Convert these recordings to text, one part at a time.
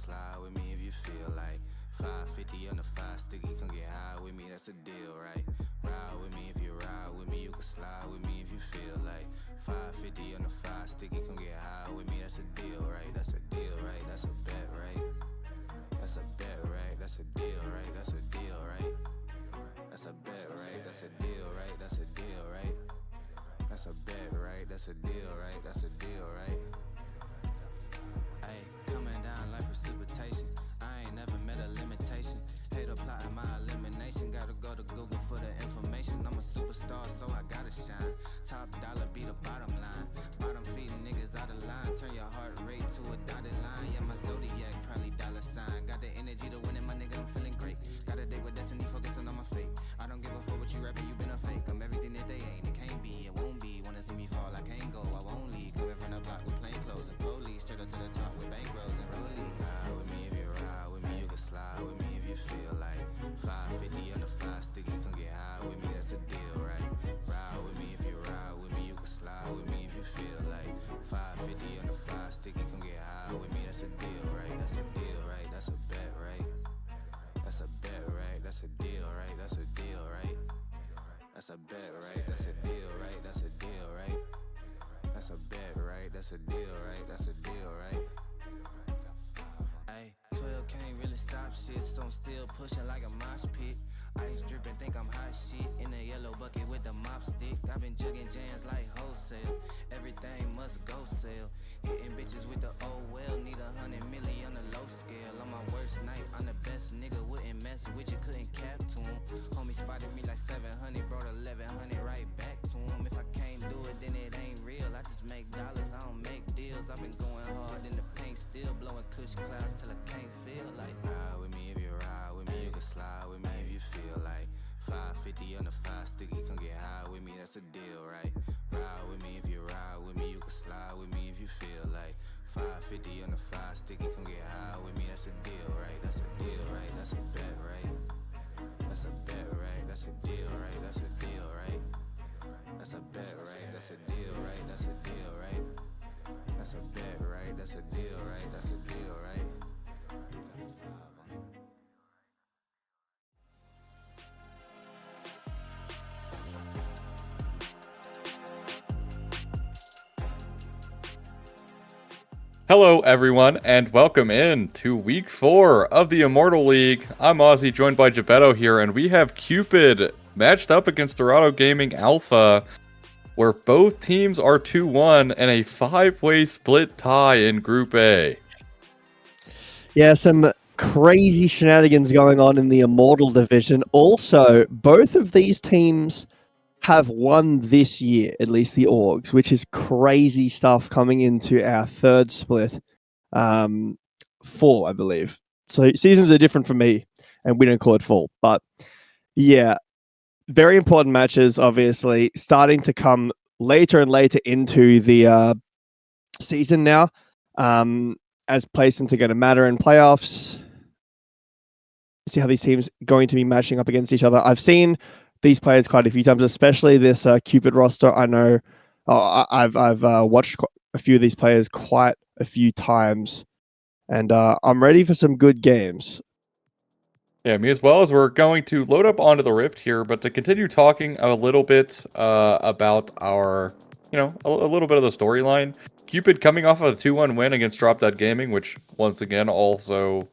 slide with me if you feel like 550 on the 5 sticky, come get high with me, that's a deal, right? Ride with me if you ride with me, you can slide with me if you feel like 550 on the 5 sticky, come get high with me, that's a deal, right? That's a deal, right? That's a bet, right? That's a bet, right? That's a deal, right? That's a deal, right? That's a bet, right? That's a deal, right? That's a deal, right? That's a bet, right? That's a deal, right? That's a deal, right? Ay, coming down like precipitation. I ain't never met a limitation. Hate applying my elimination. Gotta go to Google for the information. I'm a superstar, so I gotta shine. Top dollar be the bottom line. Bottom feeding niggas out of line. Turn your heart rate to a dotted line. Yeah, my zodiac probably dollar sign. Got the energy to win it, my nigga, I'm feeling great. Got a day with destiny, focusing on my fate. I don't give a fuck what you rapping, you been a fake. I'm everything that they ain't, it can't be, it won't be. Wanna see me fall, I can't go, I won't leave. Coming from the block with plain clothes and police. Straight up to the top with bankrolls and rollies. Ride with me if you ride with me, you can slide with me if you feel like 550 on the 5 sticky, come get high with me, that's a deal, right? Ride with me if you ride with me, you can slide with me if you feel like 550 on the 5 sticky, come get high with me, that's a deal, right? That's a deal, right? That's a bet, right? That's a bet, right? That's a deal, right? That's a deal, right? That's a bet, right? That's a deal, right? That's a deal, right? That's a bet, right? That's a deal, right? That's a deal, right? Ay, 12 can't really stop shit, so I'm still pushing like a mosh pit. Ice dripping, think I'm hot shit. In a yellow bucket with the mop stick. I've been jugging jams like wholesale. Everything must go sell. Hitting bitches with the oh well. Need 100 million on the low scale. On my worst night, I'm the best nigga. Wouldn't mess with you, couldn't cap to him. Homie spotted me like 700, brought 1100 right back to him. If I can't do it, then it ain't real. I just make dollars, I don't make deals. I've been going hard in the paint, still blowing kush clouds till I can't feel like. Ride with me if you ride with me, you can slide with me if you feel like 550 on the 5 sticky, come get high with me, that's a deal, right? Ride with me if you ride with me, you can slide with me if you feel like 550 on the 5 sticky, come get high with me, that's a deal, right? That's a deal, right? That's a bet, right? That's a bet, right? That's a deal, right? That's a deal, right? That's a bet, right? That's a deal, right? That's a deal, right? That's a bet, right? That's a deal, right? That's a deal, right? Hello, everyone, and welcome in to Week 4 of the Immortal League. I'm Ozzy, joined by Gebetto here, and we have Cupid matched up against Dorado Gaming Alpha, where both teams are 2-1 and a 5-way split tie in Group A. Yeah, some crazy shenanigans going on in the Immortal division. Also, both of these teams have won this year, at least the Orgs, which is crazy stuff coming into our third split. 4, I believe. So seasons are different for me, and we don't call it fall. But yeah, very important matches, obviously, starting to come later and later into the season now, as placements are going to matter in playoffs. See how these teams going to be matching up against each other. I've seen these players quite a few times, especially this Cupid roster. I know I've watched a few of these players quite a few times, and I'm ready for some good games. Yeah, me as well. As we're going to load up onto the Rift here, but to continue talking a little bit about our, a little bit of the storyline. Cupid coming off of a 2-1 win against Drop Dead Gaming, which once again also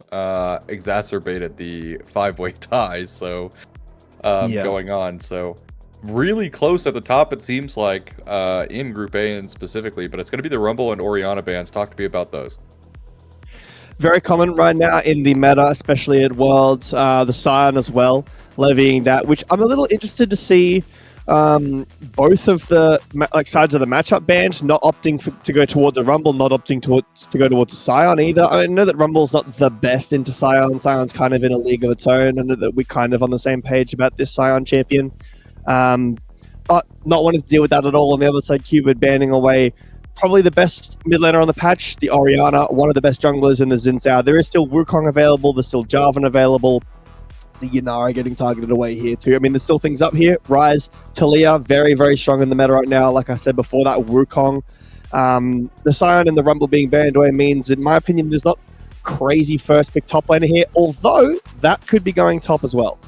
exacerbated the 5-way ties. So. Going on. So really close at the top, it seems like, in Group A and specifically, but it's going to be the Rumble and Orianna bans. Talk to me about those. Very common right now in the meta, especially at Worlds. The Scion as well, levying that, which I'm a little interested to see both of the sides of the matchup bans, not opting to go towards a Rumble, not opting to go towards a Scion either. I know that Rumble's not the best into Scion. Scion's kind of in a league of its own. I know that we're kind of on the same page about this Scion champion. But not wanting to deal with that at all. On the other side, Cupid banning away probably the best mid laner on the patch, the Orianna, one of the best junglers in the Xin Zhao. There is still Wukong available. There's still Jarvan available. The Yanara getting targeted away here too. I mean, there's still things up here. Ryze, Talia, very, very strong in the meta right now. Like I said before, that Wukong. The Scion and the Rumble being banned away means, in my opinion, there's not crazy first pick top laner here, although that could be going top as well.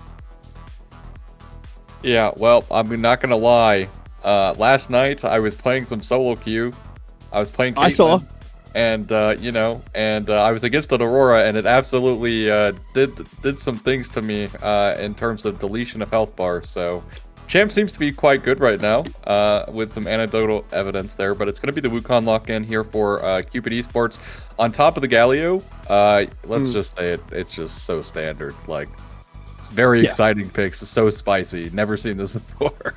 Yeah, well, I'm not gonna lie. Last night I was playing some solo queue. I was playing Caitlyn, I saw. and I was against an Aurora, and it absolutely did some things to me in terms of deletion of health bar. So, Champ seems to be quite good right now with some anecdotal evidence there, but it's going to be the Wukong lock-in here for Cupid Esports. On top of the Galio, let's just say it's just so standard. Like, it's very exciting picks, so spicy. Never seen this before.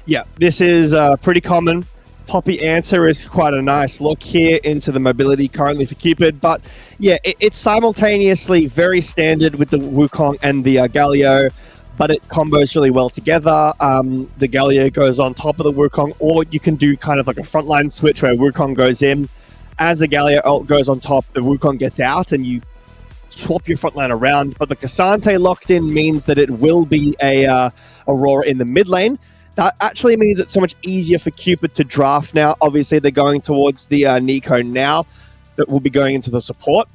Yeah, this is pretty common. Poppy Answer is quite a nice look here into the mobility currently for Cupid, but yeah, it's simultaneously very standard with the Wukong and the Galio, but it combos really well together. The Galio goes on top of the Wukong, or you can do kind of like a frontline switch where Wukong goes in. As the Galio ult goes on top, the Wukong gets out, and you swap your frontline around. But the Cassante locked in means that it will be a Aurora in the mid lane. That actually means it's so much easier for Cupid to draft now. Obviously, they're going towards the Nico now that will be going into the support.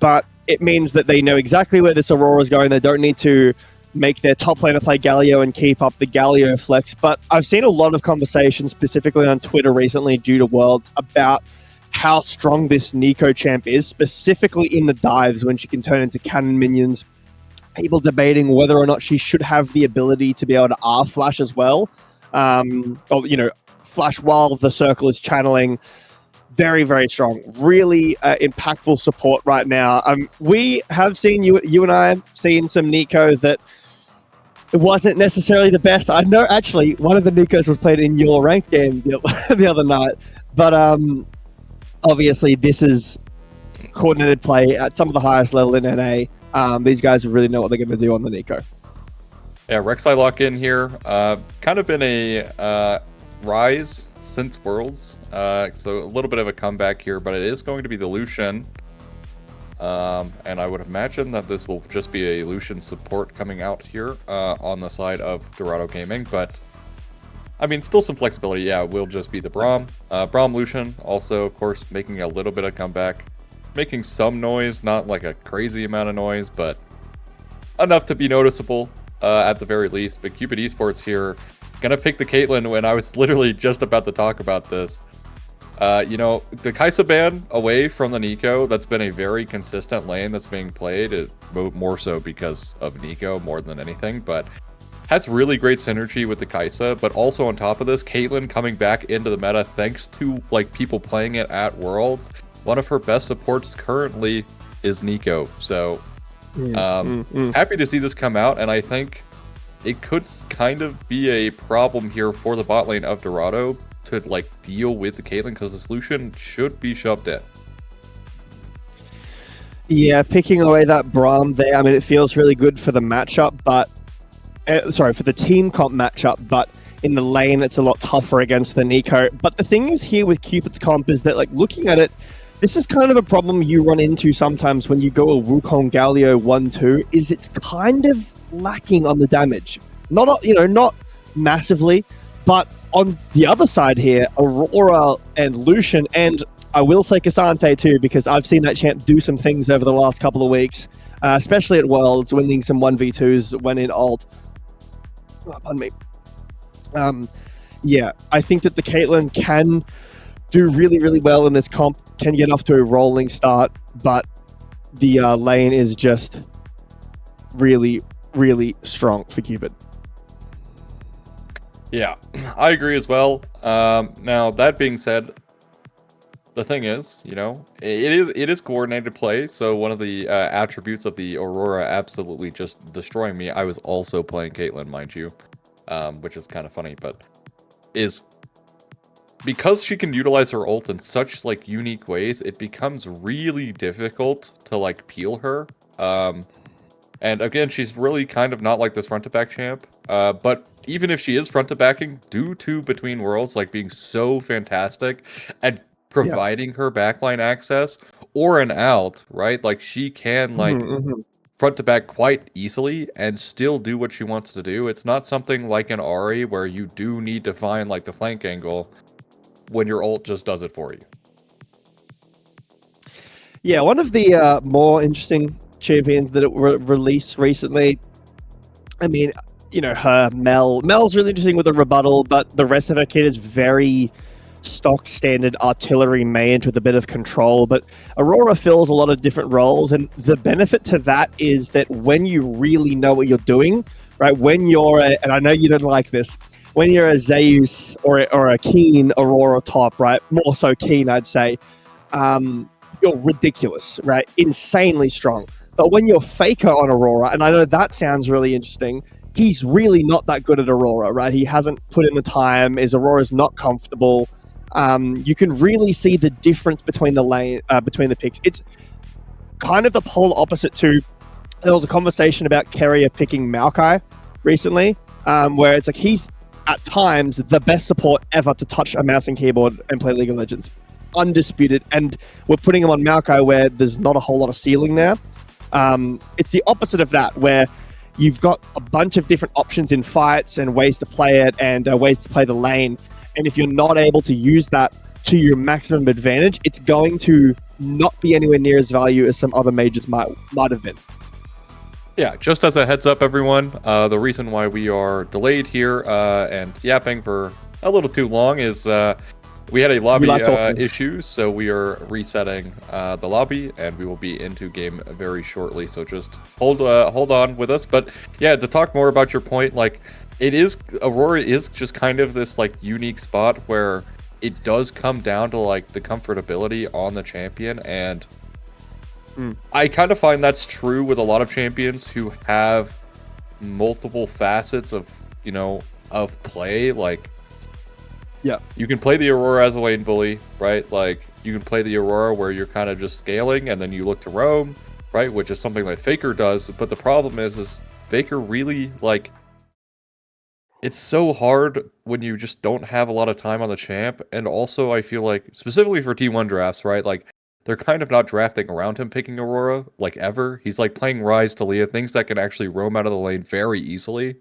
But it means that they know exactly where this Aurora is going. They don't need to make their top laner play Galio and keep up the Galio flex. But I've seen a lot of conversations, specifically on Twitter recently due to Worlds, about how strong this Nico champ is, specifically in the dives when she can turn into cannon minions. People debating whether or not she should have the ability to be able to R-flash as well. Or, flash while the circle is channeling. Very, very strong. Really impactful support right now. We have seen, you and I have seen some Nico that it wasn't necessarily the best. I know, actually, one of the Nikos was played in your ranked game the other night. But obviously, this is coordinated play at some of the highest level in NA. These guys really know what they're going to do on the Nico. Yeah, Rek'Sai lock in here. Kind of been a rise since Worlds. So a little bit of a comeback here, but it is going to be the Lucian. And I would imagine that this will just be a Lucian support coming out here on the side of Dorado Gaming. But, I mean, still some flexibility. Yeah, it will just be the Braum. Braum Lucian also, of course, making a little bit of comeback. Making some noise, not like a crazy amount of noise, but enough to be noticeable at the very least. But Cupid Esports here, gonna pick the Caitlyn when I was literally just about to talk about this. The Kai'Sa ban away from the Nico, that's been a very consistent lane that's being played, more so because of Nico more than anything, but has really great synergy with the Kai'Sa. But also on top of this, Caitlyn coming back into the meta thanks to like people playing it at Worlds. One of her best supports currently is Nico. So happy to see this come out, and I think it could kind of be a problem here for the bot lane of Dorado to like deal with the Caitlyn, because the solution should be shoved in. Yeah, picking away that Braum there, I mean, it feels really good for the matchup, but for the team comp matchup, but in the lane it's a lot tougher against the Nico. But the thing is here with Cupid's comp is that, like, looking at it, this is kind of a problem you run into sometimes when you go a Wukong Galio 1-2, is it's kind of lacking on the damage. Not massively, but on the other side here, Aurora and Lucian, and I will say Cassante too, because I've seen that champ do some things over the last couple of weeks, especially at Worlds, winning some 1v2s when in ult. Oh, pardon me. I think that the Caitlyn can do really, really well in this comp, can get off to a rolling start, but the lane is just really, really strong for Cupid. Yeah, I agree as well. Now, that being said, the thing is, it is coordinated play, so one of the attributes of the Aurora absolutely just destroying me, I was also playing Caitlyn, mind you, which is kind of funny, but is because she can utilize her ult in such like unique ways, it becomes really difficult to like peel her. And again, she's really kind of not like this front to back champ. But even if she is front to backing, due to Between Worlds like being so fantastic at providing her backline access or an out, right? Like she can like front to back quite easily and still do what she wants to do. It's not something like an Ahri where you do need to find like the flank angle when your ult just does it for you. Yeah, one of the more interesting champions that it released recently. I mean, Mel's really interesting with a rebuttal, but the rest of her kit is very stock standard artillery mage with a bit of control. But Aurora fills a lot of different roles, and the benefit to that is that when you really know what you're doing, right? When you're and I know you don't like this, when you're a Zeus or a Keen Aurora top, right? More so Keen, I'd say. You're ridiculous, right? Insanely strong. But when you're Faker on Aurora, and I know that sounds really interesting, he's really not that good at Aurora, right? He hasn't put in the time. His Aurora's not comfortable. You can really see the difference between the picks. It's kind of the polar opposite to. There was a conversation about Carrier picking Maokai recently, where it's like he's at times the best support ever to touch a mouse and keyboard and play League of Legends. Undisputed, and we're putting him on Maokai where there's not a whole lot of ceiling there. It's the opposite of that, where you've got a bunch of different options in fights and ways to play it and ways to play the lane. And if you're not able to use that to your maximum advantage, it's going to not be anywhere near as value as some other mages might have been. Yeah, just as a heads up, everyone, the reason why we are delayed here and yapping for a little too long is we had a lobby issue, so we are resetting the lobby, and we will be into game very shortly. So just hold on with us. But yeah, to talk more about your point, like Aurora is just kind of this like unique spot where it does come down to like the comfortability on the champion, and I kind of find that's true with a lot of champions who have multiple facets of play, like. Yeah, you can play the Aurora as a lane bully, right? Like, you can play the Aurora where you're kind of just scaling and then you look to roam, right? Which is something that Faker does. But the problem is Faker really, like, it's so hard when you just don't have a lot of time on the champ. And also, I feel like, specifically for T1 drafts, right? Like, they're kind of not drafting around him picking Aurora, like, ever. He's, like, playing Ryze, Talia, things that can actually roam out of the lane very easily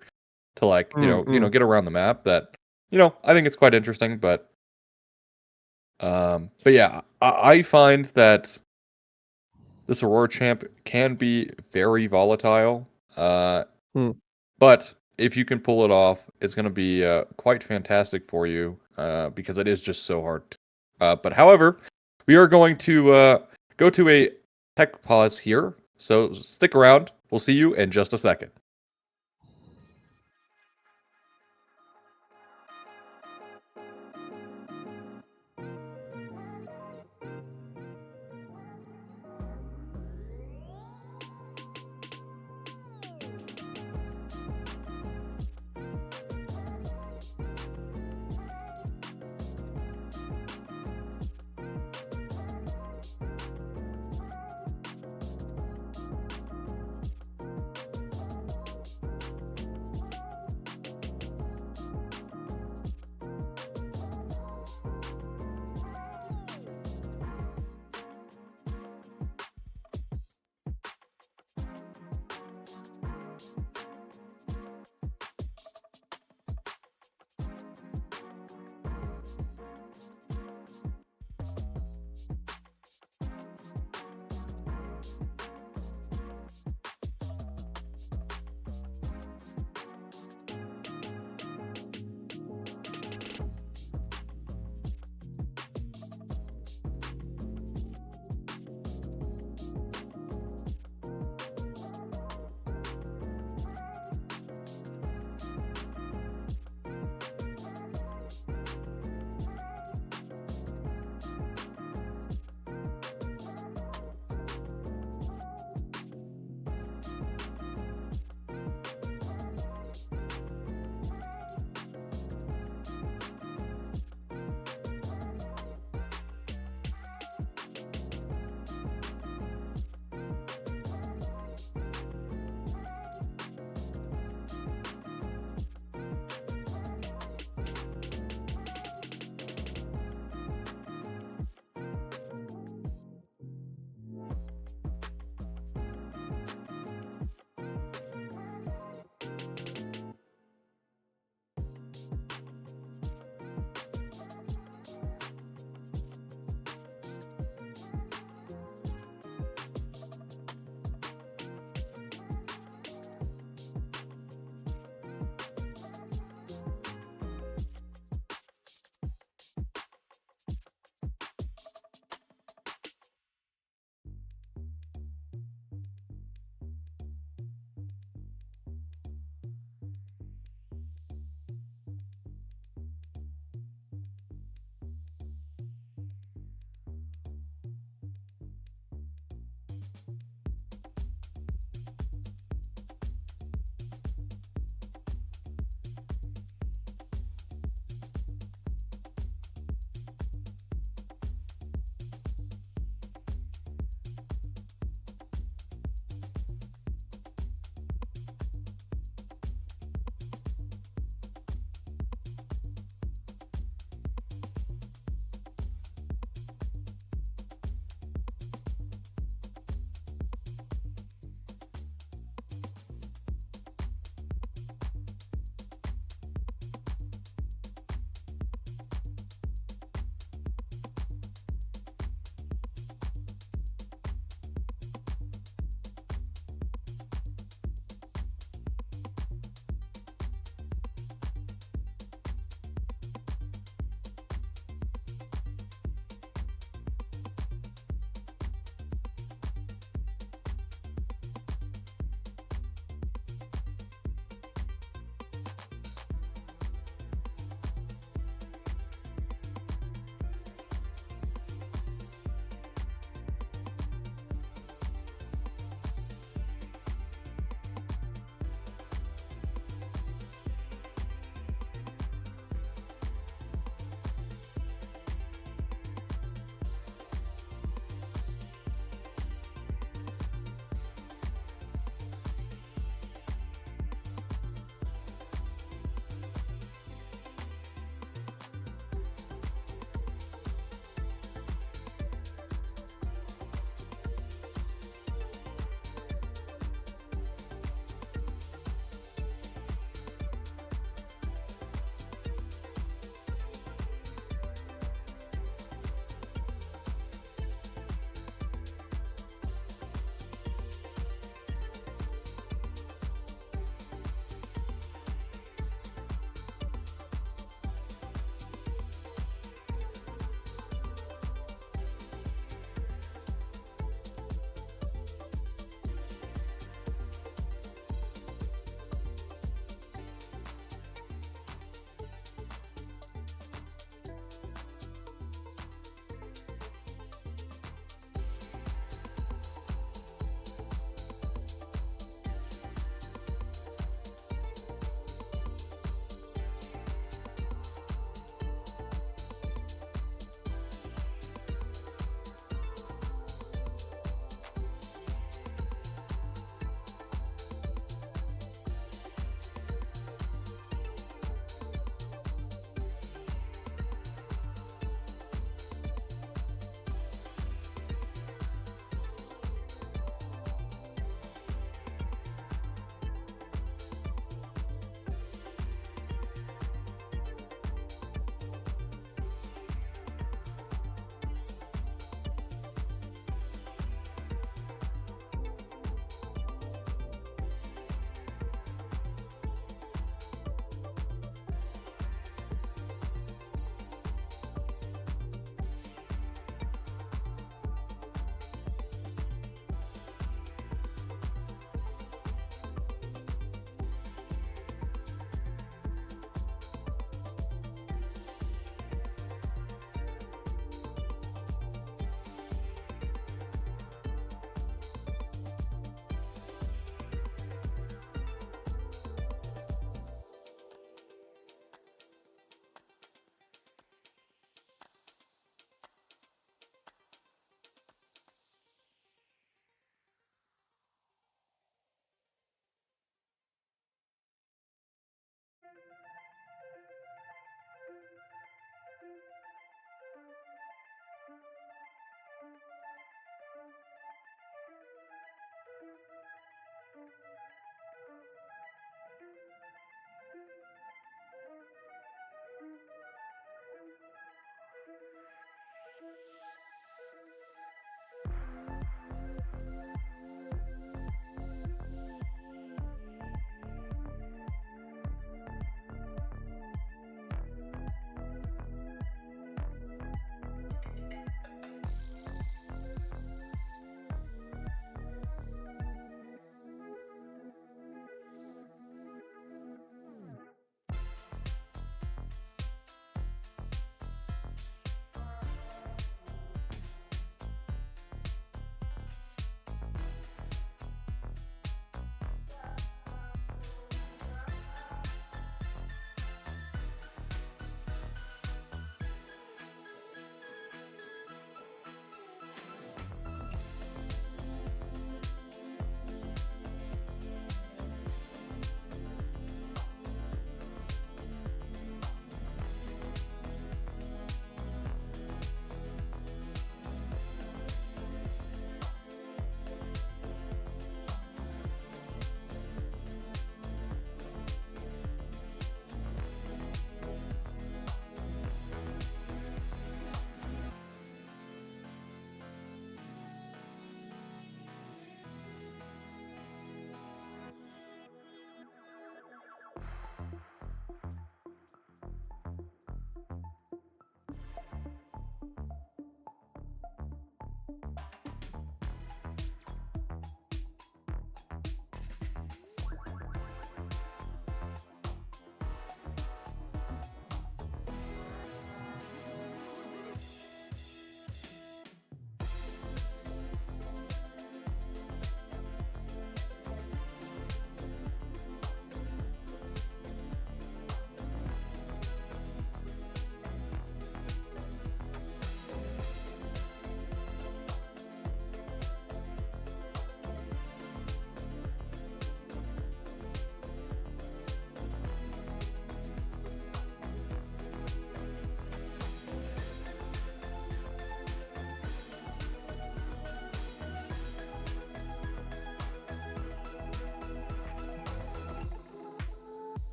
to, like, get around the map that... I think it's quite interesting, but yeah, I find that this Aurora champ can be very volatile. But if you can pull it off, it's going to be quite fantastic for you because it is just so hard. But however, we are going to go to a tech pause here, so stick around. We'll see you in just a second.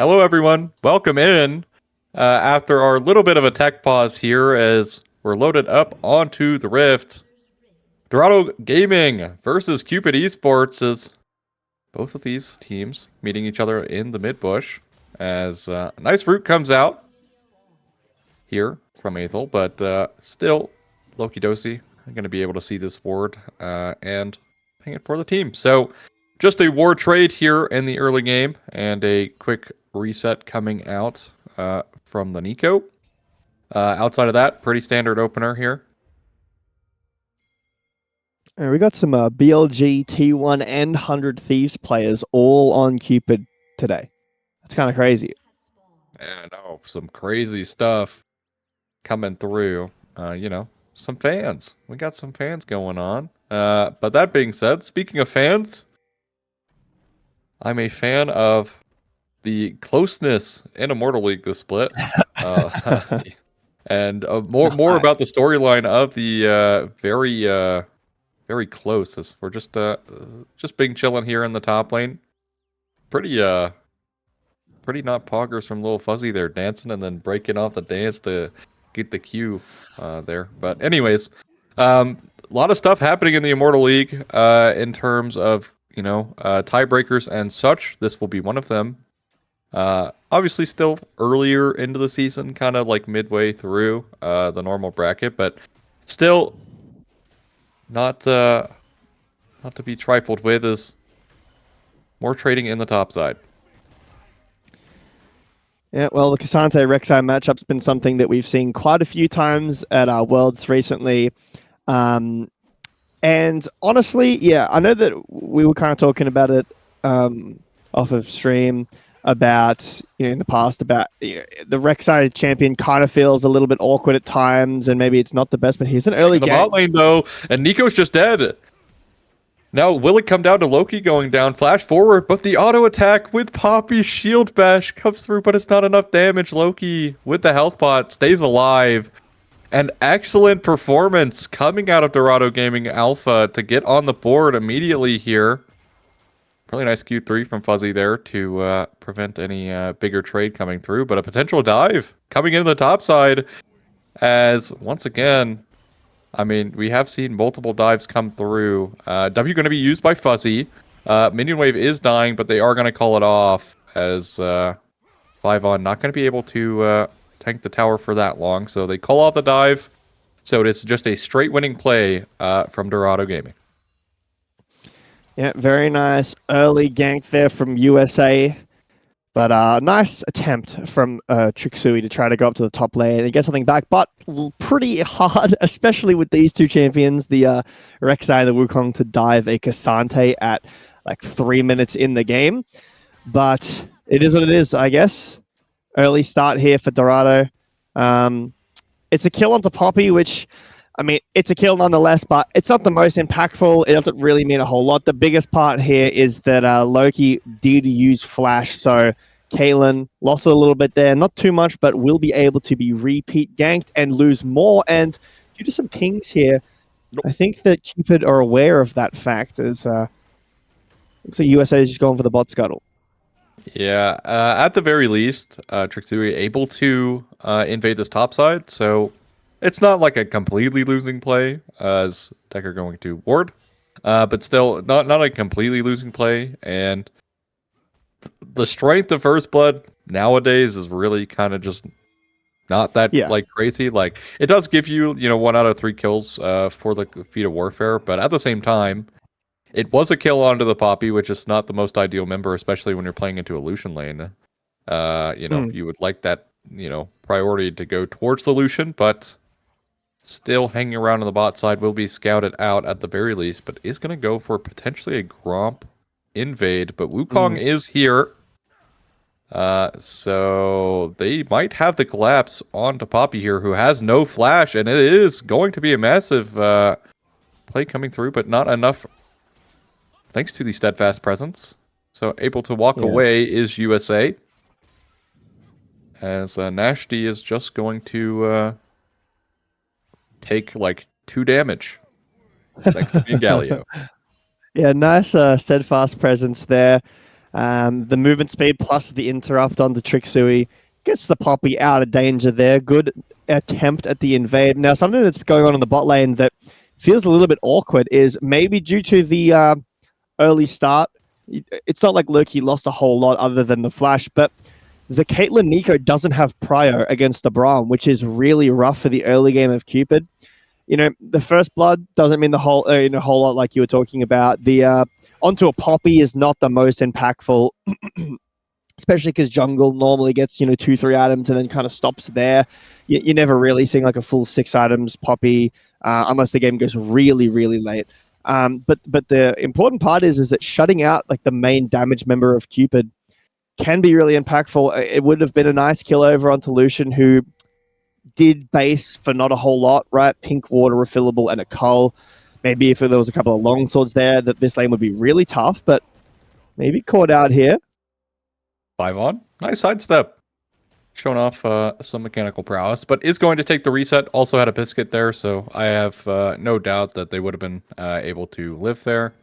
Hello, everyone. Welcome in. After our little bit of a tech pause here, as we're loaded up onto the Rift, Dorado Gaming versus Cupid Esports is both of these teams meeting each other in the mid bush. As a nice root comes out here from Aethel, but still, Loki Dosi going to be able to see this ward and ping it for the team. So, just a war trade here in the early game and a quick reset coming out from the Nico. Outside of that, pretty standard opener here. We got some BLG, T1, and 100 Thieves players all on Cupid today. That's kind of crazy. And some crazy stuff coming through. Some fans. We got some fans going on. But that being said, speaking of fans, I'm a fan of the closeness in Immortal League this split. And more about the storyline of the very close. As we're just being chilling here in the top lane. Pretty not poggers from Lil Fuzzy there, dancing and then breaking off the dance to get the Q there. But anyways, a lot of stuff happening in the Immortal League in terms of tiebreakers and such. This will be one of them. Obviously, still earlier into the season, kind of like midway through the normal bracket, but still not to be trifled with. Is more trading in the top side. Yeah, well, the Cassante Rek'Sai matchup's been something that we've seen quite a few times at our Worlds recently. And honestly, yeah, I know that we were kind of talking about it off of stream about, in the past about the Rek'Sai champion kind of feels a little bit awkward at times, and maybe it's not the best, but here's an early In the game. bot lane, though, and Nico's just dead. Now, will it come down to Loki going down? Flash forward, but the auto attack with Poppy's shield bash comes through, but it's not enough damage. Loki, with the health pot, stays alive. An excellent performance coming out of Dorado Gaming Alpha to get on the board immediately here. Really nice Q3 from Fuzzy there to prevent any bigger trade coming through, but a potential dive coming into the top side as, once again, I mean, we have seen multiple dives come through. W going to be used by Fuzzy. Minion Wave is dying, but they are going to call it off as 5-on not going to be able to tank the tower for that long. So they call off the dive. So it is just a straight winning play from Dorado Gaming. Yeah, very nice early gank there from USA. But nice attempt from Trixui to try to go up to the top lane and get something back, but pretty hard, especially with these two champions, the Rek'Sai and the Wukong, to dive a Cassante at like 3 minutes in the game. But it is what it is, I guess. Early start here for Dorado. It's a kill onto Poppy, which, I mean, it's a kill nonetheless, but it's not the most impactful. It doesn't really mean a whole lot. The biggest part here is that Loki did use Flash, so Caitlyn lost a little bit there. Not too much, but will be able to be repeat ganked and lose more. And due to some pings here, I think that Cupid are aware of that fact, as looks like USA is just going for the bot scuttle. Yeah, at the very least, Trixui able to invade this top side, so it's not like a completely losing play, as Decker going to ward, but still not a completely losing play. And the strength of First Blood nowadays is really kind of just not that like crazy. Like, it does give you 1 out of 3 kills for the feat of warfare, but at the same time, it was a kill onto the Poppy, which is not the most ideal member, especially when you're playing into a Lucian lane. You would like that priority to go towards the Lucian, but still hanging around on the bot side will be scouted out at the very least, but is going to go for potentially a Gromp invade, but Wukong is here. So they might have the collapse onto Poppy here, who has no flash, and it is going to be a massive play coming through, but not enough thanks to the steadfast presence. So able to walk away is USA. As Nashdi is just going to take like 2 damage. Thanks to being Galio. Yeah, nice steadfast presence there. The movement speed plus the interrupt on the Trixui gets the Poppy out of danger there. Good attempt at the invade. Now, something that's going on in the bot lane that feels a little bit awkward is maybe due to the early start. It's not like Loki lost a whole lot other than the flash, but the Caitlyn Nico doesn't have Prio against the Braum, which is really rough for the early game of Cupid. The first blood doesn't mean the whole whole lot like you were talking about. The onto a Poppy is not the most impactful, especially because jungle normally gets 2-3 items and then kind of stops there. You're never really seeing like a full 6 items Poppy unless the game goes really, really late. But the important part is that shutting out like the main damage member of Cupid can be really impactful. It would have been a nice kill over onto Lucian, who did base for not a whole lot, right? Pink water refillable and a cull. Maybe if there was a couple of long swords there, that this lane would be really tough, but maybe caught out here. 5-on. Nice sidestep. Showing off some mechanical prowess, but is going to take the reset. Also had a biscuit there, so I have no doubt that they would have been able to live there.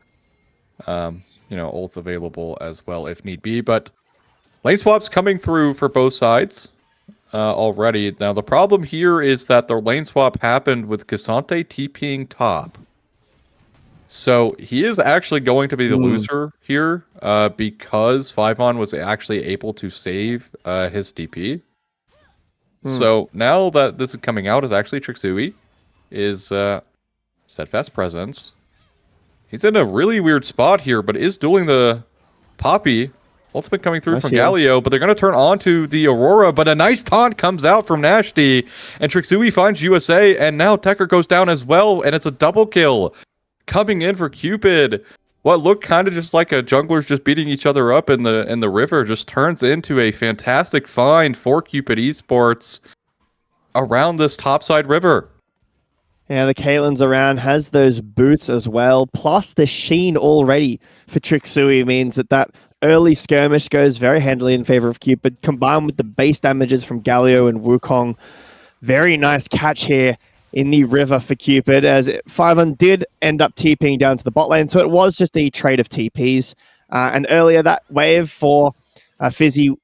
Ult available as well if need be, but lane swaps coming through for both sides already. Now, the problem here is that the lane swap happened with Cassante TPing top. So he is actually going to be the Hmm. loser here, because 5-on was actually able to save his DP. Hmm. So now that this is coming out, is actually Trixui is steadfast presence. He's in a really weird spot here, but is dueling the Poppy. Ultimate coming through Nice from heal. Galio, but they're going to turn on to the Aurora, but a nice taunt comes out from Nashty, and Trixui finds USA, and now Tekker goes down as well, and it's a double kill coming in for Cupid. What looked kind of just like a junglers just beating each other up in the river just turns into a fantastic find for Cupid Esports around this topside river. Yeah, the Caitlyn's around, has those boots as well, plus the sheen already for Trixui means that early skirmish goes very handily in favor of Cupid, combined with the base damages from Galio and Wukong. Very nice catch here in the river for Cupid, as 5-on did end up TPing down to the bot lane, so it was just a trade of TPs. And earlier that wave for Fizzy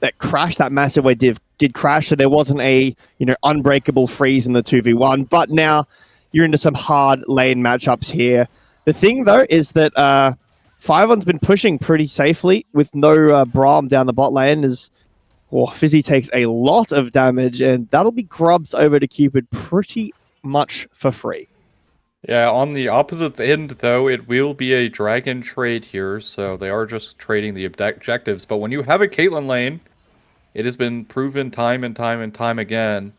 that crash, that massive wave did crash, so there wasn't a unbreakable freeze in the 2v1, but now you're into some hard lane matchups here. The thing though is that 5-on's been pushing pretty safely with no Braum down the bot lane, as Fizzy takes a lot of damage, and that'll be grubs over to Cupid pretty much for free. Yeah, on the opposite end, though, it will be a dragon trade here, so they are just trading the objectives. But when you have a Caitlyn lane, it has been proven time and time and time again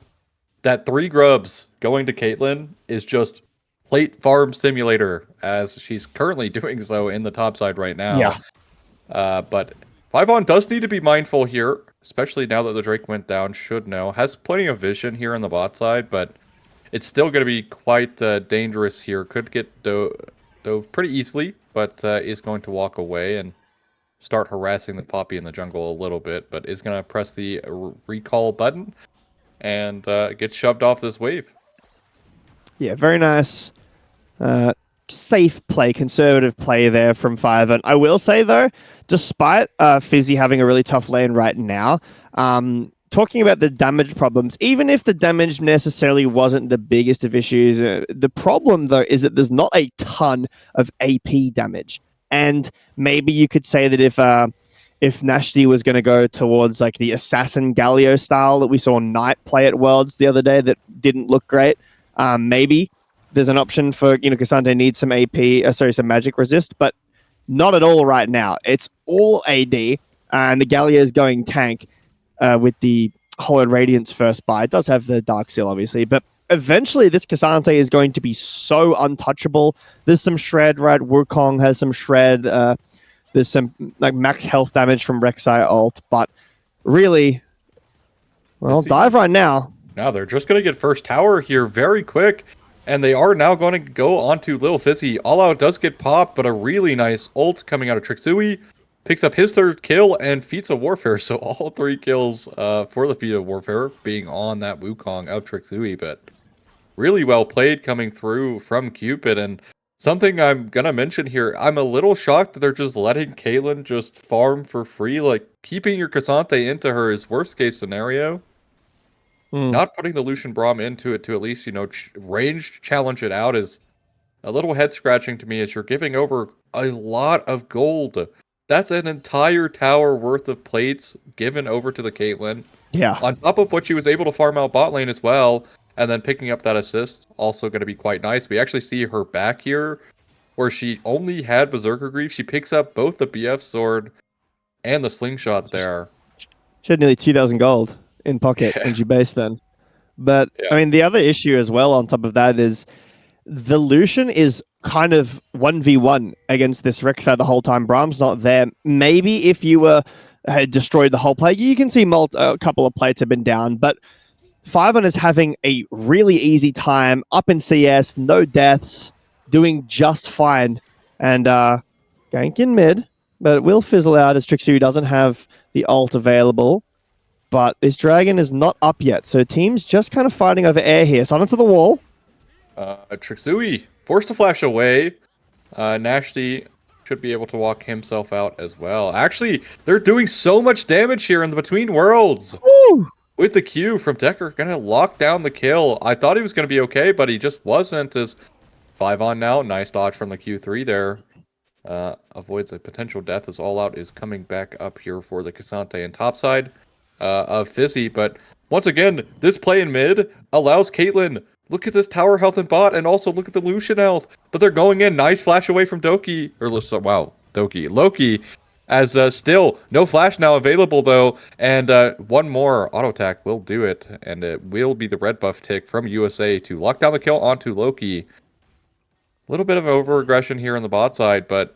that 3 grubs going to Caitlyn is just plate farm simulator, as she's currently doing so in the top side right now. Yeah. But 5-on does need to be mindful here, especially now that the Drake went down, should know. Has plenty of vision here on the bot side, but it's still going to be quite dangerous here. Could get dove pretty easily, but is going to walk away and start harassing the Poppy in the jungle a little bit, but is going to press the recall button and get shoved off this wave. Yeah, very nice. Safe play, conservative play there from 5-on. I will say, though, despite Fizzy having a really tough lane right now, talking about the damage problems, even if the damage necessarily wasn't the biggest of issues, the problem, though, is that there's not a ton of AP damage. And maybe you could say that if Nashty was going to go towards like the Assassin Galio style that we saw Knight play at Worlds the other day that didn't look great, maybe there's an option for, Cassandre needs some some magic resist, but not at all right now. It's all AD, and the Galio is going tank with the Hollowed Radiance first buy. It does have the Dark Seal, obviously, but eventually this Cassandre is going to be so untouchable. There's some shred, right? Wukong has some shred. There's some like max health damage from Rek'Sai ult, but really, well, dive right now. Now they're just going to get first tower here very quick, and they are now going to go onto Lil Fizzy. All Out does get popped, but a really nice ult coming out of Trixui. Picks up his 3rd kill and Feats of Warfare, so all 3 kills for the Feat of Warfare being on that Wukong of Trixui, but really well played coming through from Cupid. And something I'm going to mention here, I'm a little shocked that they're just letting Caitlyn just farm for free. Like, keeping your Cassandre into her is worst case scenario. Not putting the Lucian Braum into it to at least, range challenge it out is a little head scratching to me, as you're giving over a lot of gold. That's an entire tower worth of plates given over to the Caitlyn. Yeah. On top of what she was able to farm out bot lane as well, and then picking up that assist, also going to be quite nice. We actually see her back here, where she only had Berserker Grief. She picks up both the BF sword and the slingshot there. She had nearly 2,000 gold in pocket when she based then. But, I mean, the other issue as well on top of that is the Lucian is kind of 1v1 against this Rek'Sai the whole time. Braum's not there. Maybe if you had destroyed the whole play, you can see a couple of plates have been down, but 5-on is having a really easy time up in CS, no deaths, doing just fine, and gank in mid, but it will fizzle out as Trixie doesn't have the ult available. But this dragon is not up yet, so team's just kind of fighting over air here. So onto the wall. Trixui forced to flash away. Nashty should be able to walk himself out as well. Actually, they're doing so much damage here in the Between Worlds. Woo! With the Q from Tekker, gonna lock down the kill. I thought he was gonna be okay, but he just wasn't, as 5 on now. Nice dodge from the Q3 there. Avoids a potential death as All Out is coming back up here for the Cassante and topside of Fizzy. But once again, this play in mid allows Caitlyn. Look at this tower health and bot, and also look at the Lucian health. But they're going in. Nice flash away from Doki. Wow, Loki. As still, no flash now available, though. And one more auto attack will do it. And it will be the red buff tick from USA to lock down the kill onto Loki. A little bit of over-aggression here on the bot side, but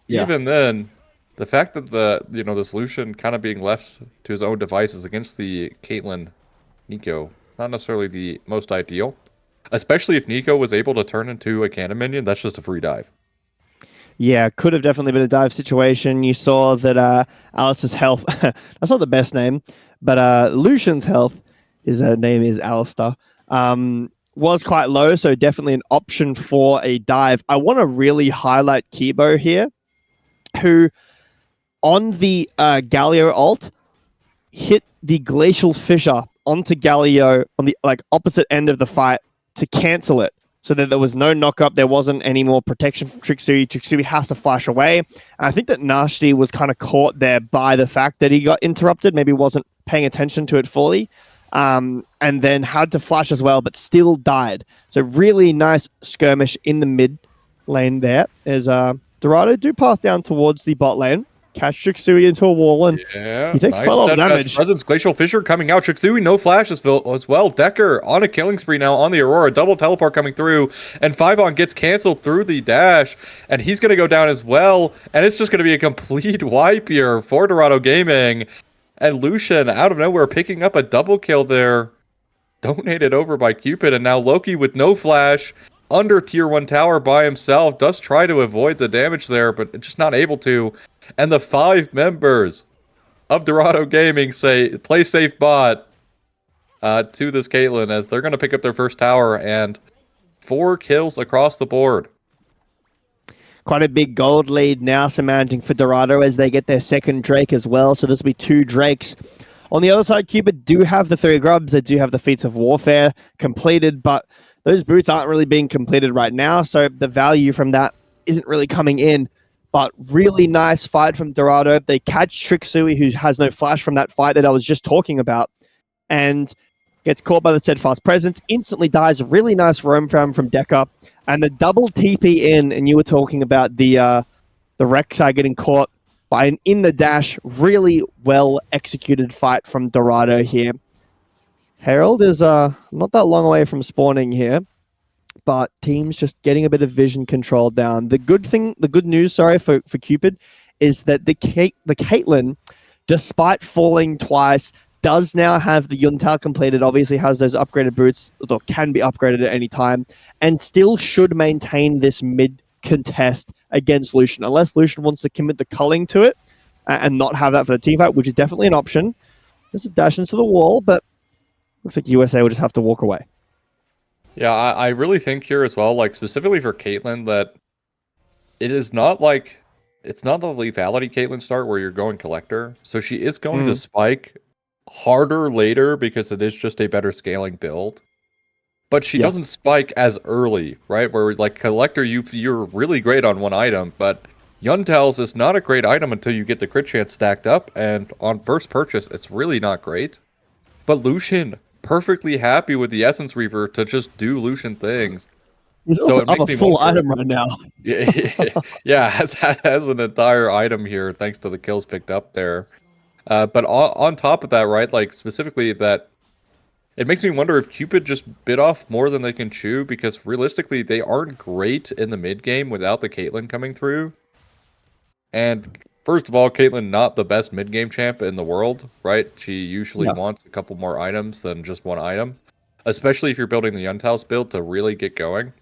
even then, the fact that this Lucian kind of being left to his own devices against the Caitlyn Nico, not necessarily the most ideal. Especially if Nico was able to turn into a cannon minion, that's just a free dive. Yeah, could have definitely been a dive situation. You saw that Alice's health, that's not the best name, but Lucian's health, his name is Alistair, was quite low, so definitely an option for a dive. I want to really highlight Kibo here, who on the Galio ult hit the Glacial Fissure onto Galio on the opposite end of the fight to cancel it, so that there was no knock-up, there wasn't any more protection from Trixui. Trixui has to flash away. And I think that Nashti was kind of caught there by the fact that he got interrupted, maybe wasn't paying attention to it fully, and then had to flash as well, but still died. So really nice skirmish in the mid lane there as Dorado do path down towards the bot lane. Catch Trixui into a wall, and he takes quite a lot of damage. Presence, Glacial Fissure coming out. Trixui, no flash as well. Decker on a killing spree now on the Aurora. Double teleport coming through, and 5-on gets canceled through the dash, and he's going to go down as well, and it's just going to be a complete wipe here for Dorado Gaming. And Lucian, out of nowhere, picking up a double kill there. Donated over by Cupid, and now Loki with no flash, under tier 1 tower by himself, does try to avoid the damage there, but just not able to. And the 5 members of Dorado Gaming say, play safe bot to this Caitlyn, as they're going to pick up their first tower, and 4 kills across the board. Quite a big gold lead now surmounting for Dorado as they get their second Drake as well. So this will be 2 Drakes. On the other side, Cupid do have the 3 grubs. They do have the Feats of Warfare completed, but those boots aren't really being completed right now. So the value from that isn't really coming in. But really nice fight from Dorado. They catch Trixui, who has no flash from that fight that I was just talking about, and gets caught by the steadfast presence, instantly dies. A really nice roam from Decker, and the double TP in, and you were talking about the Rek'Sai getting caught by an in the dash. Really well executed fight from Dorado here. Herald is not that long away from spawning here, but teams just getting a bit of vision control down. The good news, for Cupid, is that the Caitlyn, despite falling twice, does now have the Yuntal completed, obviously has those upgraded boots, or can be upgraded at any time, and still should maintain this mid contest against Lucian, unless Lucian wants to commit the culling to it and not have that for the team fight, which is definitely an option. There's a dash into the wall, but looks like USA will just have to walk away. Yeah, I really think here as well, specifically for Caitlyn, that it is not it's not the lethality Caitlyn start where you're going collector. So she is going to spike harder later because it is just a better scaling build. But she doesn't spike as early, right? Where collector, you're really great on one item, but Yuntal's is not a great item until you get the crit chance stacked up, and on first purchase, it's really not great. But Lucian, perfectly happy with the Essence Reaver to just do Lucian things. He's also up a full item right now. Yeah, has an entire item here thanks to the kills picked up there. But on top of that, right, specifically that, it makes me wonder if Cupid just bit off more than they can chew, because realistically, they aren't great in the mid game without the Caitlyn coming through. And first of all, Caitlyn not the best mid game champ in the world, right? She usually wants a couple more items than just one item, especially if you're building the Yuntao's build to really get going.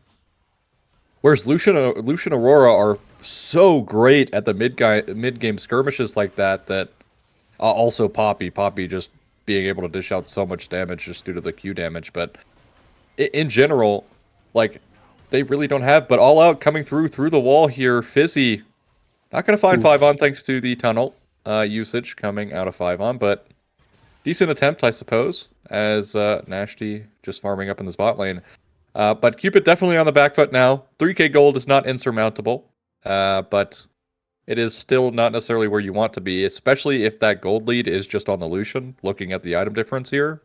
Whereas Lucian Aurora are so great at the mid game skirmishes like that also Poppy just being able to dish out so much damage just due to the Q damage. But in general, they really don't have. But All Out coming through the wall here. Fizzy not going to find 5-on thanks to the tunnel usage coming out of 5-on, but decent attempt, I suppose, as Nashti just farming up in the spot lane. But Cupid definitely on the back foot now. 3k gold is not insurmountable, but it is still not necessarily where you want to be, especially if that gold lead is just on the Lucian, looking at the item difference here,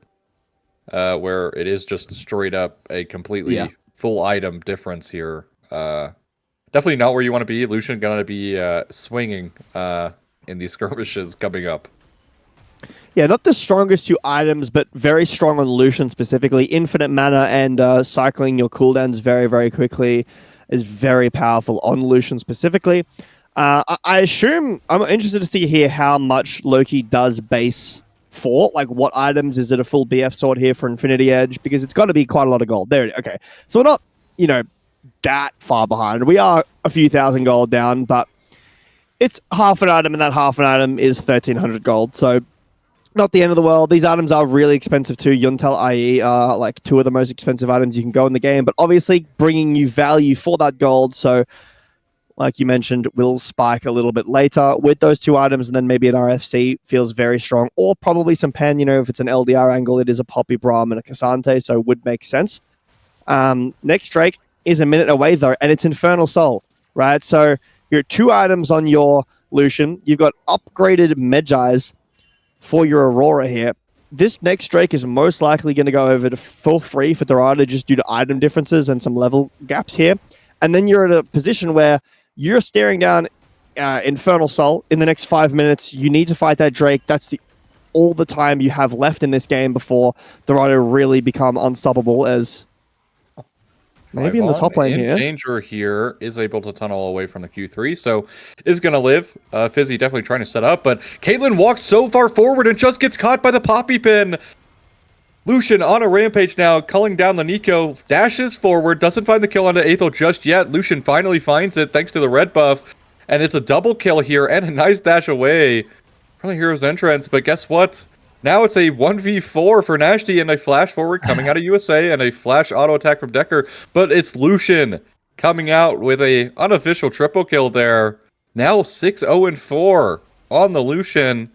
where it is just straight up a completely full item difference here. Definitely not where you want to be. Lucian gonna be swinging in these skirmishes coming up. Yeah, not the strongest two items, but very strong on Lucian specifically. Infinite mana and cycling your cooldowns very, very quickly is very powerful on Lucian specifically. I assume, I'm interested to see here how much Loki does base for. Like, what items? Is it a full BF sword here for Infinity Edge? Because it's got to be quite a lot of gold. There, okay. So we're not, that far behind. We are a few thousand gold down, but it's half an item, and that half an item is 1,300 gold. So not the end of the world. These items are really expensive too. Yuntel IE are like two of the most expensive items you can go in the game, but obviously bringing you value for that gold. So like you mentioned, will spike a little bit later with those two items, and then maybe an RFC feels very strong, or probably some pen. If it's an LDR angle, it is a Poppy Braum and a Cassante, so it would make sense. Next Drake is a minute away though, and it's Infernal Soul, right? So you're 2 items on your Lucian. You've got upgraded Medjais for your Aurora here. This next Drake is most likely going to go over to full free for Dorado just due to item differences and some level gaps here. And then you're at a position where you're staring down Infernal Soul in the next 5 minutes. You need to fight that Drake. That's all the time you have left in this game before Dorado really become unstoppable, as maybe in the top lane here. Danger here is able to tunnel away from the Q3, so is going to live. Fizzy definitely trying to set up, but Caitlyn walks so far forward and just gets caught by the Poppy Pin. Lucian on a rampage now, culling down the Nico, dashes forward, doesn't find the kill onto Aethel just yet. Lucian finally finds it thanks to the red buff, and it's a double kill here and a nice dash away from the hero's entrance. But guess what? Now it's a 1v4 for Nashty and a flash forward coming out of USA and a flash auto attack from Decker, but it's Lucian coming out with a unofficial triple kill there. Now 6-0-4 on the Lucian.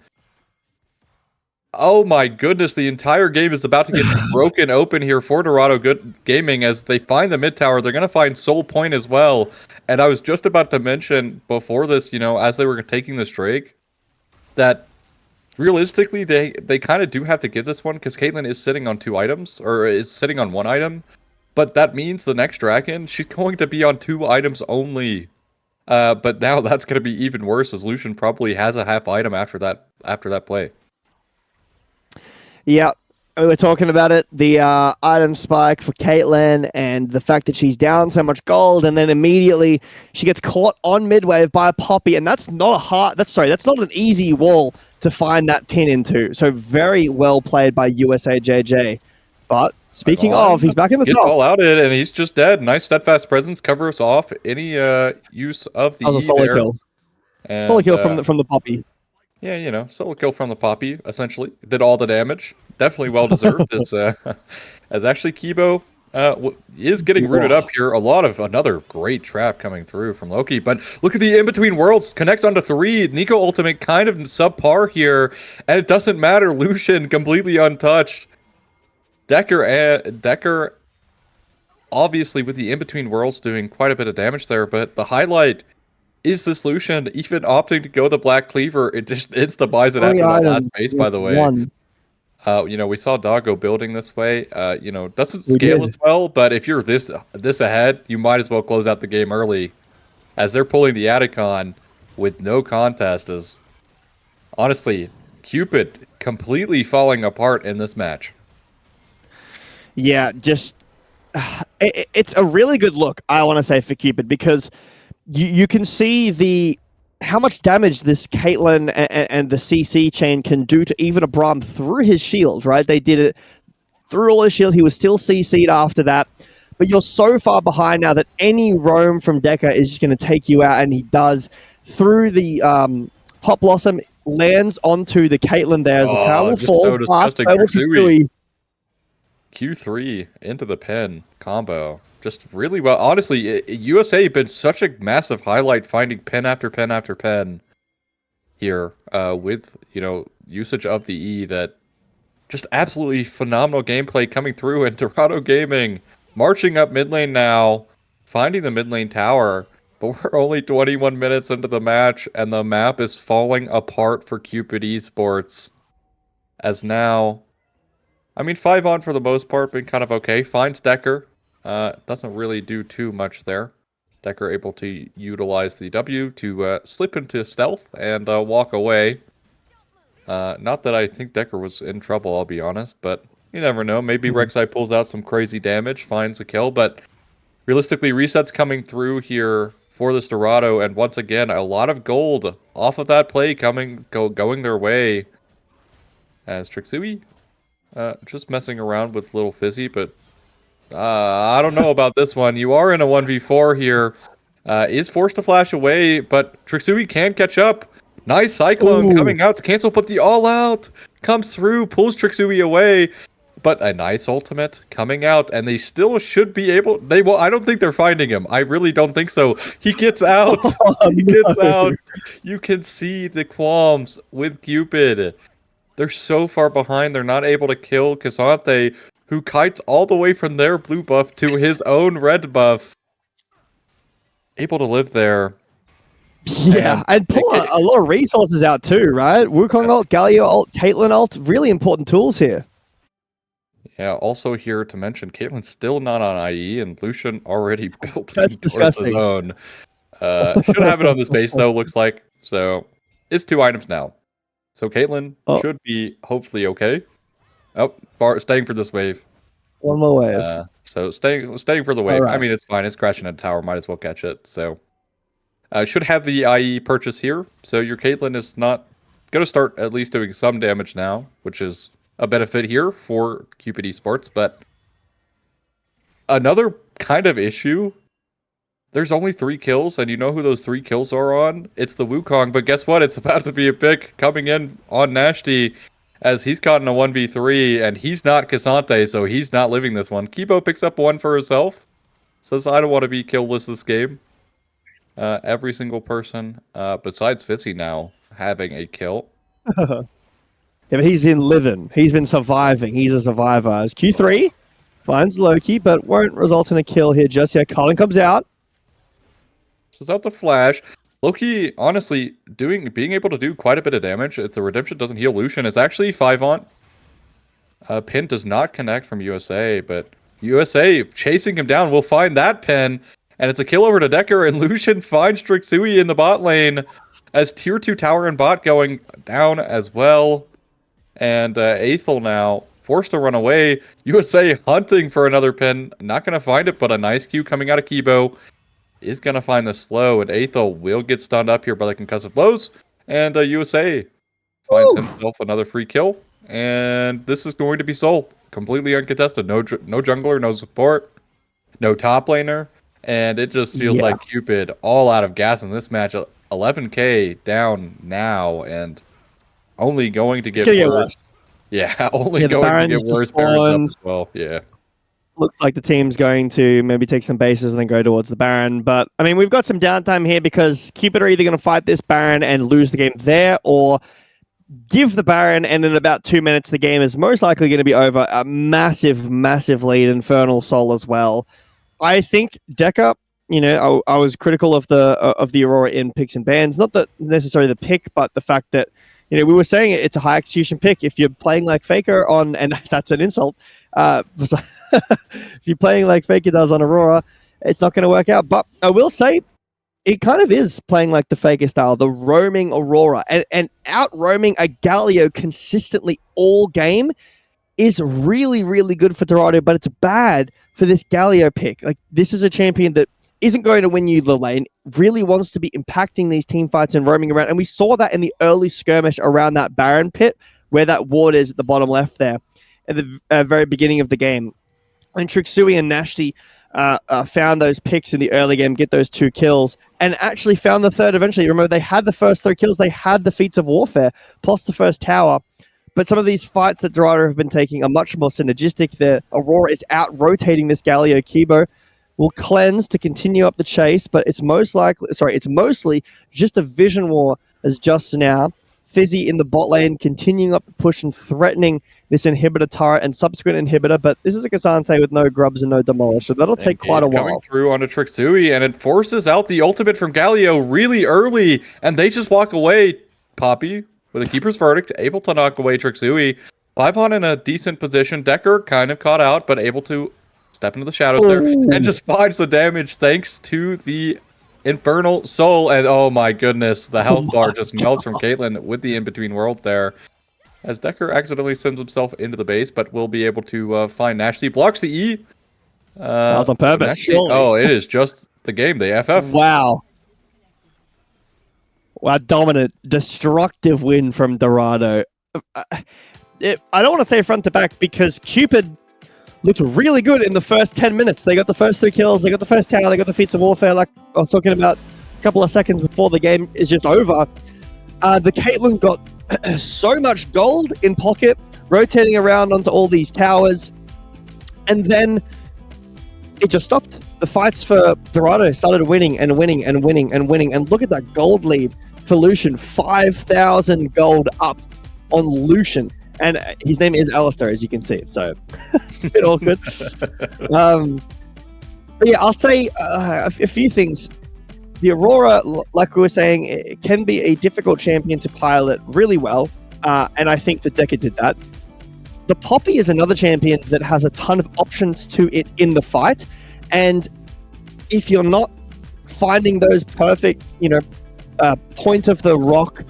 Oh my goodness, the entire game is about to get broken open here for Dorado Good Gaming as they find the mid tower. They're going to find Soul Point as well. And I was just about to mention before this, as they were taking this Drake, that realistically they kind of do have to give this one because Caitlyn is sitting on 2 items, or is sitting on 1 item. But that means the next Dragon, she's going to be on 2 items only. But now that's going to be even worse as Lucian probably has a half item after that play. Yeah, we were talking about it. The item spike for Caitlyn and the fact that she's down so much gold, and then immediately she gets caught on mid-wave by a Poppy, and that's not an easy wall to find that pin into. So very well played by USA JJ. But speaking of, he's back in the top. All out it, and he's just dead. Nice steadfast presence covers off any use of the that was a solo kill. And, solo kill from the Poppy. Yeah, solo kill from the Poppy, essentially. Did all the damage. Definitely well-deserved, as actually Kibo is getting rooted up here. Another great trap coming through from Loki. But look at the In-Between Worlds. Connects onto 3. Nico ultimate kind of subpar here. And it doesn't matter. Lucian completely untouched. Decker, obviously, with the In-Between Worlds doing quite a bit of damage there. But the highlight is this Lucian even opting to go the Black Cleaver. It just insta-buys it after that last base, by the way. We saw Doggo building this way. Doesn't scale as well, but if you're this ahead, you might as well close out the game early. As they're pulling the Atticon with no contest, is honestly, Cupid completely falling apart in this match. Yeah, just it's a really good look, I want to say, for Cupid, because you can see how much damage this Caitlyn and the CC chain can do to even a Braum through his shield, right? They did it through all his shield. He was still CC'd after that. But you're so far behind now that any roam from Decker is just going to take you out, and he does. Through the Pop Blossom, lands onto the Caitlyn there as the tower will fall. So disgusting. Q3 into the pen combo. Just really well. Honestly, USA been such a massive highlight, finding pen after pen after pen here with usage of the E. That just absolutely phenomenal gameplay coming through, and Dorado Gaming marching up mid lane now, finding the mid lane tower. But we're only 21 minutes into the match, and the map is falling apart for Cupid Esports. As now, I mean, 5 on for the most part, been kind of okay. Finds Decker. Doesn't really do too much there. Decker able to utilize the W to slip into stealth and walk away. Not that I think Decker was in trouble, I'll be honest, but you never know. Maybe Rek'Sai pulls out some crazy damage, finds a kill, but realistically, resets coming through here for this Dorado, and once again, a lot of gold off of that play going their way. As Trixui, just messing around with Little Fizzy, but I don't know about this one. You are in a 1v4 here. Is forced to flash away, but Trixui can catch up. Nice Cyclone coming out to cancel, but the all-out comes through, pulls Trixui away. But a nice ultimate coming out, and they still should be able... I don't think they're finding him. I really don't think so. He gets out. Gets out. You can see the qualms with Cupid. They're so far behind, they're not able to kill Cassante, who kites all the way from their blue buff to his own red buff. Able to live there. Yeah, and pull a lot of resources out too, right? Wukong ult, Galio ult, Caitlyn ult, really important tools here. Yeah, also here to mention, Caitlyn's still not on IE, and Lucian already built That's disgusting. his own. Should have it on this base, though, looks like. So, it's 2 items now. So, Caitlyn should be hopefully okay. Oh, staying for this wave. One more wave. So, staying for the wave. Right. I mean, it's fine. It's crashing at a tower. Might as well catch it. So, should have the IE purchase here. So, your Caitlyn is not going to start at least doing some damage now, which is a benefit here for Cupid Esports. But another kind of issue, there's only 3 kills, and you know who those 3 kills are on? It's the Wukong, but guess what? It's about to be a pick coming in on Nashti, as he's caught in a 1v3, and he's not Cassante, so he's not living this one. Kibo picks up 1 for herself, says, I don't want to be killless this game. Every single person, besides Fizzy now, having a kill. Yeah, but he's been living. He's been surviving. He's a survivor. As Q3 finds Loki, but won't result in a kill here just yet. Colin comes out. This is out the flash. Loki, honestly, being able to do quite a bit of damage. If the Redemption doesn't heal Lucian, it's actually 5 on. Pin does not connect from USA, but USA chasing him down will find that pin, and it's a kill over to Decker, and Lucian finds Trixui in the bot lane as tier 2 tower and bot going down as well. And Aethel now forced to run away. USA hunting for another pin. Not going to find it, but a nice Q coming out of Kibo is going to find the slow. And Aethel will get stunned up here by the concussive blows. And USA finds himself another free kill. And this is going to be Soul. Completely uncontested. No jungler, no support, no top laner. And it just feels like Cupid all out of gas in this match. 11k down now, and only going to get worse. Yeah, only going to get worse. Baron's up as well. Yeah. Looks like the team's going to maybe take some bases and then go towards the Baron. But, I mean, we've got some downtime here because Cupid are either going to fight this Baron and lose the game there, or give the Baron, and in about 2 minutes, the game is most likely going to be over. A massive, massive lead. Infernal Soul as well. I think Decker, you know, I was critical of the Aurora in picks and bans. Not that necessarily the pick, but the fact that, you know, we were saying it's a high execution pick. If you're playing like Faker on, and that's an insult, if you're playing like Faker does on Aurora, it's not going to work out. But I will say, it kind of is playing like the Faker style, the roaming Aurora, and out roaming a Galio consistently all game is really, really good for Dorado, but it's bad for this Galio pick. Like, this is a champion that isn't going to win you the lane, really wants to be impacting these team fights and roaming around. And we saw that in the early skirmish around that Baron pit, where that ward is at the bottom left there, at the very beginning of the game. And Trixui and Nashti found those picks in the early game, get those 2 kills, and actually found the third eventually. Remember, they had the first 3 kills, they had the feats of warfare, plus the first tower. But some of these fights that Dorado have been taking are much more synergistic. The Aurora is out-rotating this Galio. Kibo will cleanse to continue up the chase, but it's mostly just a vision war as just now Fizzy in the bot lane, continuing up the push and threatening this inhibitor turret and subsequent inhibitor, but this is a K'Sante with no grubs and no demolish, so that'll take quite a while. Coming through onto Trixui, and it forces out the ultimate from Galio really early, and they just walk away. Poppy, with a keeper's verdict, able to knock away Trixui. Bipon in a decent position. Decker kind of caught out, but able to step into the shadows there, and just finds the damage thanks to the Infernal Soul, and oh my goodness, the health bar just melts from Caitlyn with the in-between world there. As Decker accidentally sends himself into the base, but will be able to find Nash. He blocks the E. That was on purpose. Oh, it is just the game, the FF. Wow. Wow, dominant, destructive win from Dorado. I don't want to say front to back because Cupid looked really good in the first 10 minutes. They got the first 3 kills, they got the first tower, they got the feats of warfare like I was talking about a couple of seconds before the game is just over. The Caitlyn got so much gold in pocket, rotating around onto all these towers, and then it just stopped. The fights for Dorado started winning and winning and winning and winning, and look at that gold lead for Lucian, 5,000 gold up on Lucian. And his name is Alistair, as you can see, so a bit awkward. But yeah, I'll say a few things. The Aurora, like we were saying, it can be a difficult champion to pilot really well, and I think that Decker did that. The Poppy is another champion that has a ton of options to it in the fight, and if you're not finding those perfect, point of the rock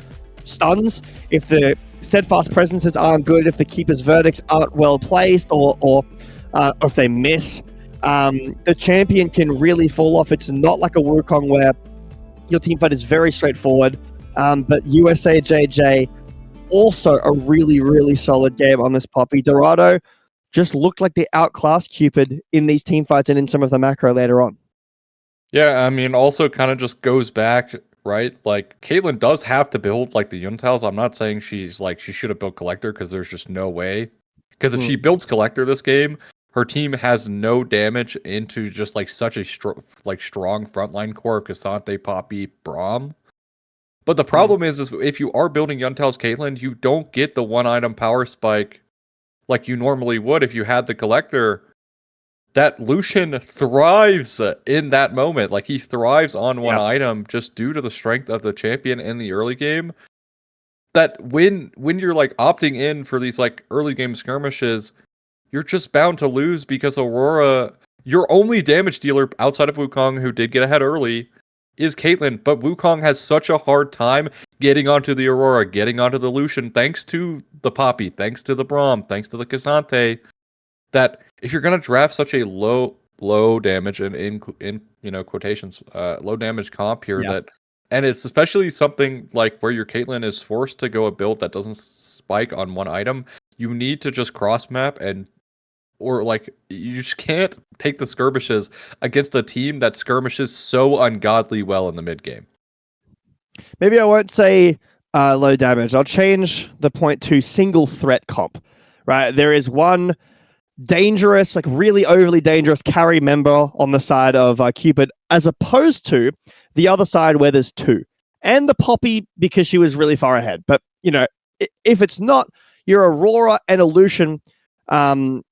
stuns, if the steadfast presences aren't good, if the keeper's verdicts aren't well placed, or if they miss, the champion can really fall off. It's not like a Wukong where your team fight is very straightforward, but USA JJ also a really, really solid game on this Poppy. Dorado just looked like they outclassed Cupid in these team fights and in some of the macro later on. Yeah, I mean, also kind of just goes back, right? Like, Caitlyn does have to build, like, the Yuntals. I'm not saying she should have built Collector, because there's just no way. Because if she builds Collector this game, her team has no damage into just, like, such a strong frontline core of K'Sante, Poppy, Braum. But the problem is if you are building Yuntals Caitlyn, you don't get the one-item power spike like you normally would if you had the Collector. That Lucian thrives in that moment. Like, he thrives on one item just due to the strength of the champion in the early game. That when you're, like, opting in for these, like, early game skirmishes, you're just bound to lose because Aurora, your only damage dealer outside of Wukong, who did get ahead early, is Caitlyn. But Wukong has such a hard time getting onto the Aurora, getting onto the Lucian, thanks to the Poppy, thanks to the Braum, thanks to the K'Sante, that if you're going to draft such a low damage and in quotations, low damage comp here, that, and it's especially something like where your Caitlyn is forced to go a build that doesn't spike on one item, you need to just cross map or you just can't take the skirmishes against a team that skirmishes so ungodly well in the mid game. Maybe I won't say low damage. I'll change the point to single threat comp. Right, there is one dangerous, like really overly dangerous carry member on the side of Cupid, as opposed to the other side where there's 2, and the Poppy because she was really far ahead. But if it's not your Aurora and a Lucian, and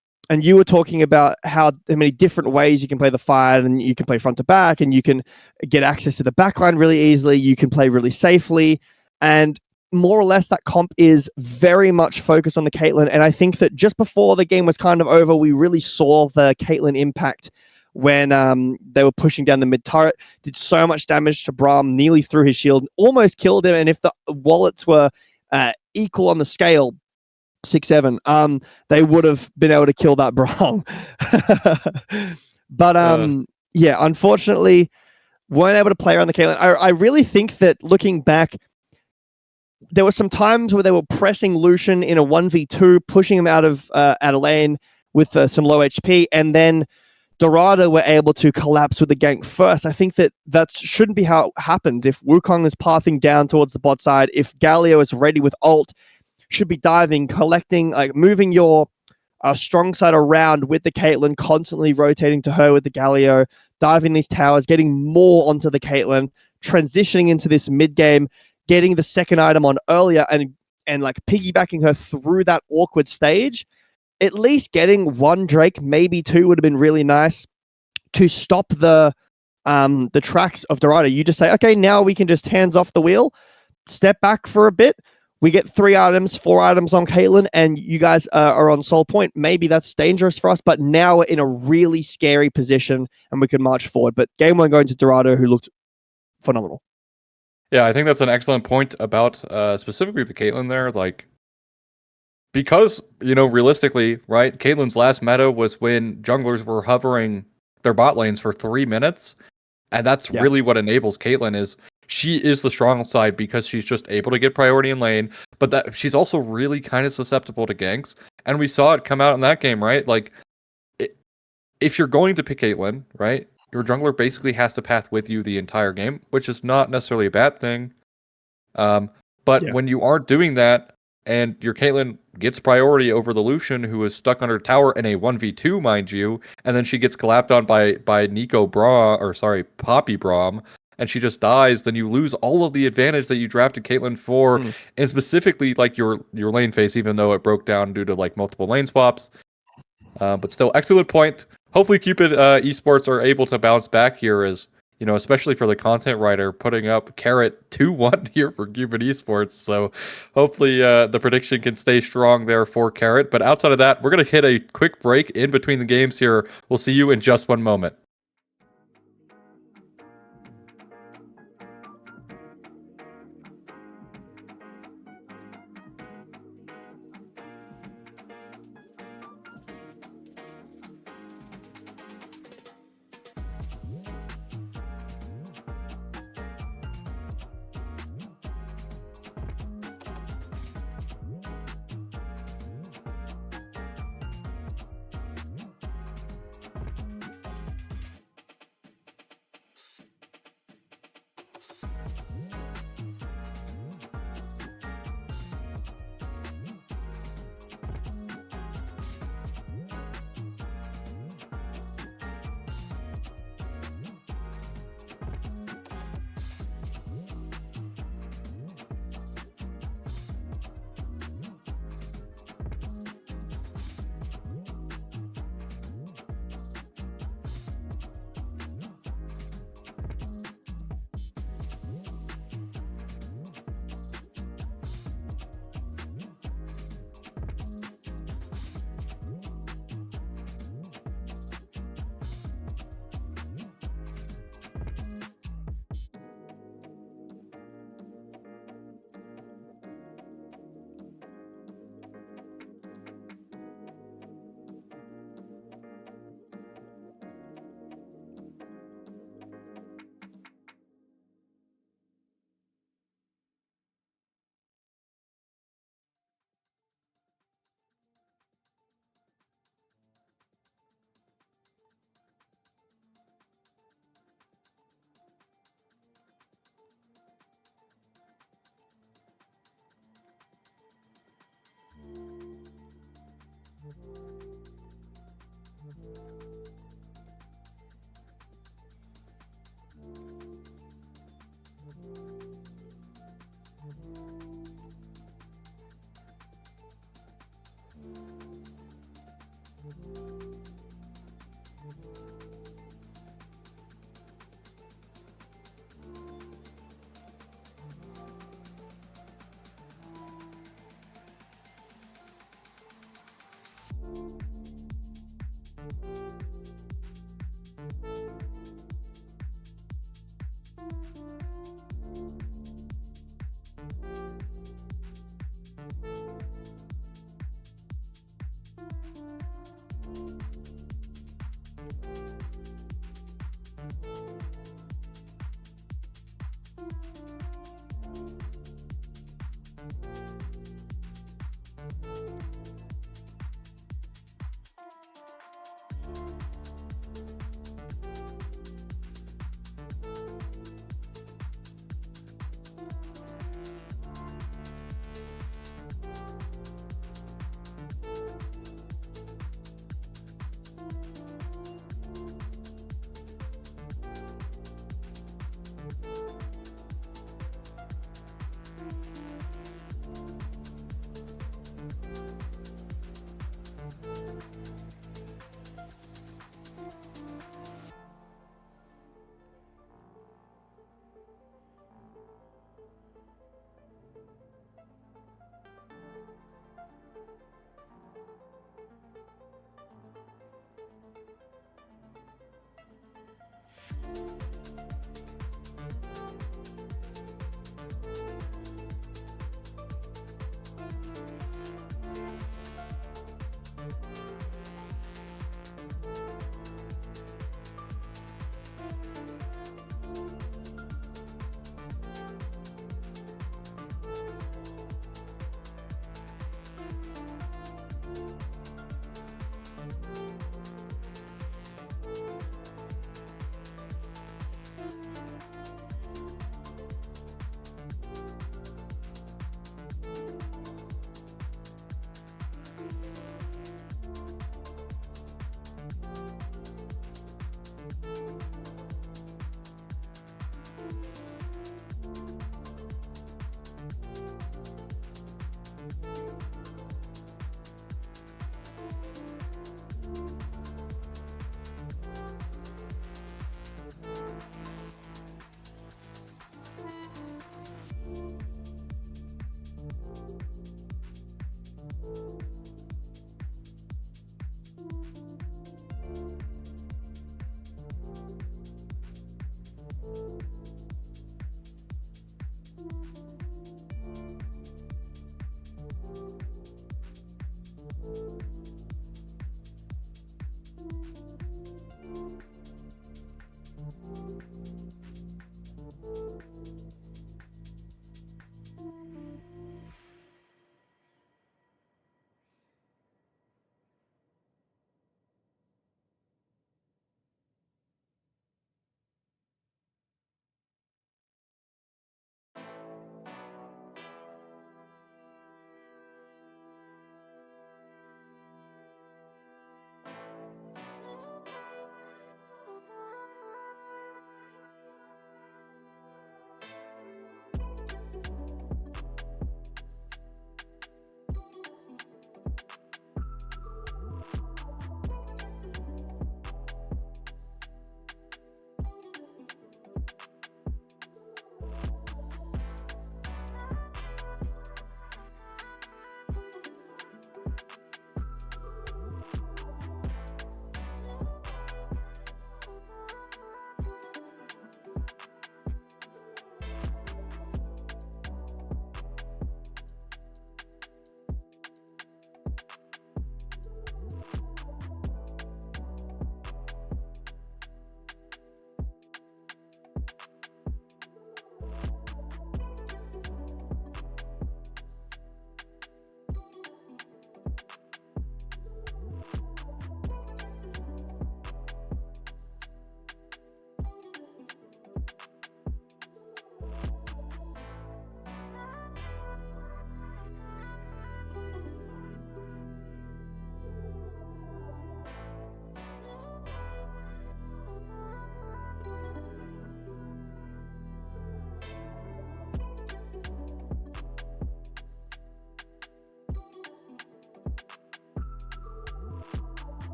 you were talking about how many different ways you can play the fight, and you can play front to back, and you can get access to the backline really easily, you can play really safely, and more or less that comp is very much focused on the Caitlyn. And I think that just before the game was kind of over, we really saw the Caitlyn impact when they were pushing down the mid turret, did so much damage to Braum, nearly threw his shield, almost killed him. And if the wallets were equal on the scale, 6-7, they would have been able to kill that Braum. But unfortunately, weren't able to play around the Caitlyn. I really think that looking back, there were some times where they were pressing Lucian in a 1v2, pushing him out of a lane with some low HP, and then Dorado were able to collapse with the gank first. I think that shouldn't be how it happens. If Wukong is pathing down towards the bot side, if Galio is ready with ult, should be diving, collecting, like moving your strong side around with the Caitlyn, constantly rotating to her with the Galio, diving these towers, getting more onto the Caitlyn, transitioning into this mid game, getting the second item on earlier and like piggybacking her through that awkward stage, at least getting one Drake, maybe two, would have been really nice to stop the tracks of Dorado. You just say, okay, now we can just hands off the wheel, step back for a bit. We get 3 items, 4 items on Caitlyn, and you guys are on Soul Point. Maybe that's dangerous for us, but now we're in a really scary position and we can march forward. But game 1 going to Dorado, who looked phenomenal. Yeah, I think that's an excellent point about specifically the Caitlyn there. Like, because, realistically, right, Caitlyn's last meta was when junglers were hovering their bot lanes for 3 minutes. And that's really what enables Caitlyn is she is the strong side because she's just able to get priority in lane, but that she's also really kind of susceptible to ganks. And we saw it come out in that game, right? Like, if you're going to pick Caitlyn, right, your jungler basically has to path with you the entire game, which is not necessarily a bad thing. But when you aren't doing that, and your Caitlyn gets priority over the Lucian, who is stuck under tower in a 1v2, mind you, and then she gets collapsed on by Poppy Braum, and she just dies, then you lose all of the advantage that you drafted Caitlyn for, and specifically like your lane phase, even though it broke down due to like multiple lane swaps. But still, excellent point. Hopefully Cupid Esports are able to bounce back here as, especially for the content writer, putting up Carrot 2-1 here for Cupid Esports. So hopefully the prediction can stay strong there for Carrot. But outside of that, we're going to hit a quick break in between the games here. We'll see you in just one moment.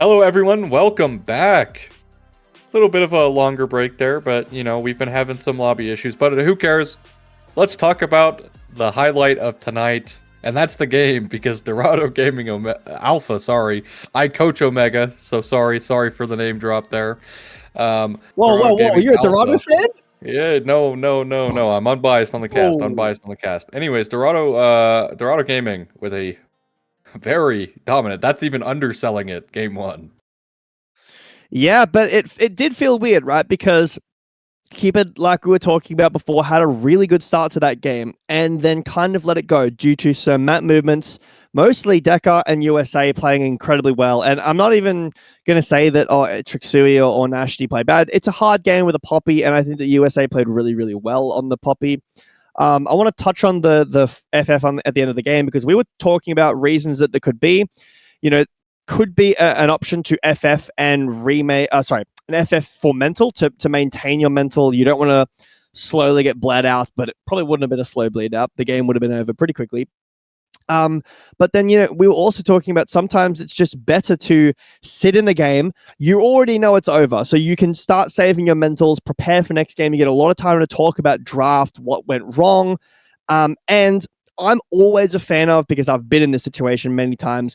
Hello, everyone. Welcome back. A little bit of a longer break there, but, we've been having some lobby issues, but who cares? Let's talk about the highlight of tonight, and that's the game, because Dorado Gaming Alpha, I coach Omega, so sorry for the name drop there. Whoa, you're a Dorado fan? Yeah, no, I'm unbiased on the cast, Anyways, Dorado Gaming with a very dominant, that's even underselling it, game one. Yeah, but it did feel weird, right? Because Cupid, like we were talking about before, had a really good start to that game and then kind of let it go due to some map movements, mostly Deca and USA playing incredibly well. And I'm not even going to say that Trixui or Nashty played bad. It's a hard game with a Poppy, and I think that USA played really, really well on the Poppy. I want to touch on the FF at the end of the game because we were talking about reasons that there could be. Could be an option to FF and remake. An FF for mental to maintain your mental. You don't want to slowly get bled out, but it probably wouldn't have been a slow bleed out. The game would have been over pretty quickly. But then, we were also talking about sometimes it's just better to sit in the game. You already know it's over, so you can start saving your mentals, prepare for next game. You get a lot of time to talk about draft, what went wrong. And I'm always a fan of, because I've been in this situation many times,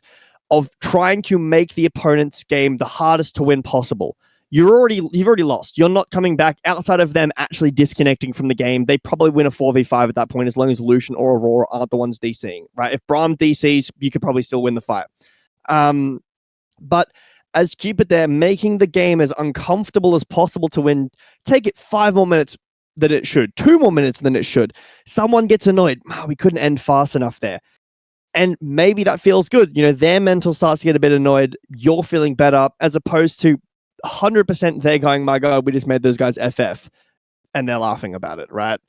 of trying to make the opponent's game the hardest to win possible. You've already lost. You're not coming back outside of them actually disconnecting from the game. They probably win a 4v5 at that point as long as Lucian or Aurora aren't the ones DCing, right? If Braum DCs, you could probably still win the fight. But as Cupid, they're making the game as uncomfortable as possible to win. Take it 5 more minutes than it should, 2 more minutes than it should. Someone gets annoyed. We couldn't end fast enough there. And maybe that feels good. Their mental starts to get a bit annoyed. You're feeling better, as opposed to 100% they're going, my God, we just made those guys FF. And they're laughing about it, right?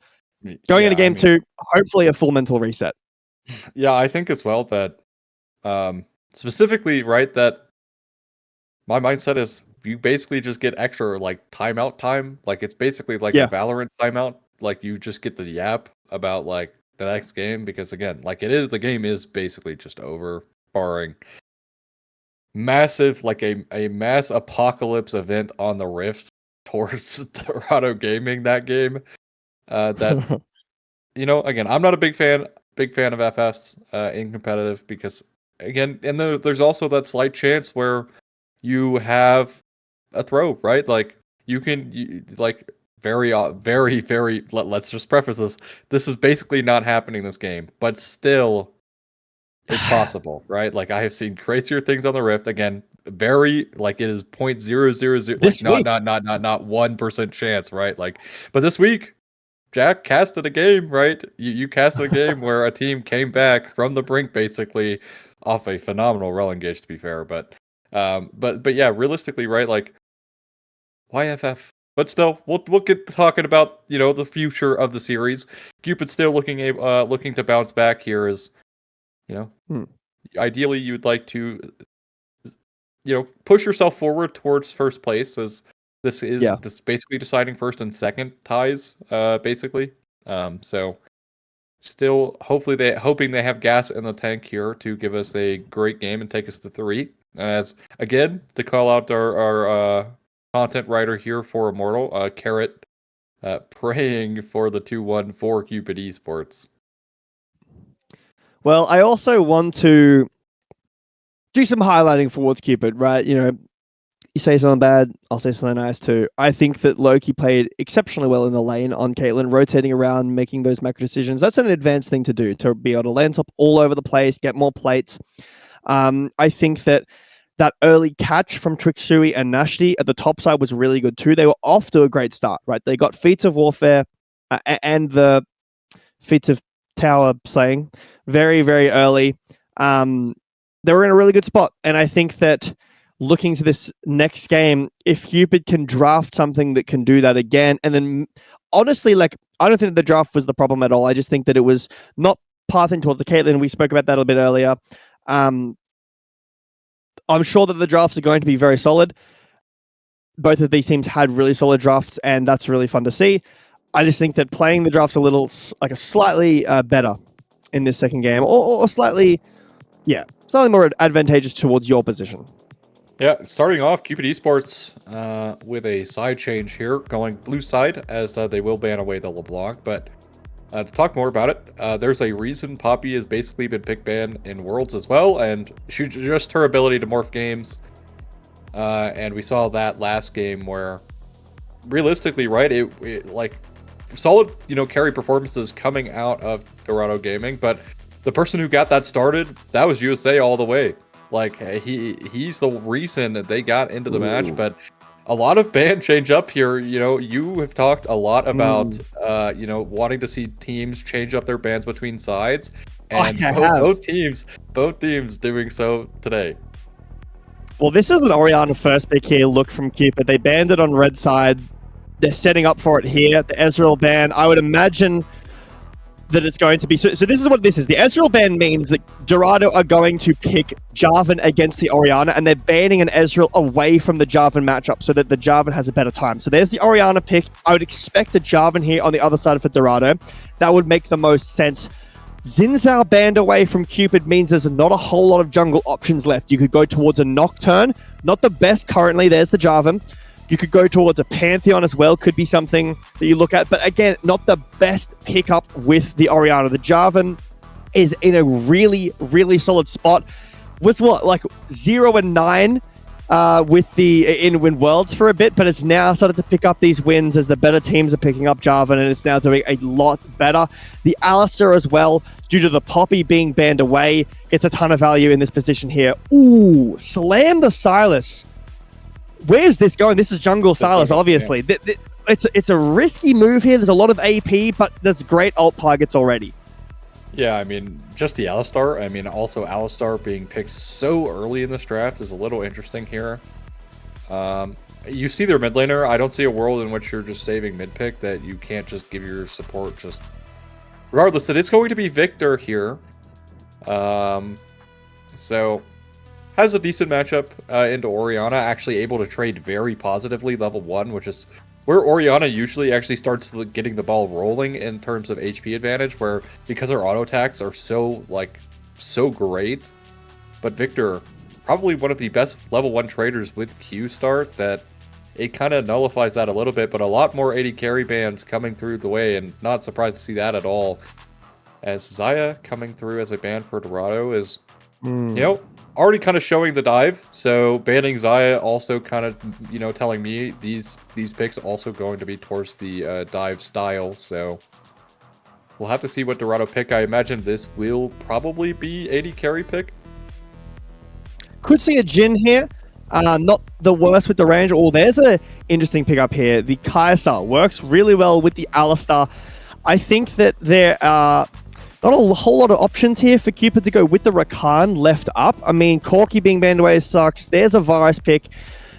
Going into game 2, hopefully a full mental reset. Yeah, I think as well that specifically, right, that my mindset is you basically just get extra timeout time. It's basically a Valorant timeout. You just get the yap about the next game, because again, the game is basically just over, barring massive, a mass apocalypse event on the Rift towards Dorado Gaming that game. That again, I'm not a big fan of FFs in competitive, because again, and there's also that slight chance where you have a throw, right? You can very, very, let's just preface this. This is basically not happening this game, but still, it's possible, right? I have seen crazier things on the Rift. Again, very, it is 0.000, not 1% chance, right? But this week, Jack casted a game, right? You casted a game where a team came back from the brink, basically, off a phenomenal rel engage, to be fair. But yeah, realistically, right? Why FF? But still, we'll get talking about the future of the series. Cupid still looking to bounce back here. Is ideally you'd like to push yourself forward towards first place, as this is basically deciding first and second ties, basically. So still hoping they have gas in the tank here to give us a great game and take us to 3. As again, to call out our content writer here for Immortal, Carrot, praying for the 2-1 for Cupid Esports. Well, I also want to do some highlighting for what's Cupid, right? You say something bad, I'll say something nice too. I think that Loki played exceptionally well in the lane on Caitlyn, rotating around, making those macro decisions. That's an advanced thing to do, to be able to land top all over the place, get more plates. I think that early catch from Trixui and Nashty at the top side was really good too. They were off to a great start, right? They got Feats of Warfare and the Feats of Tower slaying very, very early. They were in a really good spot. And I think that looking to this next game, if Cupid can draft something that can do that again, and then honestly, I don't think the draft was the problem at all. I just think that it was not pathing towards the Caitlyn. We spoke about that a little bit earlier. I'm sure that the drafts are going to be very solid. Both of these teams had really solid drafts, and that's really fun to see. I just think that playing the drafts a slightly better in this second game, or slightly more advantageous towards your position. Yeah, starting off, Cupid Esports with a side change here, going blue side, as they will ban away the LeBlanc. But to talk more about it, there's a reason Poppy has basically been pick banned in Worlds as well, and just her ability to morph games. And we saw that last game where, realistically, right, it like solid, carry performances coming out of Dorado Gaming, but the person who got that started, that was USA all the way. Like he's the reason that they got into the match. But a lot of ban change up here. You have talked a lot about wanting to see teams change up their bans between sides, and both teams doing so today. Well, this is an Orianna first pick here. Look from Cupid. They banned it on red side. They're setting up for it here. The Ezreal ban. I would imagine that it's going to be... So this is what this is. The Ezreal ban means that Dorado are going to pick Jarvan against the Orianna, and they're banning an Ezreal away from the Jarvan matchup so that the Jarvan has a better time. So there's the Orianna pick. I would expect a Jarvan here on the other side for Dorado. That would make the most sense. Xin Zhao banned away from Cupid means there's not a whole lot of jungle options left. You could go towards a Nocturne. Not the best currently. There's the Jarvan. You could go towards a Pantheon as well. Could be something that you look at. But again, not the best pickup with the Orianna. The Jarvan is in a really, really solid spot. Was what, like 0-9 with the in Worlds for a bit, but it's now started to pick up these wins as the better teams are picking up Jarvan, and it's now doing a lot better. The Alistair as well, due to the Poppy being banned away, gets a ton of value in this position here. Ooh, slam the Sylas. Where's this going? This is jungle Sylas, obviously. Yeah. It's a risky move here. There's a lot of AP, but there's great ult targets already. Yeah, I mean, just the Alistar. I mean, also Alistar being picked so early in this draft is a little interesting here. You see their mid laner. I don't see a world in which you're just saving mid pick that you can't just give your support just... Regardless, it is going to be Victor here. So... has a decent matchup into Orianna, actually able to trade very positively level 1, which is where Orianna usually actually starts getting the ball rolling in terms of HP advantage, where because her auto attacks are so great. But Victor, probably one of the best level 1 traders with Q start, that it kind of nullifies that a little bit, but a lot more AD carry bans coming through the way, and not surprised to see that at all. As Xayah coming through as a ban for Dorado is, already kind of showing the dive. So banning Xayah also kind of, telling me these picks also going to be towards the dive style. So we'll have to see what Dorado pick. I imagine this will probably be AD carry pick. Could see a Jhin here. Not the worst with the range. Oh, there's a interesting pickup here. The Kai'Sa works really well with the Alistar. I think that there are not a whole lot of options here for Cupid to go with the Rakan left up. I mean, Corki being banned away sucks. There's a Varus pick.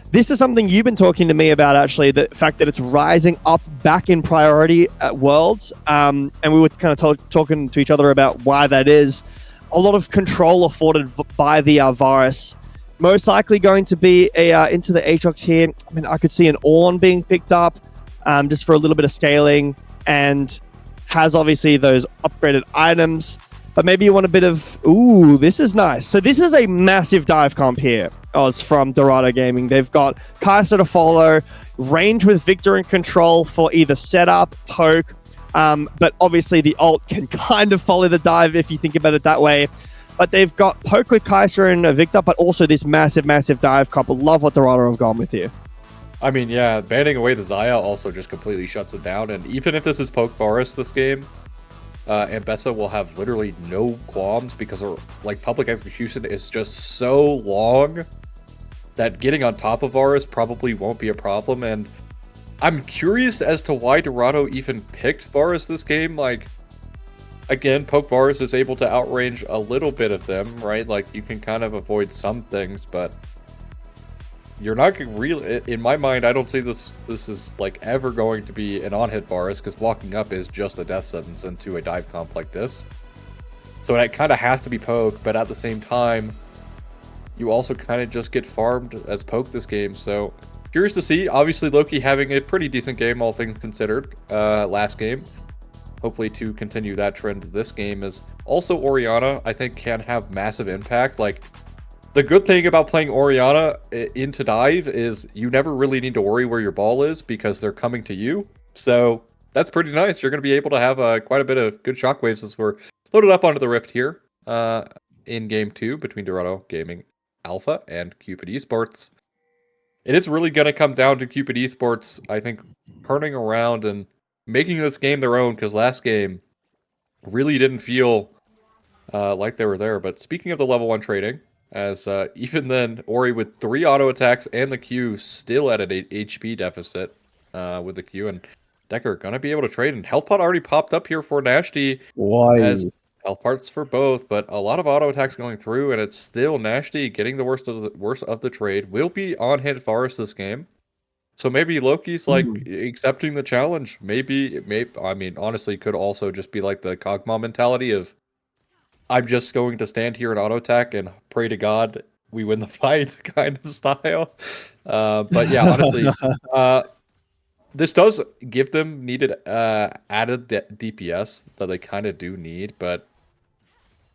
This is something you've been talking to me about, actually, the fact that it's rising up back in priority at Worlds. And we were kind of talking to each other about why that is. A lot of control afforded by the Varus. Most likely going to be into the Aatrox here. I mean, I could see an Ornn being picked up just for a little bit of scaling, and has obviously those upgraded items, but maybe you want a bit of... Ooh, this is nice. So this is a massive dive comp here. It's from Dorado Gaming. They've got Kai'Sa to follow, range with Victor and control for either setup, poke, but obviously the ult can kind of follow the dive if you think about it that way. But they've got poke with Kai'Sa and Victor, but also this massive, massive dive comp. Love what Dorado have gone with here. I mean, yeah, banning away the Xayah also just completely shuts it down. And even if this is Poke Forest this game, Ambessa will have literally no qualms because her public execution is just so long that getting on top of Varus probably won't be a problem. And I'm curious as to why Dorado even picked Varus this game. Again, Poke Varus is able to outrange a little bit of them, right? You can kind of avoid some things, but you're not really, in my mind, I don't see this is ever going to be an on-hit Varus, because walking up is just a death sentence into a dive comp like this. So it kind of has to be Poke, but at the same time, you also kind of just get farmed as Poke this game. So curious to see. Obviously, Loki having a pretty decent game, all things considered, last game. Hopefully to continue that trend this game. Is also Orianna, I think, can have massive impact. The good thing about playing Orianna into dive is you never really need to worry where your ball is because they're coming to you. So that's pretty nice. You're going to be able to have quite a bit of good shockwaves as we're loaded up onto the Rift here in Game 2 between Dorado Gaming Alpha and Cupid Esports. It is really going to come down to Cupid Esports, I think, turning around and making this game their own, because last game really didn't feel like they were there. But speaking of the level 1 trading, as even then, Ori with 3 auto attacks and the Q still at an HP deficit with the Q, and Decker gonna be able to trade. And health pot already popped up here for Nashty as health parts for both, but a lot of auto attacks going through, and it's still Nashty getting the worst of the trade. Will be on hit Forest this game, so maybe Loki's like accepting the challenge. Maybe I mean honestly, could also just be like the Kog'Maw mentality of, I'm just going to stand here and auto attack and pray to God we win the fight kind of style. But yeah, honestly, this does give them needed added DPS that they kind of do need, but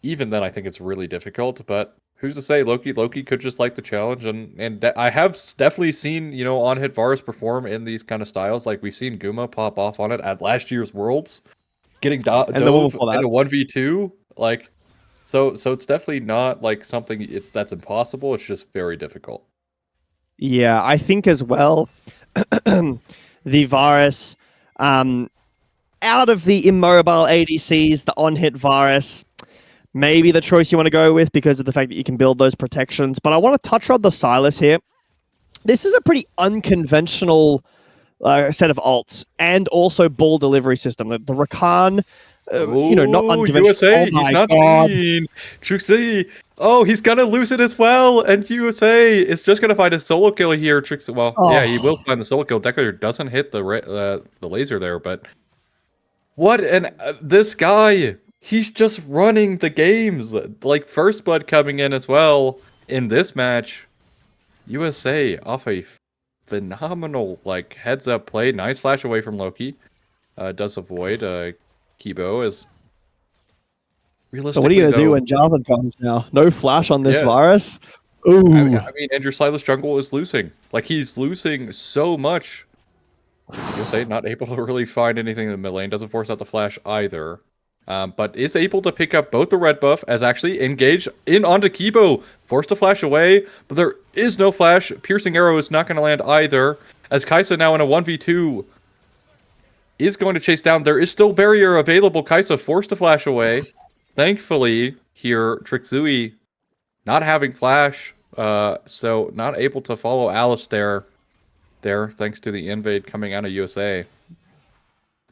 even then I think it's really difficult. But who's to say Loki could just like the challenge, and I have definitely seen, you know, on hit Varus perform in these kind of styles. Like we've seen Guma pop off on it at last year's Worlds, getting dove in a 1v2, like. So it's definitely not like something that's impossible. It's just very difficult. Yeah, I think as well, the Varus, out of the immobile ADCs, the on-hit Varus, maybe the choice you want to go with because of the fact that you can build those protections. But I want to touch on the Sylas here. This is a pretty unconventional set of ults and also ball delivery system. The Rakan... you know, not unconventional. USA, he's not seen. Trixie, oh, he's gonna lose it as well, and USA is just gonna find a solo kill here. Trixie, well, yeah, he will find the solo kill. Decker doesn't hit the laser there, but what? And this guy, he's just running the games. Like First Blood coming in as well in this match. USA off a phenomenal like heads up play, nice flash away from Loki. Does avoid. Kibo is realistically. So what are you going to do when Jarvan comes now? No flash on this Varus? Ooh. I mean, and your Sylas jungle is losing. Like, he's losing so much. USA not able to really find anything in the mid lane. Doesn't force out the flash either. But is able to pick up both the red buff as actually engage in onto Kibo. Forced to flash away, but there is no flash. Piercing arrow is not going to land either. As Kai'Sa now in a 1v2 is going to chase down. There is still barrier available. Kai'Sa forced to flash away. Thankfully, here, Trixui not having flash, so not able to follow Alistair there, thanks to the invade coming out of USA.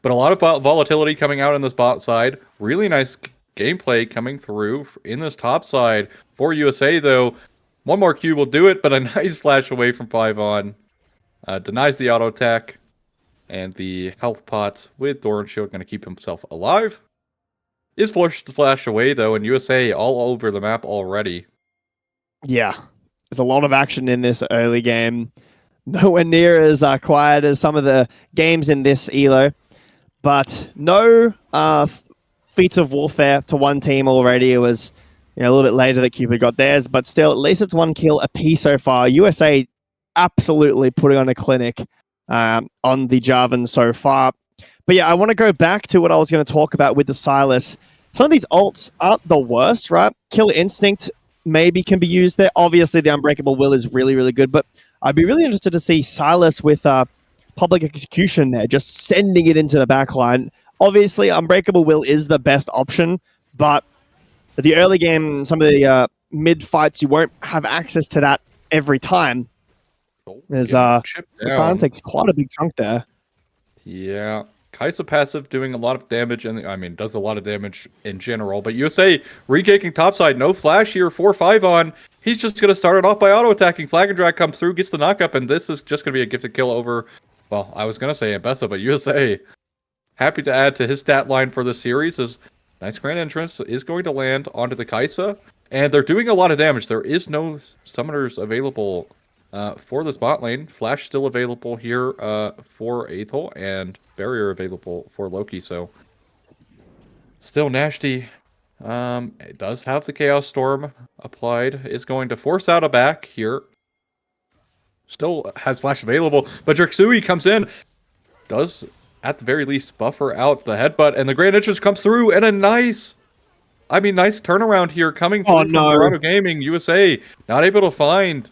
But a lot of volatility coming out in this bot side. Really nice gameplay coming through in this top side for USA, though. One more Q will do it, but a nice flash away from 5-on. Denies the auto attack. And the health pot with Thorn Shield going to keep himself alive. Is forced to flash away, though, and USA all over the map already. Yeah. There's a lot of action in this early game. Nowhere near as quiet as some of the games in this ELO. But no feats of warfare to one team already. It was a little bit later that Cupid got theirs, but still, at least it's 1 kill apiece so far. USA absolutely putting on a clinic on the Jarvan so far. But yeah, I want to go back to what I was going to talk about with the Sylas. Some of these ults aren't the worst, right? Kill Instinct maybe can be used there. Obviously, the Unbreakable Will is really, really good, but I'd be really interested to see Sylas with Public Execution there, just sending it into the backline. Obviously, Unbreakable Will is the best option, but at the early game, some of the mid fights, you won't have access to that every time. There's Rakan takes quite a big chunk there. Yeah. Kai'Sa passive doing a lot of damage, and I mean, does a lot of damage in general, but USA re-caking topside, no flash here, 4-5-on. He's just going to start it off by auto-attacking. Flag and Drag comes through, gets the knock-up, and this is just going to be a gifted kill over, well, I was going to say Ambessa, but USA happy to add to his stat line for the series. Is nice Grand Entrance is going to land onto the Kai'Sa, and they're doing a lot of damage. There is no summoners available for this bot lane. Flash still available here for Aethel, and barrier available for Loki, so still Nashty It does have the Chaos Storm applied. Is going to force out a back here. Still has flash available, but Drixui comes in. Does, at the very least, buffer out the headbutt, and the Grand Entrance comes through, and a nice turnaround here coming through from Dorado Gaming USA. Not able to find,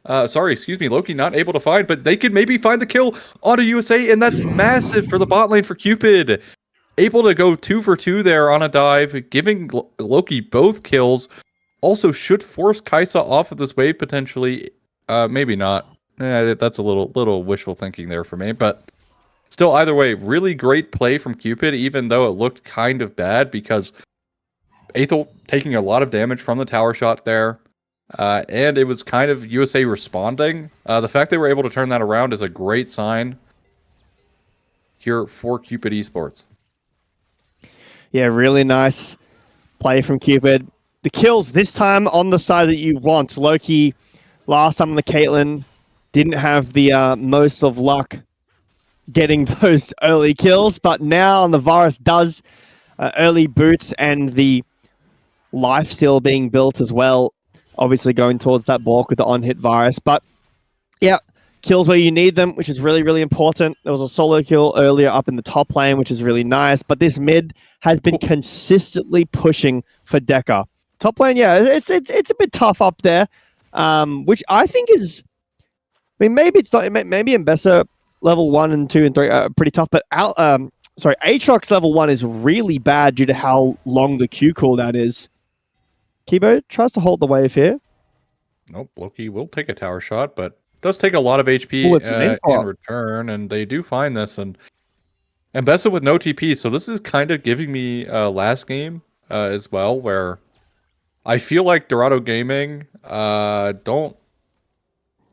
Loki not able to find, but they could maybe find the kill onto USA, and that's massive for the bot lane for Cupid. Able to go 2 for 2 there on a dive, giving Loki both kills. Also should force Kaisa off of this wave potentially. Maybe not. That's a little wishful thinking there for me, but still, either way, really great play from Cupid, even though it looked kind of bad because Aethel taking a lot of damage from the tower shot there, and it was kind of USA responding. The fact they were able to turn that around is a great sign here for Cupid Esports. Yeah, really nice play from Cupid. The kills this time on the side that you want. Loki, last time on the Caitlyn, didn't have the most of luck getting those early kills, but now on the Varus does early boots and the life steal being built as well. Obviously going towards that balk with the on-hit Varus, but yeah, kills where you need them, which is really, really important. There was a solo kill earlier up in the top lane, which is really nice, but this mid has been consistently pushing for Deca. Top lane, yeah, it's a bit tough up there, which I think is, I mean, maybe it's not, maybe Mbessa level 1 and 2 and 3 are pretty tough, but Aatrox level 1 is really bad due to how long the Q cooldown is. Kibo tries to hold the wave here. Nope, Loki will take a tower shot, but does take a lot of HP in return, and they do find this, and Mbessa with no TP, so this is kind of giving me last game as well, where I feel like Dorado Gaming don't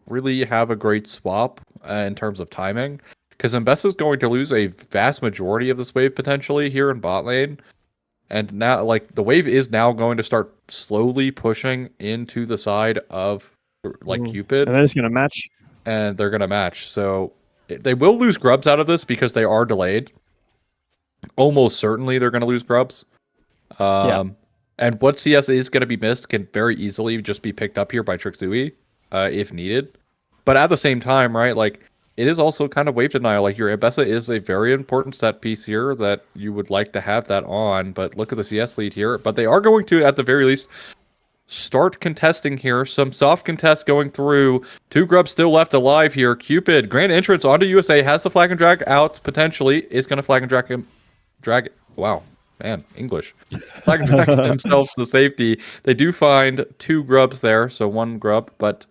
really have a great swap in terms of timing, because Mbessa is going to lose a vast majority of this wave potentially here in bot lane, and now like the wave is now going to start slowly pushing into the side of Cupid, and they're just gonna match, and they're gonna match. So they will lose grubs out of this because they are delayed. Almost certainly they're gonna lose grubs. And what CS is going to be missed can very easily just be picked up here by Trixui if needed. But at the same time, right, like, it is also kind of wave denial. Like, your Mbessa is a very important set piece here that you would like to have that on. But look at the CS lead here. But they are going to, at the very least, start contesting here. Some soft contests going through. 2 grubs still left alive here. Cupid, grand entrance onto USA, has the flag and drag out, potentially. Is going to flag and drag him. Wow. Man, English. Flag and drag themselves to safety. They do find 2 grubs there, so 1 grub, but...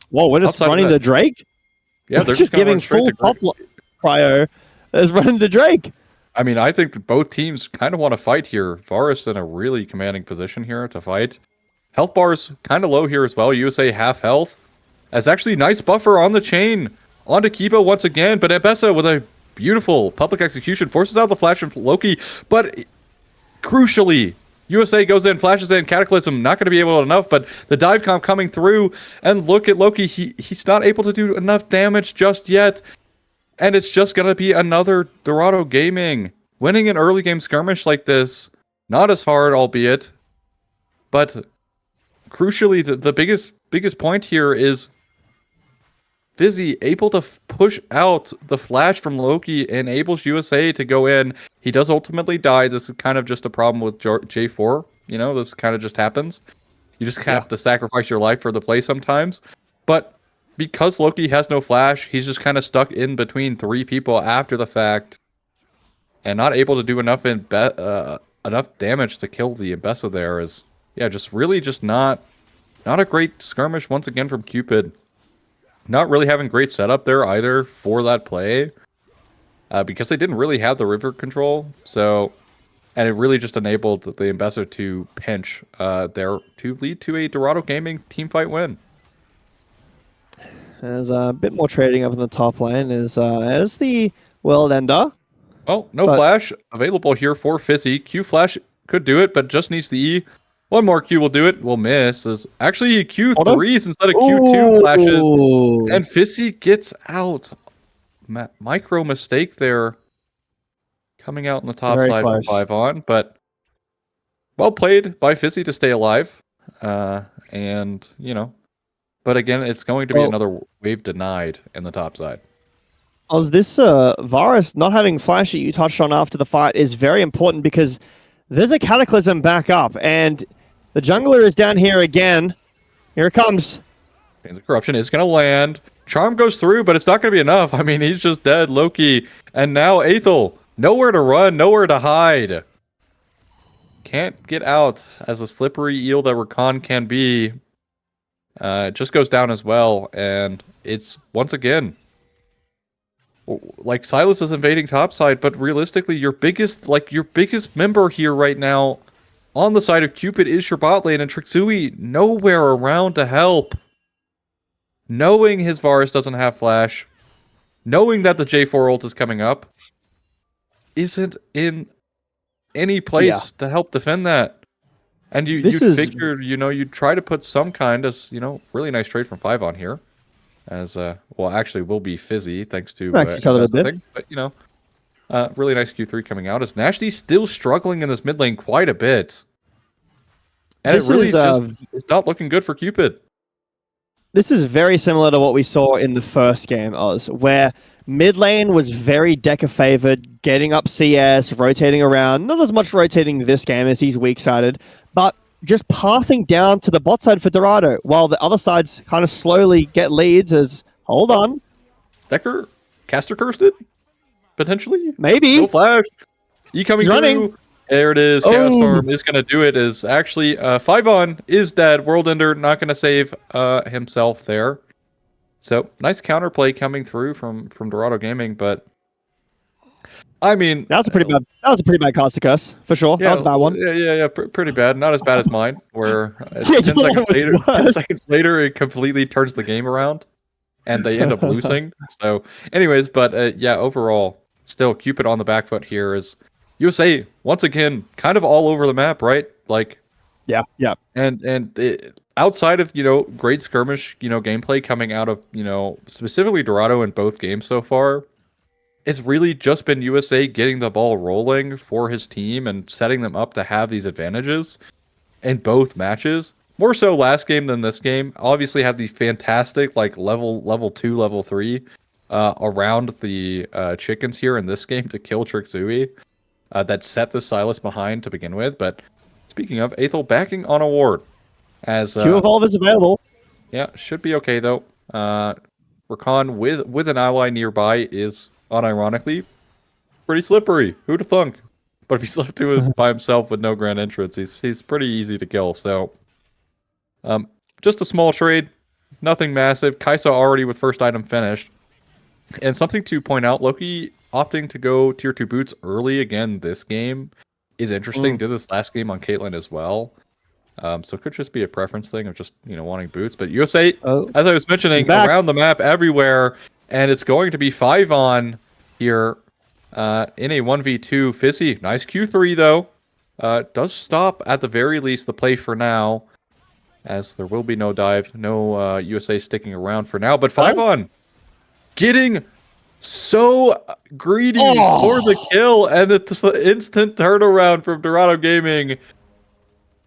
Whoa, we're just running the Drake? Yeah, they're just giving full top prio. Is running the Drake. I mean, I think that both teams kind of want to fight here. Varus in a really commanding position here to fight. Health bars kind of low here as well. USA half health. As actually nice buffer on the chain. Onto Kibo once again, but Mbessa with a beautiful public execution forces out the flash from Loki, but... Crucially, USA goes in, flashes in, Cataclysm, not going to be able to enough, but the dive comp coming through, and look at Loki, he's not able to do enough damage just yet, and it's just going to be another Dorado Gaming. Winning an early game skirmish like this, not as hard, albeit, but crucially, the biggest point here is Fizzy able to push out the flash from Loki, enables USA to go in. He does ultimately die. This is kind of just a problem with J4. You know, this kind of just happens. You just have to sacrifice your life for the play sometimes. But because Loki has no flash, he's just kind of stuck in between 3 people after the fact, and not able to do enough enough damage to kill the Mbessa there. Is just really just not a great skirmish once again from Cupid. Not really having great setup there either for that play, because they didn't really have the river control. So, and it really just enabled the Mbessa to pinch there to lead to a Dorado Gaming teamfight win. There's a bit more trading up in the top lane. Is the World Ender. Oh, no flash available here for Fizzy. Q flash could do it, but just needs the E. One more Q will do it. We'll miss. Is actually Q3s instead of Q2 flashes. And Fizzy gets out. Micro mistake there. Coming out on the top side for 5 on. But well played by Fizzy to stay alive. And, but again, it's going to be another wave denied in the top side. This Varus not having flash that you touched on after the fight is very important because there's a Cataclysm back up, and the jungler is down here again. Here it comes. Chains of Corruption is going to land. Charm goes through, but it's not going to be enough. I mean, he's just dead, Loki. And now Aethel, nowhere to run, nowhere to hide. Can't get out as a slippery eel that Rakan can be. It just goes down as well, and it's, once again, like Silas is invading topside, but realistically, your biggest member here right now on the side of Cupid is your bot lane, and Trixui nowhere around to help. Knowing his Varus doesn't have flash, knowing that the J4 ult is coming up, isn't in any place to help defend that. And you figured, you'd try to put some kind of, really nice trade from 5 on here. As, actually will be Fizzy, thanks to each other a bit. Things, but, really nice Q3 coming out, as Nashdi still struggling in this mid lane quite a bit. And it really is not looking good for Cupid. This is very similar to what we saw in the first game, Oz, where mid lane was very Deca favored, getting up CS, rotating around. Not as much rotating this game as he's weak-sided, but just pathing down to the bot side for Dorado, while the other sides kind of slowly get leads as, hold on. Decker, caster cursed it? Potentially? Maybe. No flash. E coming through. Running. There it is. Chaos Storm is going to do it. Is actually 5 on is dead. World Ender not going to save himself there. So nice counterplay coming through from Dorado Gaming, but I mean that was a pretty bad caster curse for sure. Yeah, that was a bad one. Yeah, pretty bad. Not as bad as mine, where 10 seconds later it completely turns the game around, and they end up losing. So, anyways, but overall, still Cupid on the back foot here is. USA once again kind of all over the map, right? Like, yeah. And outside of great skirmish gameplay coming out of specifically Dorado in both games so far, it's really just been USA getting the ball rolling for his team and setting them up to have these advantages in both matches. More so last game than this game. Obviously had the fantastic level 2, level 3 around the chickens here in this game to kill Trixui. That set the Silas behind to begin with. But speaking of, Aethel backing on a ward. As Q Evolve is available. Yeah, should be okay though. Rakan with an ally nearby is unironically pretty slippery. Who'd have thunk? But if he's left by himself with no grand entrance, he's pretty easy to kill. So just a small trade, nothing massive. Kaisa already with first item finished. And something to point out, Loki opting to go tier 2 boots early again this game is interesting. Did this last game on Caitlyn as well. So it could just be a preference thing of just, wanting boots. But USA, as I was mentioning, around the map everywhere, and it's going to be 5 on here in a 1v2. Fizzy, nice Q3 though. Does stop at the very least the play for now, as there will be no dive, no USA sticking around for now. But 5 on, getting so greedy for the kill, and it's an instant turnaround from Dorado Gaming.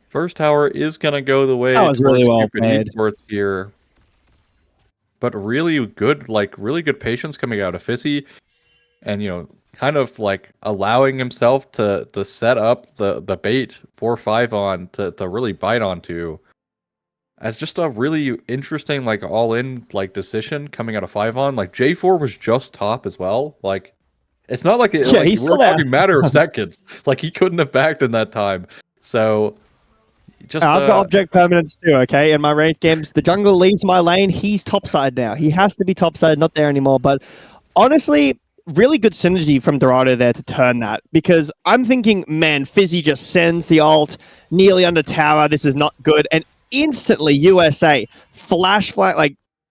First tower is going to go the way of really well played. Esports here. But really good patience coming out of Fizzy, and kind of allowing himself to set up the bait for 5 on to really bite onto. As just a really interesting, all-in, decision coming out of 5 on. J4 was just top as well. It's not like it. He's we're talking matter of seconds. He couldn't have backed in that time. So, just I've got object permanence too. Okay, in my ranked games, the jungle leaves my lane. He's topside now. He has to be topside, not there anymore. But honestly, really good synergy from Dorado there to turn that, because I'm thinking, man, Fizzy just sends the ult nearly under tower. This is not good, and instantly USA flag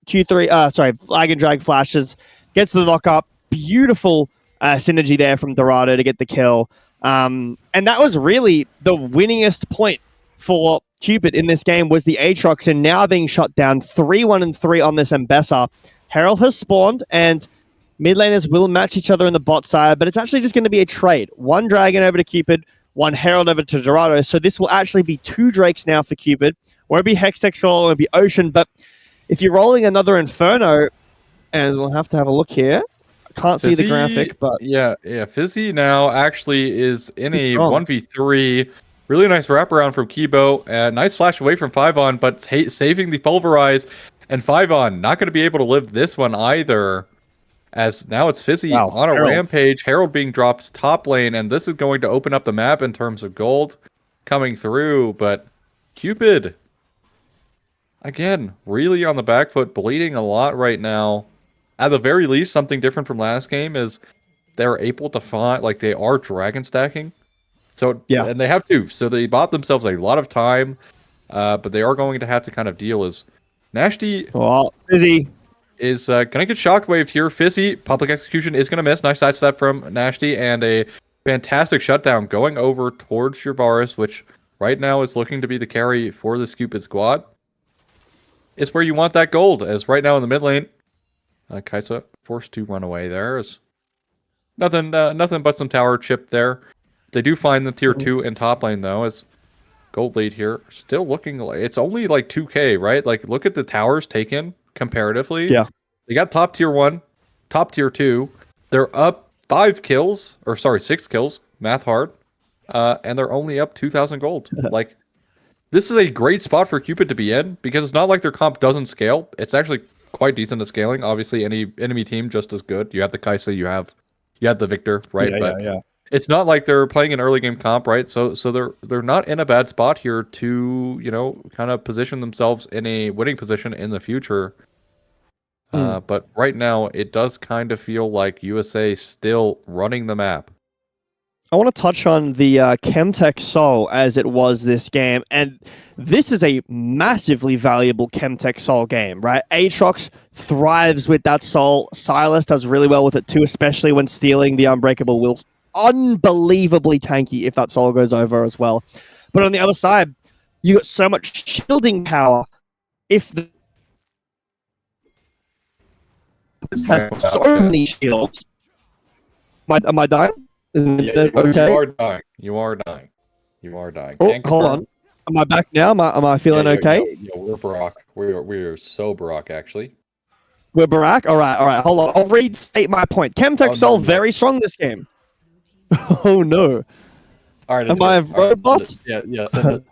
Q3 flag and drag flashes, gets the lock up, beautiful synergy there from Dorado to get the kill, and that was really the winningest point for Cupid in this game, was the Aatrox, and now being shot down 3-1 and 3 on this Mbessa. Herald has spawned, and mid laners will match each other in the bot side, but it's actually just going to be a trade. One dragon over to Cupid, one Herald over to Dorado. So this will actually be 2 Drakes now for Cupid. Won't be Hextech Soul, won't be Ocean, but if you're rolling another Inferno, and we'll have to have a look here. I can't see the graphic, but yeah, Fizzy now actually is in a strong. 1v3. Really nice wraparound from Kibo. Nice flash away from 5-on, but saving the Pulverize. And 5-on not going to be able to live this one either. As now it's Fizzy on a rampage. Herald being dropped top lane, and this is going to open up the map in terms of gold coming through. But Cupid, again, really on the back foot, bleeding a lot right now. At the very least, something different from last game is they're able to find, like, they are dragon stacking. So, yeah, and they have to. So they bought themselves a lot of time, but they are going to have to kind of deal as Nashty Fizzy is going to get shockwaved here. Fizzy, public execution is going to miss. Nice sidestep from Nashty and a fantastic shutdown going over towards Shirvaris, which right now is looking to be the carry for the Cupid squad. It's where you want that gold, as right now in the mid lane, Kaisa forced to run away there. Is nothing but some tower chip there. They do find the tier 2 in top lane, though, as gold lead here. Still looking like it's only like 2k, right? Like, look at the towers taken comparatively. Yeah. They got top tier 1, top tier 2. They're up 6 kills. Math hard. And they're only up 2,000 gold. Like, this is a great spot for Cupid to be in, because it's not like their comp doesn't scale. It's actually quite decent at scaling. Obviously, any enemy team just as good. You have the Kaisa, you have the Victor, right? Yeah. It's not like they're playing an early game comp, right? So they're not in a bad spot here to, kind of position themselves in a winning position in the future. But right now, it does kind of feel like USA still running the map. I want to touch on the Chemtech Soul as it was this game, and this is a massively valuable Chemtech Soul game, right? Aatrox thrives with that Soul. Silas does really well with it too, especially when stealing the Unbreakable Will. Unbelievably tanky if that Soul goes over as well. But on the other side, you got so much shielding power. If the has so many shields. Am I dying? Okay. You are dying. Oh, hold on. Am I back now? Am I feeling okay? Yeah, we're Barak. We're so Barak, actually. We're Barak? All right. Hold on. I'll restate my point. Chemtech Soul very strong this game. Oh, no. All right. Am I a robot? Yeah, send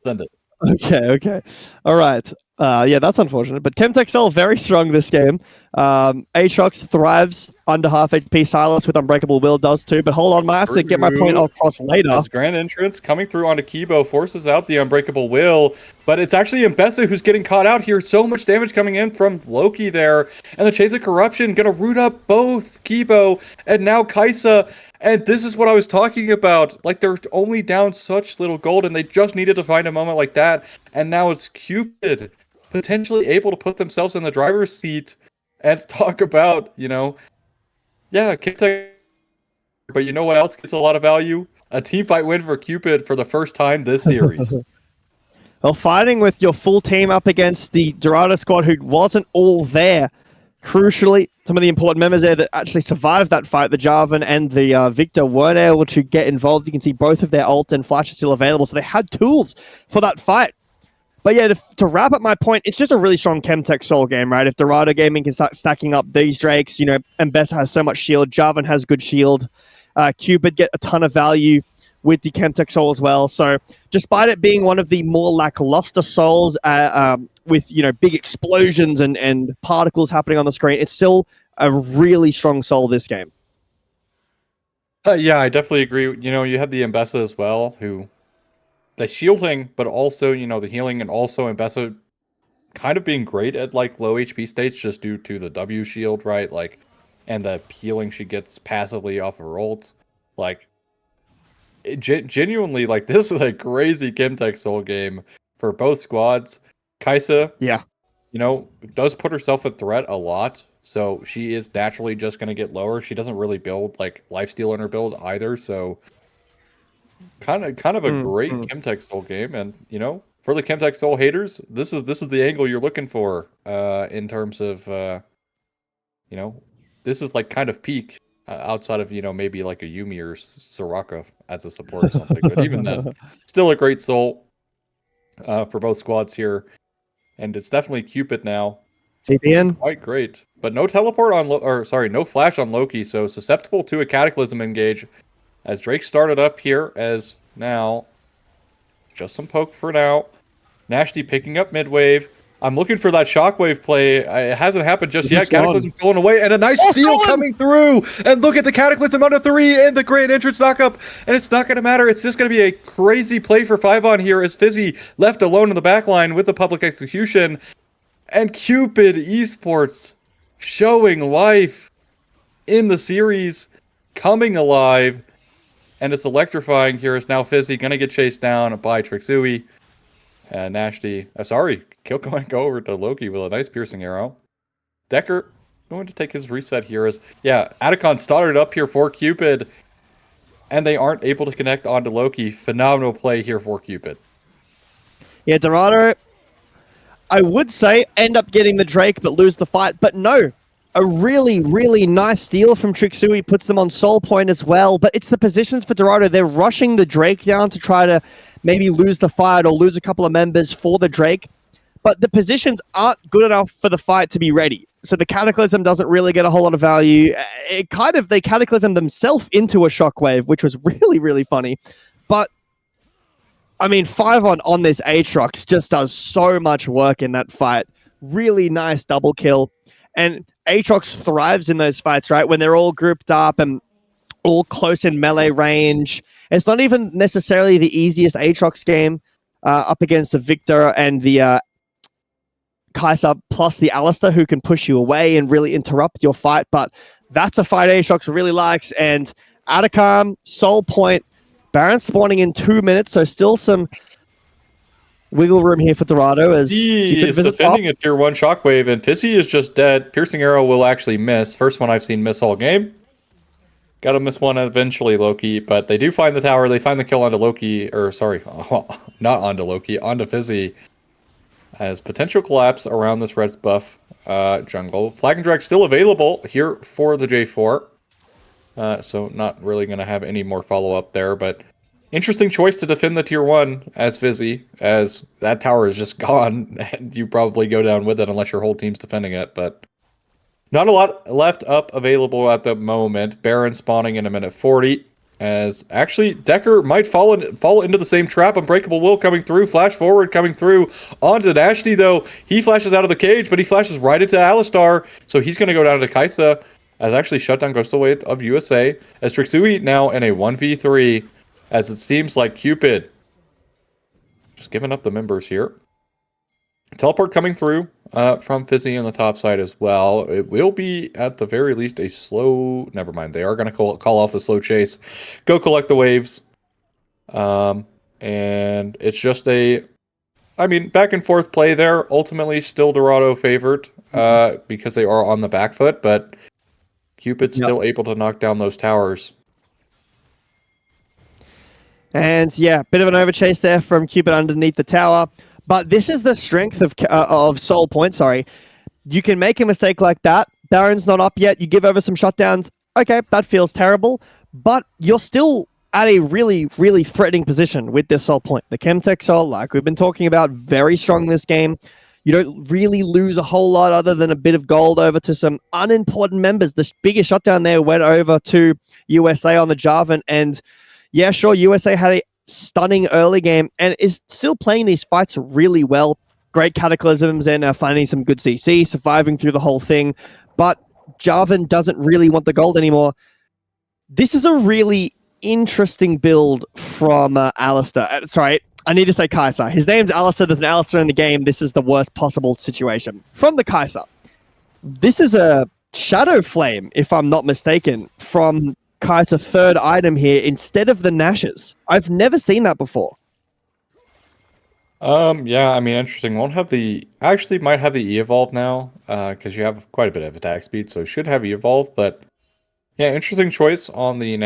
it. Okay. All right. Yeah, that's unfortunate. But Chemtech Soul very strong this game. Aatrox thrives under half HP. Silas with Unbreakable Will does too. But hold on, I have to get my point across later. As Grand Entrance coming through onto Kibo forces out the Unbreakable Will, but it's actually Mbessa who's getting caught out here. So much damage coming in from Loki there, and the Chase of Corruption gonna root up both Kibo and now Kaisa. And this is what I was talking about. Like, they're only down such little gold, and they just needed to find a moment like that. And now it's Cupid potentially able to put themselves in the driver's seat and talk about, Kiptech. But you know what else gets a lot of value? A team fight win for Cupid for the first time this series. Well, fighting with your full team up against the Dorado squad who wasn't all there. Crucially, some of the important members there that actually survived that fight, the Jarvan and the Victor, weren't able to get involved. You can see both of their ult and flash are still available, so they had tools for that fight. But yeah, to wrap up my point, it's just a really strong Chemtech Soul game, right? If Dorado Gaming can start stacking up these Drakes, Mbessa has so much shield, Jarvan has good shield, Cupid get a ton of value with the Chemtech Soul as well. So despite it being one of the more lackluster Souls with, big explosions and particles happening on the screen, it's still a really strong Soul this game. Yeah, I definitely agree. You have the Mbessa as well, who the shielding, but also, the healing, and also Mbessa kind of being great at, like, low HP states just due to the W shield, right? Like, and the healing she gets passively off of her ult. Like, genuinely, like, this is a crazy Chemtech Soul game for both squads. Kaisa, does put herself at threat a lot, so she is naturally just going to get lower. She doesn't really build, like, lifesteal in her build either, so kind of a great Chemtech Soul game. And, for the Chemtech Soul haters, this is the angle you're looking for in terms of, this is, like, kind of peak outside of, maybe like a Yumi or Soraka as a support or something. But even then, still a great soul for both squads here. And it's definitely Cupid now. TPN. Quite great. But no teleport on, no flash on Loki, so susceptible to a Cataclysm engage. As Drake started up here, as now, just some poke for now. Nashty picking up mid-wave. I'm looking for that shockwave play. It hasn't happened just yet. Cataclysm going away, and a nice steal coming through. And look at the Cataclysm under 3 and the Grand Entrance knockup. And it's not going to matter. It's just going to be a crazy play for 5 on here as Fizzy left alone in the backline with the public execution. And Cupid Esports showing life in the series, coming alive. And it's electrifying here as now Fizzy going to get chased down by Trixui. Nashty, Kill going to go over to Loki with a nice piercing arrow. Decker going to take his reset here as, Atacon started up here for Cupid. And they aren't able to connect onto Loki. Phenomenal play here for Cupid. Yeah, Dorado, I would say, end up getting the Drake but lose the fight. But no, a really, really nice steal from Trixui puts them on soul point as well. But it's the positions for Dorado. They're rushing the Drake down to try to maybe lose the fight or lose a couple of members for the Drake. But the positions aren't good enough for the fight to be ready. So the Cataclysm doesn't really get a whole lot of value. They Cataclysm themselves into a shockwave, which was really, really funny. But, I mean, 5 on this Aatrox just does so much work in that fight. Really nice double kill. And Aatrox thrives in those fights, right? When they're all grouped up and all close in melee range. It's not even necessarily the easiest Aatrox game up against the Victor and the Kai'Sa plus the Alistar, who can push you away and really interrupt your fight. But that's a fight Aatrox really likes. And Atacam, Soul Point, Baron spawning in 2 minutes, so still some wiggle room here for Dorado as he is defending a tier 1 shockwave, and Fizzy is just dead. Piercing arrow will actually miss. First one I've seen miss all game. Gotta miss one eventually, Loki, but they do find the tower. They find the kill onto Loki, not onto Loki, onto Fizzy. As potential collapse around this red buff jungle. Flag and Drag still available here for the J4. So not really going to have any more follow-up there, but interesting choice to defend the tier 1 as Fizzy, as that tower is just gone, and you probably go down with it unless your whole team's defending it, but not a lot left up available at the moment. Baron spawning in a minute 40. As actually, Decker might fall into the same trap. Unbreakable Will coming through. Flash forward coming through. Onto Nashty, though. He flashes out of the cage, but he flashes right into Alistar. So he's going to go down to Kai'Sa. As actually Shutdown goes the way of USA. As Trixui now in a 1v3. As it seems like Cupid just giving up the members here. Teleport coming through from Fizzy on the top side as well. It will be, at the very least, a slow... Never mind. They are going to call off a slow chase. Go collect the waves. And it's just back and forth play there. Ultimately, still Dorado favored because they are on the back foot, but Cupid's still able to knock down those towers. And yeah, bit of an overchase there from Cupid underneath the tower. But this is the strength of Soul Point, sorry. You can make a mistake like that. Baron's not up yet. You give over some shutdowns. Okay, that feels terrible. But you're still at a really, really threatening position with this Soul Point. The Chemtech Soul, like we've been talking about, very strong in this game. You don't really lose a whole lot other than a bit of gold over to some unimportant members. The biggest shutdown there went over to USA on the Jarvan. And yeah, sure, USA had a stunning early game and is still playing these fights really well. Great Cataclysms and finding some good CC, surviving through the whole thing. But Jarvan doesn't really want the gold anymore. This is a really interesting build from Alistar. Sorry, I need to say Kai'Sa. His name's Alistar. There's an Alistar in the game. This is the worst possible situation. From the Kai'Sa. This is a Shadow Flame, if I'm not mistaken, from Kai'Sa third item here instead of the Nashes. I've never seen that before. Yeah, interesting. Won't have actually might have the E-Evolve now, because you have quite a bit of attack speed, so should have E-Evolve, but yeah, interesting choice on the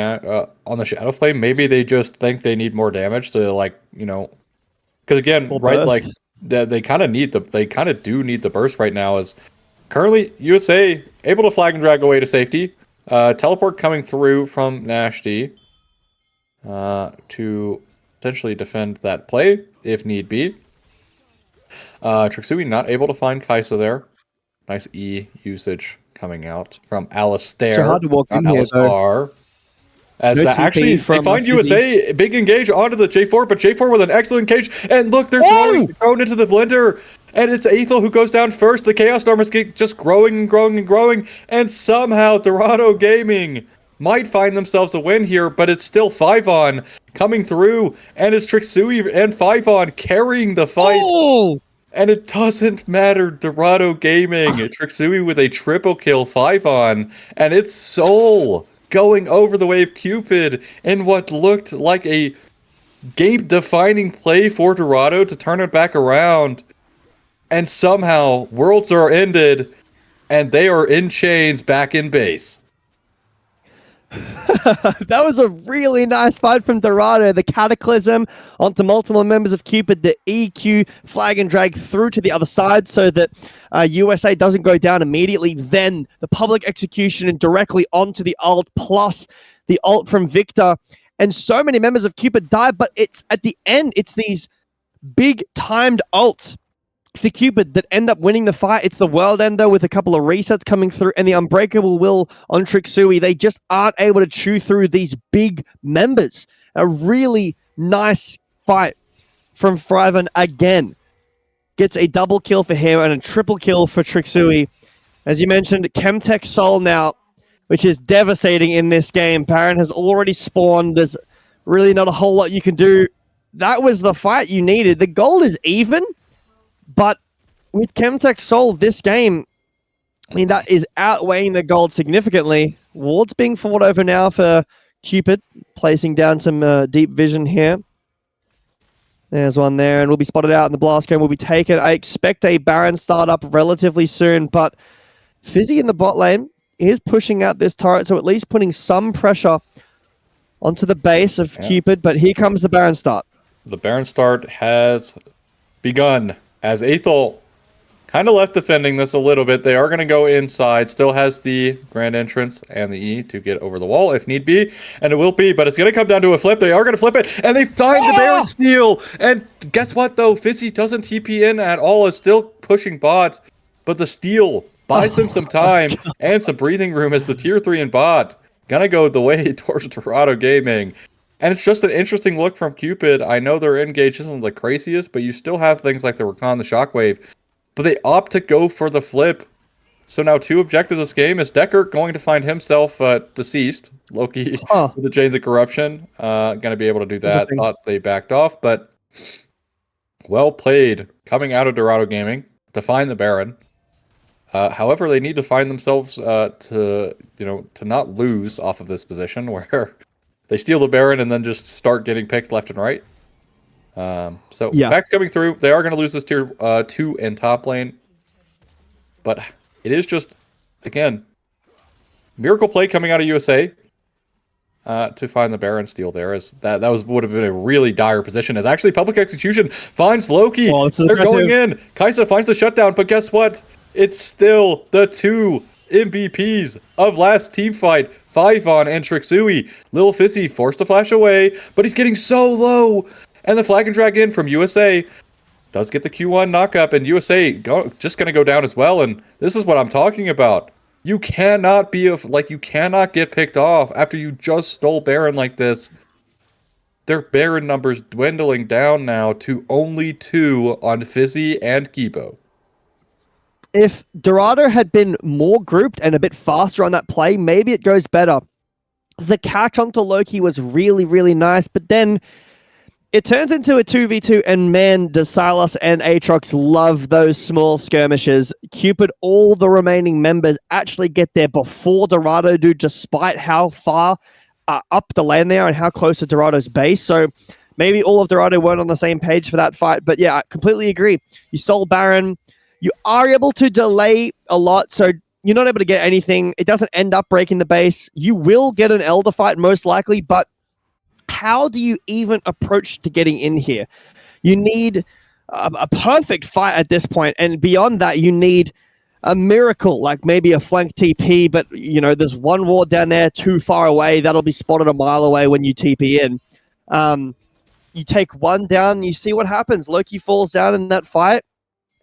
Shadow Flame. Maybe they just think they need more damage to, because again, right, they kind of do need the burst right now, as currently USA able to flag and drag away to safety. Teleport coming through from Nashdi to potentially defend that play if need be. Trixui not able to find Kaisa there. Nice E usage coming out from Alistair. So hard to walk not in here, though. Alistar. As No actually, TP they from find Fizzy. USA, big engage onto the J4, but J4 with an excellent cage, and look, they're thrown into the blender, and it's Aethel who goes down first. The Chaos Storm is just growing and growing and growing, and somehow Dorado Gaming might find themselves a win here, but it's still 5-on coming through, and it's Trixui and 5-on carrying the fight. Oh! And it doesn't matter, Dorado Gaming, Trixui with a triple kill 5-on, and it's Soul going over the wave Cupid in what looked like a game-defining play for Dorado to turn it back around. And somehow, worlds are ended, and they are in chains back in base. That was a really nice fight from Dorado. The Cataclysm onto multiple members of Cupid. The EQ flag and drag through to the other side so that USA doesn't go down immediately. Then the public execution and directly onto the ult, plus the ult from Victor. And so many members of Cupid die, but it's at the end, it's these big timed ults for Cupid that end up winning the fight. It's the World Ender with a couple of resets coming through and the Unbreakable Will on Trixui. They just aren't able to chew through these big members. A really nice fight from Thriven again. Gets a double kill for him and a triple kill for Trixui. As you mentioned, Chemtech Soul now, which is devastating in this game. Baron has already spawned. There's really not a whole lot you can do. That was the fight you needed. The gold is even. But with Chemtech Soul, this game, I mean, that is outweighing the gold significantly. Wards being fought over now for Cupid, placing down some deep vision here. There's one there, and will be spotted out, and the blast cone will be taken. I expect a Baron startup relatively soon, but Fizzy in the bot lane is pushing out this turret, so at least putting some pressure onto the base of Cupid, but here comes the Baron start. The Baron start has begun. As Aethel kind of left defending this a little bit, they are going to go inside. Still has the grand entrance and the E to get over the wall if need be. And it will be, but it's going to come down to a flip. They are going to flip it, and they find the Baron steal. And guess what, though? Fizzy doesn't TP in at all. Is still pushing bot. But the steal buys him some time and some breathing room as the tier 3 in bot. Gonna go the way towards Dorado Gaming. And it's just an interesting look from Cupid. I know their engage isn't the craziest, but you still have things like the Rakan, the Shockwave. But they opt to go for the flip. So now 2 objectives this game is Decker going to find himself deceased. Loki with the Chains of Corruption. Going to be able to do that. Thought they backed off, but well played coming out of Dorado Gaming to find the Baron. However, they need to find themselves to not lose off of this position where they steal the Baron and then just start getting picked left and right. Facts coming through. They are going to lose this tier 2 in top lane. But it is just, again, miracle play coming out of USA to find the Baron steal there. As would have been a really dire position. As actually public execution finds Loki. They're going in. Kaisa finds the shutdown, but guess what? It's still the 2 MVPs of last team fight. 5-on and Trixui. Lil Fizzy forced to flash away, but he's getting so low. And the flag and drag in from USA does get the Q1 knockup, and USA just going to go down as well. And this is what I'm talking about. You cannot you cannot get picked off after you just stole Baron like this. Their Baron numbers dwindling down now to only 2 on Fizzy and Kibo. If Dorado had been more grouped and a bit faster on that play, maybe it goes better. The catch onto Loki was really, really nice, but then it turns into a 2v2, and man, does Silas and Aatrox love those small skirmishes. Cupid, all the remaining members actually get there before Dorado do, despite how far up the lane they are and how close to Dorado's base. So maybe all of Dorado weren't on the same page for that fight, but yeah, I completely agree. You stole Baron. You are able to delay a lot, so you're not able to get anything. It doesn't end up breaking the base. You will get an Elder fight most likely, but how do you even approach to getting in here? You need a perfect fight at this point, and beyond that, you need a miracle, like maybe a flank TP, but there's one ward down there too far away. That'll be spotted a mile away when you TP in. You take one down, you see what happens. Loki falls down in that fight,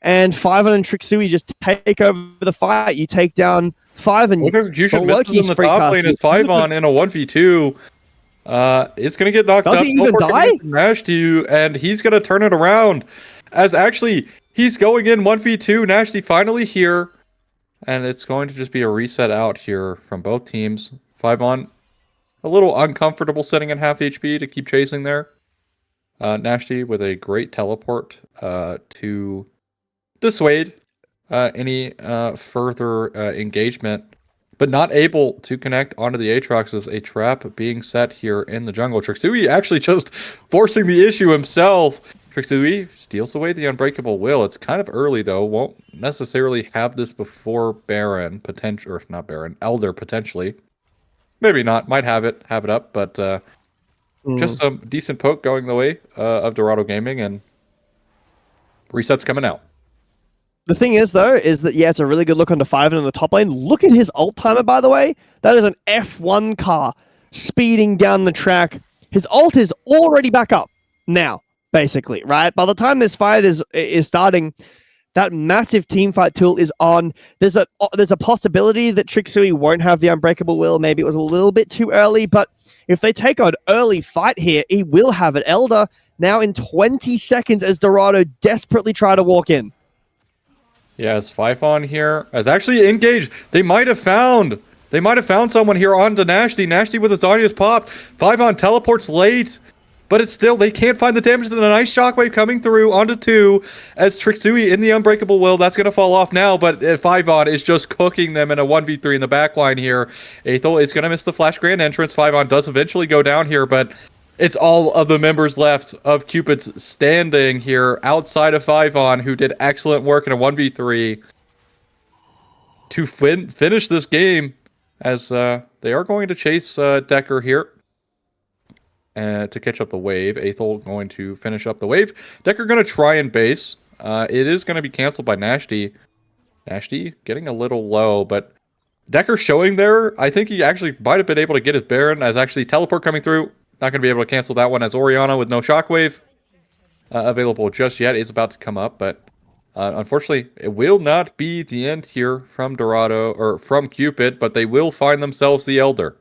and Fiven and Trixui just take over the fight. You take down Fiven. Loki's in the top lane is Fiven in a 1v2. It's going to get knocked out. Does he even die? Nash to you, and he's going to turn it around. As actually, he's going in 1v2. Nashty finally here. And it's going to just be a reset out here from both teams. Fiven, a little uncomfortable sitting at half HP to keep chasing there. Nashty with a great teleport to dissuade any further engagement. But not able to connect onto the Aatrox as a trap being set here in the jungle. Trixui actually just forcing the issue himself. Trixui steals away the Unbreakable Will. It's kind of early though. Won't necessarily have this before Baron, or not Baron, Elder potentially. Maybe not. Might have it up, but just some decent poke going the way of Dorado Gaming, and resets coming out. The thing is, though, is that, it's a really good look onto Fiven in the top lane. Look at his ult timer, by the way. That is an F1 car speeding down the track. His ult is already back up now, basically, right? By the time this fight is starting, that massive teamfight tool is on. There's a possibility that Trixui won't have the Unbreakable Will. Maybe it was a little bit too early, but if they take an early fight here, he will have it. Elder now in 20 seconds as Dorado desperately try to walk in. Yeah, it's Fiven here. As actually engaged. They might have found someone here onto Nashty. Nashty with his Zanya's popped. Fiven teleports late. But it's still, they can't find the damage. There's a nice shockwave coming through onto 2 as Trixui in the Unbreakable Will. That's going to fall off now, but Fiven is just cooking them in a 1v3 in the backline here. Aethel is going to miss the Flash Grand Entrance. Fiven does eventually go down here, but it's all of the members left of Cupid's standing here outside of Fiven, who did excellent work in a 1v3 to finish this game, as they are going to chase Decker here to catch up the wave. Aethel going to finish up the wave. Decker going to try and base. It is going to be canceled by Nashty. Nashty getting a little low, but Decker showing there. I think he actually might have been able to get his Baron, as actually teleport coming through. Not going to be able to cancel that one, as Orianna with no shockwave available just yet is about to come up. But unfortunately, it will not be the end here from Dorado, or from Cupid, but they will find themselves the Elder.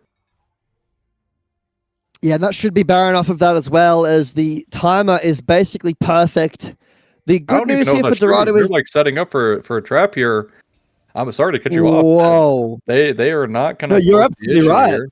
Yeah, that should be Baron off of that, as well, as the timer is basically perfect. The good news here for Dorado is... You're like setting up for a trap here. I'm sorry to cut you off. Whoa. They are not going to... No, you're absolutely right. Here.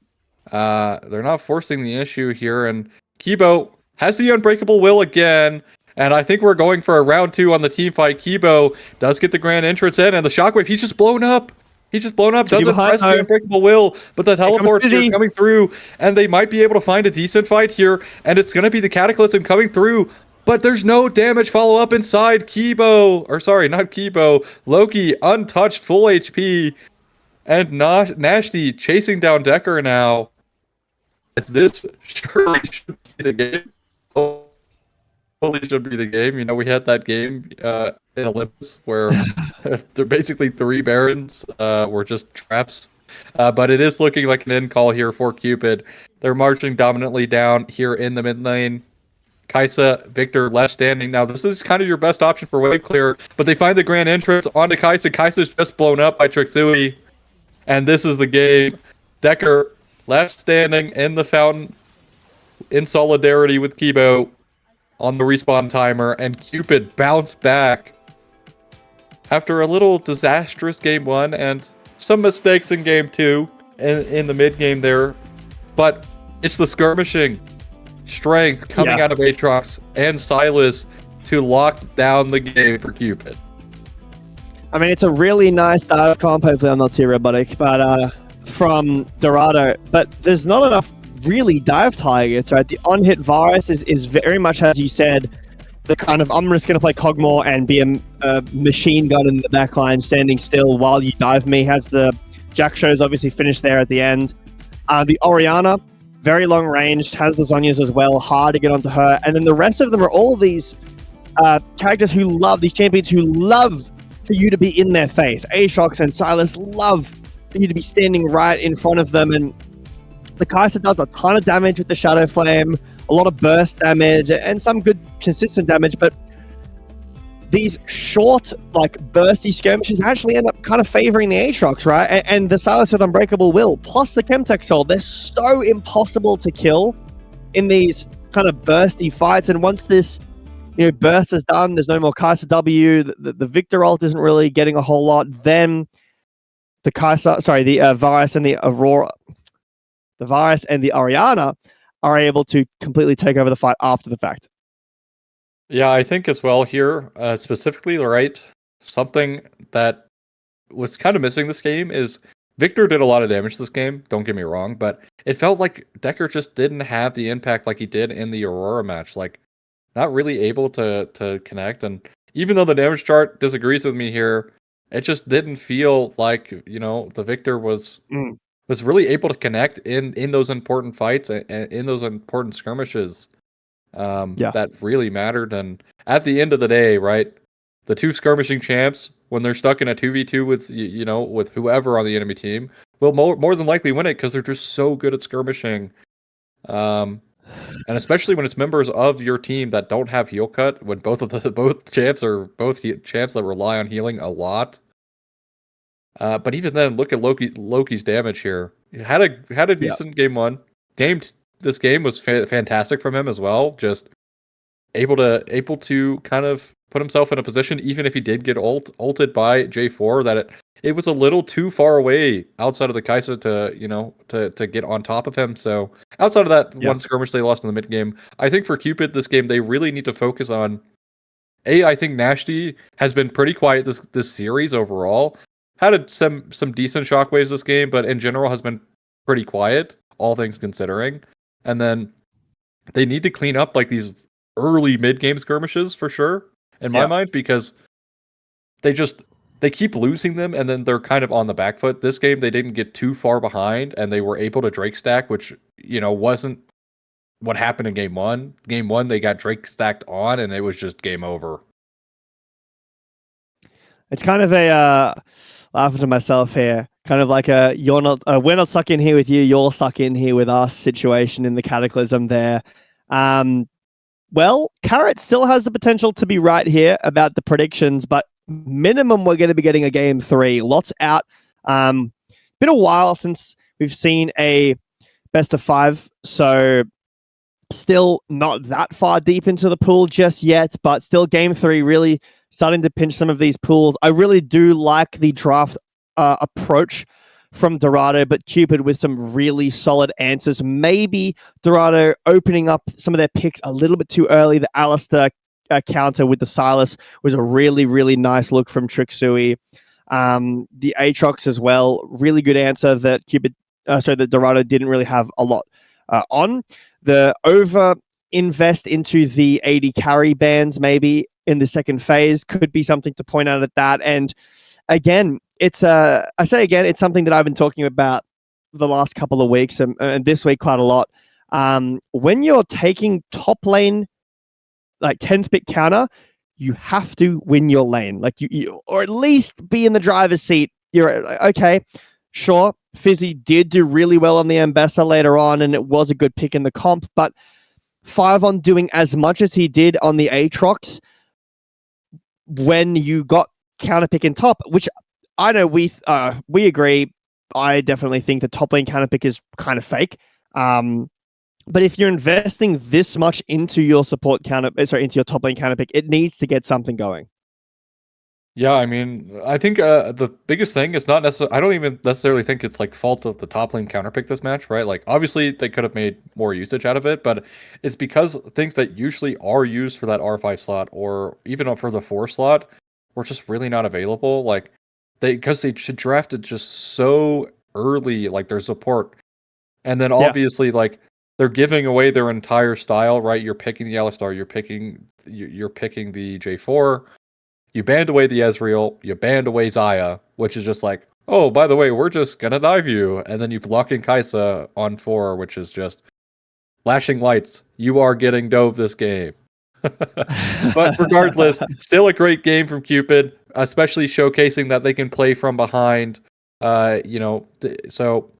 They're not forcing the issue here, and Kibo has the Unbreakable Will again, and I think we're going for a round 2 on the team fight. Kibo does get the Grand Entrance in, and the Shockwave, he's just blown up. Doesn't press the Unbreakable Will, but the teleports are coming through, and they might be able to find a decent fight here, and it's going to be the Cataclysm coming through, but there's no damage follow-up inside. Loki, untouched, full HP, and Nashty chasing down Decker now. As this surely should be the game. Totally should be the game. You know, we had that game in Olympus where they're basically 3 Barons were just traps. But it is looking like an end call here for Cupid. They're marching dominantly down here in the mid lane. Kai'Sa, Victor left standing. Now, this is kind of your best option for wave clear, but they find the Grand Entrance onto Kai'Sa. Kai'Sa's just blown up by Trixui. And this is the game. Decker left standing in the fountain in solidarity with Kibo on the respawn timer, and Cupid bounced back after a little disastrous game 1 and some mistakes in game 2 in the mid game there. But it's the skirmishing strength coming out of Aatrox and Silas to lock down the game for Cupid. I mean, it's a really nice dive comp. Hopefully I'm not too robotic, but from Dorado. But there's not enough really dive targets, right? The on-hit Varus is very much, as you said, the kind of, I'm just going to play Cogmore and be a machine gun in the backline, standing still while you dive me. Has the Jack Shows obviously finished there at the end. The Orianna, very long ranged, has the Zonyas as well, hard to get onto her. And then the rest of them are all these characters who love, these champions who love for you to be in their face. Aatrox and Silas love for you to be standing right in front of them, and the Kai'Sa does a ton of damage with the Shadow Flame, a lot of burst damage, and some good consistent damage, but these short, like, bursty skirmishes actually end up kind of favoring the Aatrox, right? And the Silas with Unbreakable Will, plus the Chemtech Soul, they're so impossible to kill in these kind of bursty fights. And once this, burst is done, there's no more Kai'Sa W, the Victor ult isn't really getting a whole lot, then the Varus and the Aurora, the Varus and the Orianna are able to completely take over the fight after the fact. Yeah, I think as well here, specifically, right, something that was kind of missing this game is Victor did a lot of damage this game, don't get me wrong, but it felt like Decker just didn't have the impact like he did in the Aurora match, like, not really able to connect, and even though the damage chart disagrees with me here, it just didn't feel like, the Victor was really able to connect in those important fights and in those important skirmishes. That really mattered. And at the end of the day, right, the two skirmishing champs, when they're stuck in a 2v2 with with whoever on the enemy team, will more than likely win it because they're just so good at skirmishing. And especially when it's members of your team that don't have heal cut, when both champs are champs that rely on healing a lot. But even then, look at Loki's damage here. He had a decent game one. This game was fantastic from him as well. Just able to kind of put himself in a position, even if he did get ulted by J4, that it was a little too far away outside of the Kai'Sa to get on top of him. So outside of that one skirmish they lost in the mid game, I think for Cupid this game they really need to focus on. I think Nashty has been pretty quiet this series overall. Had some decent shockwaves this game, but in general has been pretty quiet, all things considering. And then they need to clean up like these early mid-game skirmishes for sure, in my mind, because they keep losing them and then they're kind of on the back foot. This game they didn't get too far behind and they were able to Drake stack, which wasn't what happened in game one. Game one they got Drake stacked on and it was just game over. It's kind of a laughing to myself here, kind of like a we're not stuck in here with you, you're stuck in here with us situation in the Cataclysm there. Well, Carrot still has the potential to be right here about the predictions, but minimum we're going to be getting a game 3. Lots out. Been a while since we've seen a best of 5, so still not that far deep into the pool just yet, but still game 3 really starting to pinch some of these pools. I really do like the draft approach from Dorado, but Cupid with some really solid answers. Maybe Dorado opening up some of their picks a little bit too early. The Alistair counter with the Silas was a really, really nice look from Trixui. The Aatrox as well, really good answer that that Dorado didn't really have a lot on. The over invest into the AD carry bands maybe in the second phase could be something to point out at that. And again, it's something that I've been talking about the last couple of weeks and this week quite a lot. When you're taking top lane, like 10th pick counter, you have to win your lane. Like you or at least be in the driver's seat. You're okay, sure. Fizzy did do really well on the Ambessa later on, and it was a good pick in the comp, but 5 on doing as much as he did on the Aatrox when you got counter pick in top, which I know we agree. I definitely think the top lane counter pick is kind of fake. But if you're investing this much into your into your top lane counter pick, it needs to get something going. Yeah, I mean, I think the biggest thing is not necessarily. I don't even necessarily think it's like fault of the top lane counterpick this match, right? Like, obviously they could have made more usage out of it, but it's because things that usually are used for that R5 slot or even for the 4 slot were just really not available. Like, because they should draft it just so early, like their support, and then obviously like they're giving away their entire style, right? You're picking the Alistar, you're picking the J4. You banned away the Ezreal, you banned away Xayah, which is just like, oh, by the way, we're just gonna dive you. And then you block in Kai'Sa on 4, which is just flashing lights. You are getting dove this game. But regardless, still a great game from Cupid. especially showcasing that they can play from behind. So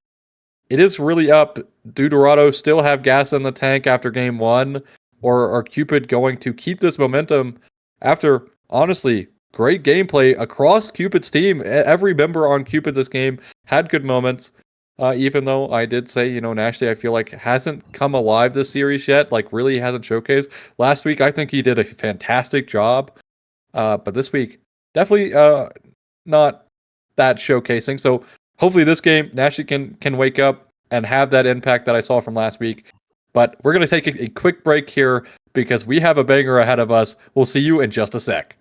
it is really up. Do Dorado still have gas in the tank after game one? Or are Cupid going to keep this momentum after, honestly, great gameplay across Cupid's team? Every member on Cupid this game had good moments. Even though I did say, Nashley, I feel like hasn't come alive this series yet, like really hasn't showcased. Last week, I think he did a fantastic job. But this week, definitely not that showcasing. So hopefully this game, Nashley can wake up and have that impact that I saw from last week. But we're going to take a quick break here because we have a banger ahead of us. We'll see you in just a sec.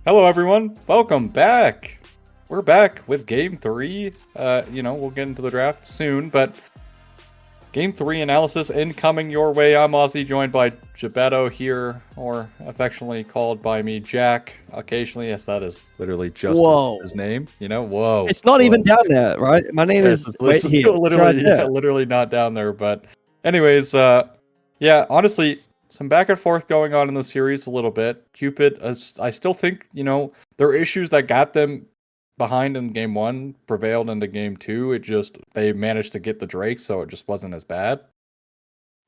Hello, everyone. Welcome back. We're back with Game 3. We'll get into the draft soon, but Game 3 analysis incoming your way. I'm Ozzy, joined by Gebetto here, or affectionately called by me Jack. Occasionally, yes, that is literally just his name. Whoa. It's not even down there, right? My name is wait here. Literally not down there. But anyways, honestly, some back and forth going on in the series a little bit. Cupid, I still think, there are issues that got them behind in game 1 prevailed into game 2. They managed to get the Drake, so it just wasn't as bad.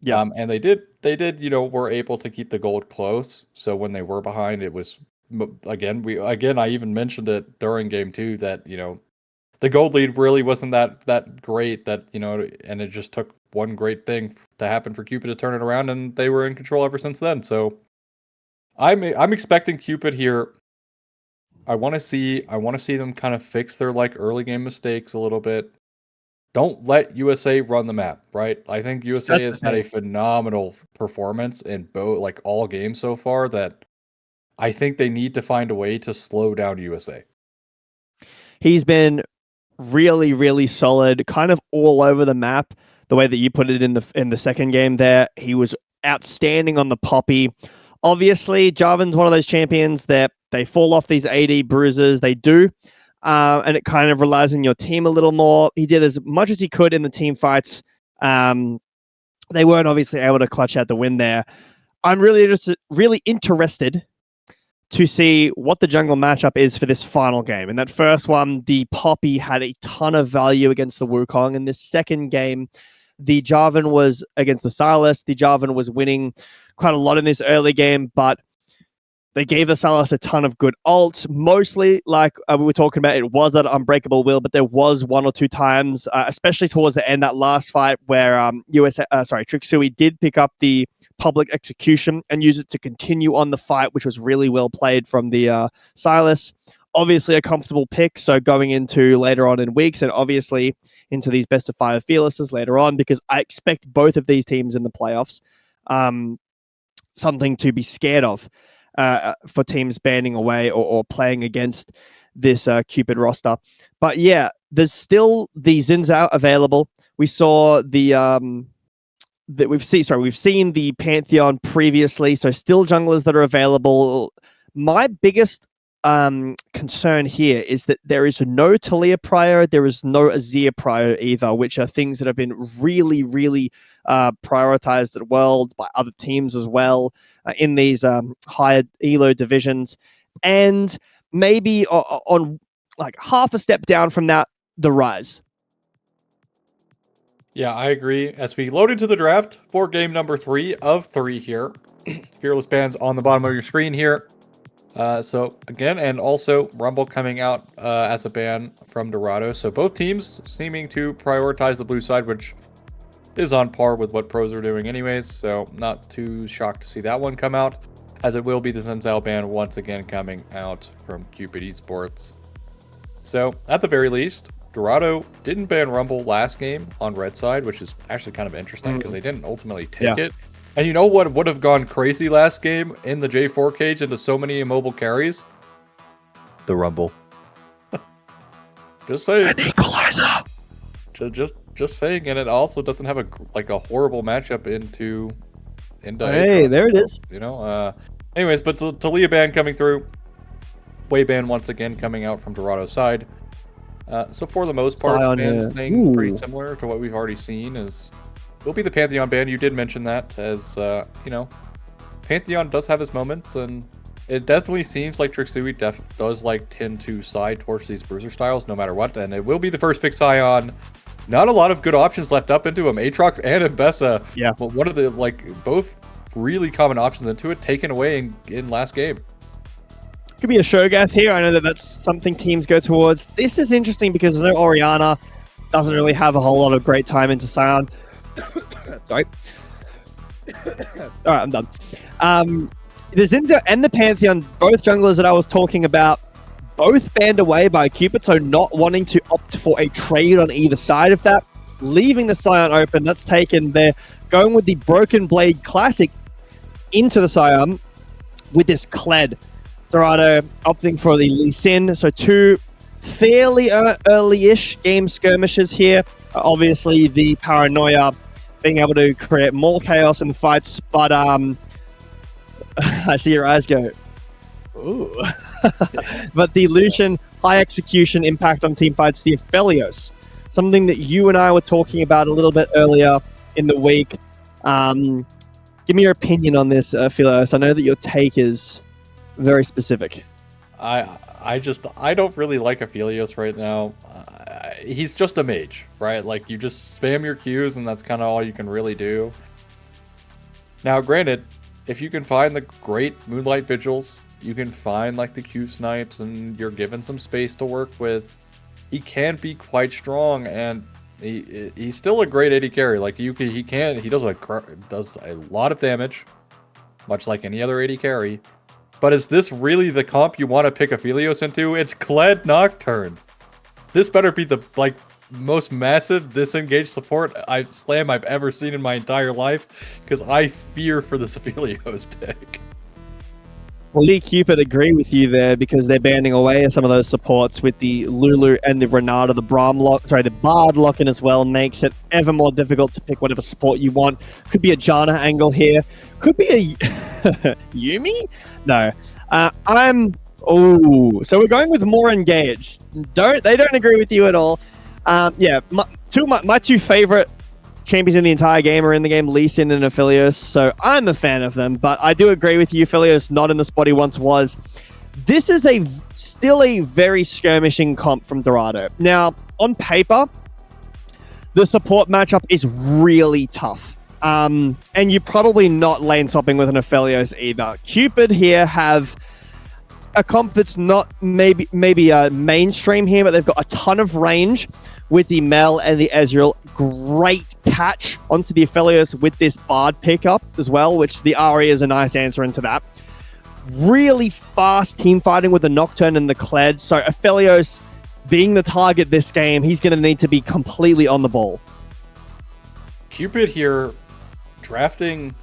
Yeah. And they did, were able to keep the gold close. So when they were behind, it was I even mentioned it during game 2 that, the gold lead really wasn't that great, and it just took one great thing to happen for Cupid to turn it around, and they were in control ever since then. So I'm expecting Cupid here. I want to see them kind of fix their early game mistakes a little bit. Don't let USA run the map, right? I think USA has had a phenomenal performance in both all games so far, that I think they need to find a way to slow down USA. He's been really, really solid, kind of all over the map. The way that you put it in the second game there, he was outstanding on the Poppy. Obviously, Jarvan's one of those champions that they fall off these AD bruises. They do. And it kind of relies on your team a little more. He did as much as he could in the team fights. They weren't obviously able to clutch out the win there. I'm really interested to see what the jungle matchup is for this final game. In that first one, the Poppy had a ton of value against the Wukong. In this second game, the Jarvan was against the Sylas. The Jarvan was winning quite a lot in this early game, but they gave the Sylas a ton of good ults. Mostly, like we were talking about, it was that unbreakable will, but there was one or two times, especially towards the end, that last fight where Trixui did pick up the public execution and use it to continue on the fight, which was really well played from the Sylas. Obviously a comfortable pick, so going into later on in weeks, and obviously into these best of 5 fearlesses later on, because I expect both of these teams in the playoffs something to be scared of for teams banding away or playing against this Cupid roster. But yeah, there's still the Zinzao available. We saw we've seen the Pantheon previously, so still junglers that are available. My biggest concern here is that there is no Talia prior, there is no Azir prior either, which are things that have been really, really prioritized at World by other teams as well in these higher elo divisions, and maybe on half a step down from that, the Rise. Yeah, I agree. As we load into the draft for game number 3 of 3 here, Fearless Bands on the bottom of your screen here. So again, and also Rumble coming out as a ban from Dorado. So both teams seeming to prioritize the blue side, which is on par with what pros are doing anyways. So not too shocked to see that one come out, as it will be the Zenzel ban once again coming out from Cupid Esports. So at the very least, Dorado didn't ban Rumble last game on red side, which is actually kind of interesting because they didn't ultimately take it. And you know what would have gone crazy last game in the J4 cage into so many immobile carries? The Rumble. Just saying. An equalizer. Just saying, and it also doesn't have a horrible matchup into hey, there it is. Anyways, but Talia ban coming through. Way ban once again coming out from Dorado's side. So for the most part, ban's staying pretty similar to what we've already seen. Will be the Pantheon ban. You did mention that, as Pantheon does have his moments, and it definitely seems like Trixui does tend to side towards these bruiser styles no matter what, and it will be the first pick Scion. Not a lot of good options left up into him. Aatrox and Mbessa. Yeah. But one of the both really common options into it taken away in last game. Could be a Shogath here. I know that's something teams go towards. This is interesting because I know Orianna doesn't really have a whole lot of great time into Scion. Sorry. All right, I'm done. The Zinza and the Pantheon, both junglers that I was talking about, both banned away by Cupid, so not wanting to opt for a trade on either side of that, leaving the Scion open. That's taken. They're going with the Broken Blade Classic into the Scion with this Kled. Dorado opting for the Lee Sin, so two fairly early-ish game skirmishes here. Obviously, the Paranoia being able to create more chaos in fights, but I see your eyes go, ooh. But the Lucian, high execution impact on team fights, the Aphelios, something that you and I were talking about a little bit earlier in the week. Give me your opinion on this, Aphelios. I know that your take is very specific. I don't really like Aphelios right now. He's just a mage, right? Like, you just spam your Qs and that's kind of all you can really do. Now, granted, if you can find the great Moonlight Vigils, you can find like the Q snipes and you're given some space to work with, he can be quite strong, and he's still a great AD carry. Like, he does a lot of damage, much like any other AD carry. But is this really the comp you want to pick Aphelios into? It's Kled Nocturne. This better be the most massive disengaged support slam I've ever seen in my entire life, because I fear for this Aphelios pick. Well, Cupid agree with you there, because they're banding away some of those supports with the Lulu and the Renata. The Bard lock-in as well makes it ever more difficult to pick whatever support you want. Could be a Janna angle here. Could be a Yumi? No. So we're going with more engaged. They don't agree with you at all. My two favorite champions in the entire game are in the game, Lee Sin and Aphelios, so I'm a fan of them, but I do agree with you, Aphelios not in the spot he once was. This is still a very skirmishing comp from Dorado. Now, on paper, the support matchup is really tough. And you're probably not lane topping with an Aphelios either. Cupid here have a comp that's not maybe mainstream here, but they've got a ton of range with the Mel and the Ezreal. Great catch onto the Aphelios with this Bard pickup as well, which the Ahri is a nice answer into that. Really fast team fighting with the Nocturne and the Kled. So Aphelios being the target this game, he's going to need to be completely on the ball. Cupid here drafting,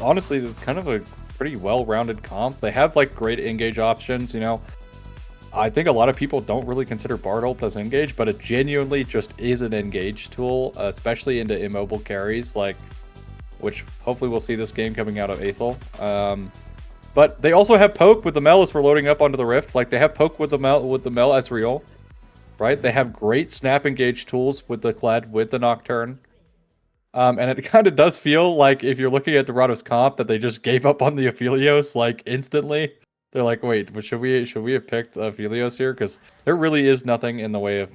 honestly, it's kind of a pretty well-rounded comp. They have great engage options, I think a lot of people don't really consider Bard ult as engage, but it genuinely just is an engage tool, especially into immobile carries, which hopefully we'll see this game coming out of Aethel. But they also have poke with the Mel as we're loading up onto the Rift. They have poke with the Mel Ezreal, right? They have great snap engage tools with the Kled, with the Nocturne. And it kind of does feel like, if you're looking at Dorado's comp, that they just gave up on the Aphelios instantly. They're like, wait, but should we have picked Aphelios here? Because there really is nothing in the way of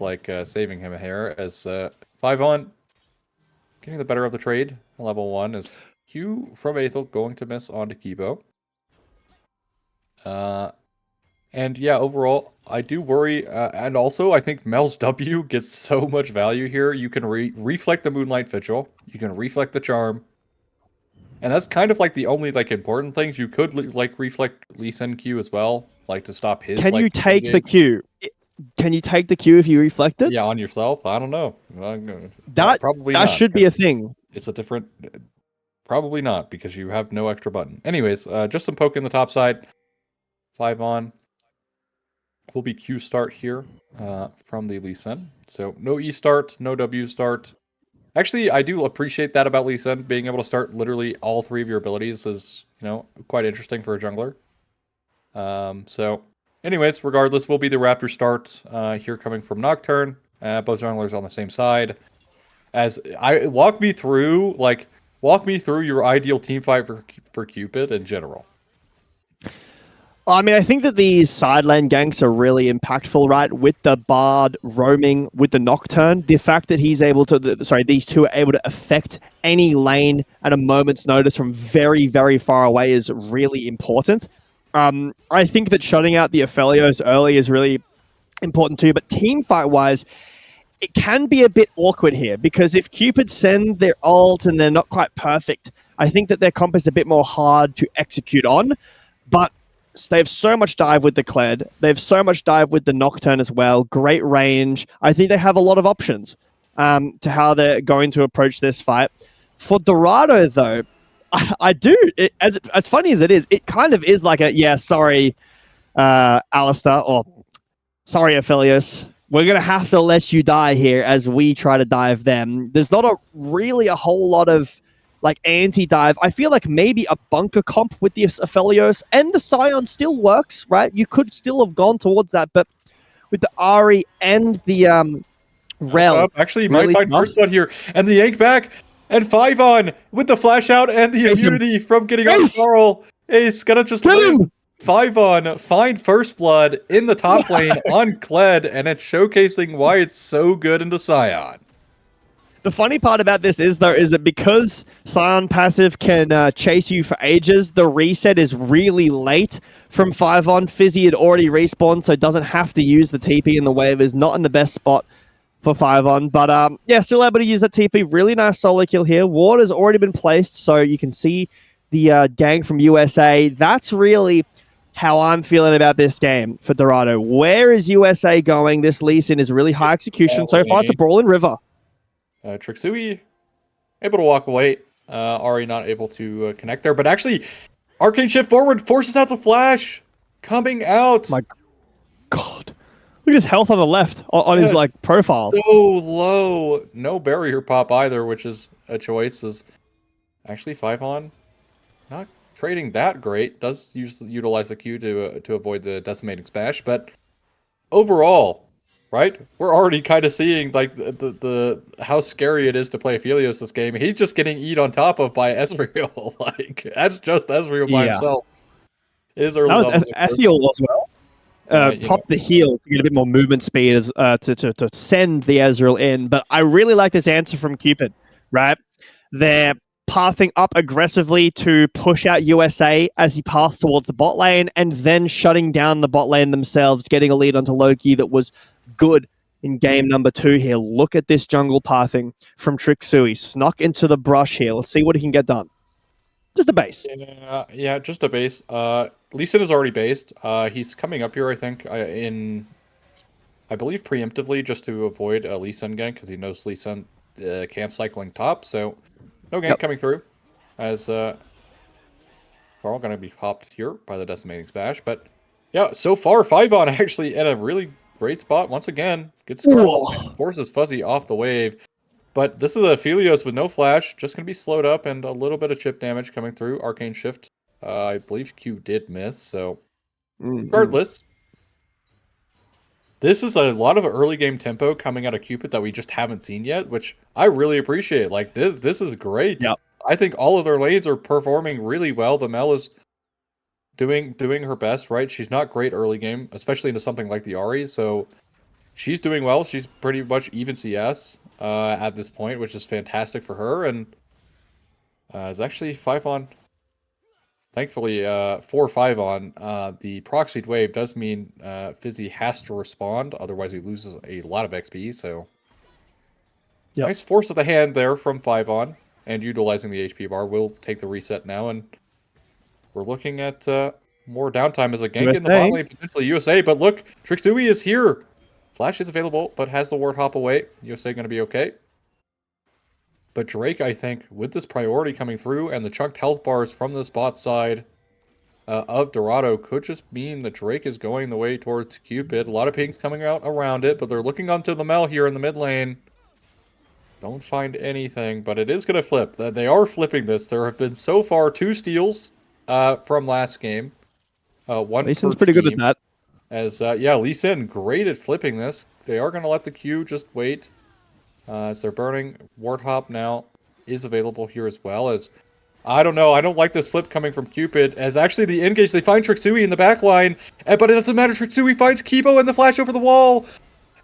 saving him here. As 5-on, getting the better of the trade. Level 1 is Q from Aethel going to miss onto Kibo. And yeah, overall, I do worry. And also, I think Mel's W gets so much value here. You can reflect the Moonlight Vigil. You can reflect the Charm. And that's kind of the only important things. You could reflect Lee Sin Q as well, to stop his. Can you take the Q? Can you take the Q if you reflect it? Yeah, on yourself. I don't know. Probably that should be a thing. It's a different. Probably not, because you have no extra button. Anyways, just some poke in the top side. 5-on. Will be Q start here from the Lee Sin. So no E start, no W start. Actually, I do appreciate that about Lee Sin. Being able to start literally all 3 of your abilities is, quite interesting for a jungler. So, anyways, regardless, will be the Raptor start here coming from Nocturne. Both junglers on the same side. As walk me through your ideal team fight for Cupid in general. I mean, I think that these side lane ganks are really impactful, right? With the Bard roaming with the Nocturne, the fact that these two are able to affect any lane at a moment's notice from very, very far away is really important. I think that shutting out the Aphelios early is really important too, but team fight-wise, it can be a bit awkward here, because if Cupid send their ult and they're not quite perfect, I think that their comp is a bit more hard to execute on, but they have so much dive with the Kled. They have so much dive with the Nocturne as well. Great range. I think they have a lot of options to how they're going to approach this fight. For Dorado, though, I do. As funny as it is, it kind of is like sorry, Alistair, or sorry, Aphelios. We're going to have to let you die here as we try to dive them. There's not really a whole lot of like anti-dive. I feel like maybe a bunker comp with the Aphelios and the Scion still works, right? You could still have gone towards that, but with the Ari and the Rel. Actually, really might find tough. first blood here. And the yank back. And 5 on with the flash out and the Ace him. immunity from getting on Ace! Carl. Ace gonna just Kill live. him! 5 on, find first blood in the top lane on Kled, and it's showcasing why it's so good into Scion. The funny part about this is that because Scion passive can chase you for ages, the reset is really late from 5 on. Fizzy had already respawned, so doesn't have to use the TP, and the wave is not in the best spot for 5 on. But yeah, still able to use that TP. Really nice solo kill here. Ward has already been placed, so you can see the gang from USA. That's really how I'm feeling about this game for Dorado. Where is USA going? This Lee Sin is really high execution. So far, it's a brawl in river. Trixui able to walk away. Ari not able to connect there, but actually, Arcane Shift forward forces out the flash. Coming out. My God. Look at his health on the left, on his like profile. So low. No barrier pop either, which is a choice. Is actually 5 on. Not trading that great. Does utilize the Q to avoid the decimating smash, but overall, right? We're already kind of seeing like the how scary it is to play Aphelios this game. He's just getting eat on top of by Ezreal. Like that's just Ezreal by himself. It is early. That was Ethiel as well. Pop the heal to get a bit more movement speed as to send the Ezreal in. But I really like this answer from Cupid, right? They're pathing up aggressively to push out USA as he paths towards the bot lane, and then shutting down the bot lane themselves, getting a lead onto Loki that was good in game number 2 here. Look at this jungle pathing from Trixui. Snuck into the brush here. Let's see what he can get done. Just a base. Yeah, just a base. Lee Sin is already based. He's coming up here, I think, I believe preemptively, just to avoid a Lee Sin gank, because he knows Lee Sin camp cycling top, so no gank coming through, as Carl going to be popped here by the decimating smash. But yeah, so far 5 on actually at a really great spot once again. Gets forces Fuzzy off the wave. But this is a Aphelios with no flash, just going to be slowed up and a little bit of chip damage coming through. Arcane Shift, I believe Q did miss, so regardless. This is a lot of early game tempo coming out of Cupid that we just haven't seen yet, which I really appreciate. Like, this is great. Yep. I think all of their lanes are performing really well. The Mel is doing her best, right? She's not great early game, especially into something like the Ari, so she's doing well. She's pretty much even CS at this point, which is fantastic for her, and is actually 5 on. Thankfully, 4-5 on. The proxied wave does mean Fizzy has to respond, otherwise he loses a lot of XP, so nice force of the hand there from 5 on, and utilizing the HP bar. Will take the reset now, and we're looking at more downtime as a gank in the bot lane, potentially USA, but look, Trixui is here! Flash is available, but has the ward hop away. USA going to be okay. But Drake, I think, with this priority coming through and the chunked health bars from the bot side of Dorado, could just mean that Drake is going the way towards Cupid. A lot of pings coming out around it, but they're looking onto the Mel here in the mid lane. Don't find anything, but it is going to flip. They are flipping this. There have been so far 2 steals from last game. One Lee Sin's pretty good at that. As, yeah, Lee Sin, great at flipping this. They are going to let the Q just wait. As they're burning. Ward Hop now is available here as well. As, I don't know, I don't like this flip coming from Cupid. As actually the engage, they find Trixui in the back line. But it doesn't matter, Trixui finds Kibo and the flash over the wall.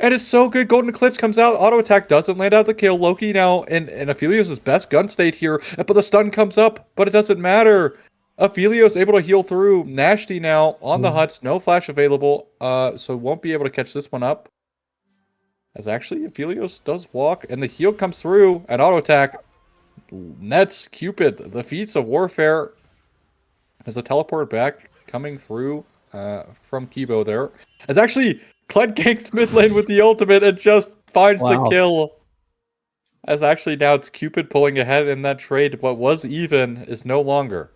And it's so good. Golden Eclipse comes out. Auto attack doesn't land out the kill. Loki now in Aphelios' best gun state here. But the stun comes up. But it doesn't matter. Aphelios able to heal through. Nashty now on the huts. No flash available. So won't be able to catch this one up. As actually Aphelios does walk. And the heal comes through. And auto attack nets Cupid. The feats of warfare. As a teleport back coming through from Kibo there. As actually Kled ganks mid lane with the ultimate and just finds the kill. As actually now it's Cupid pulling ahead in that trade. What was even is no longer.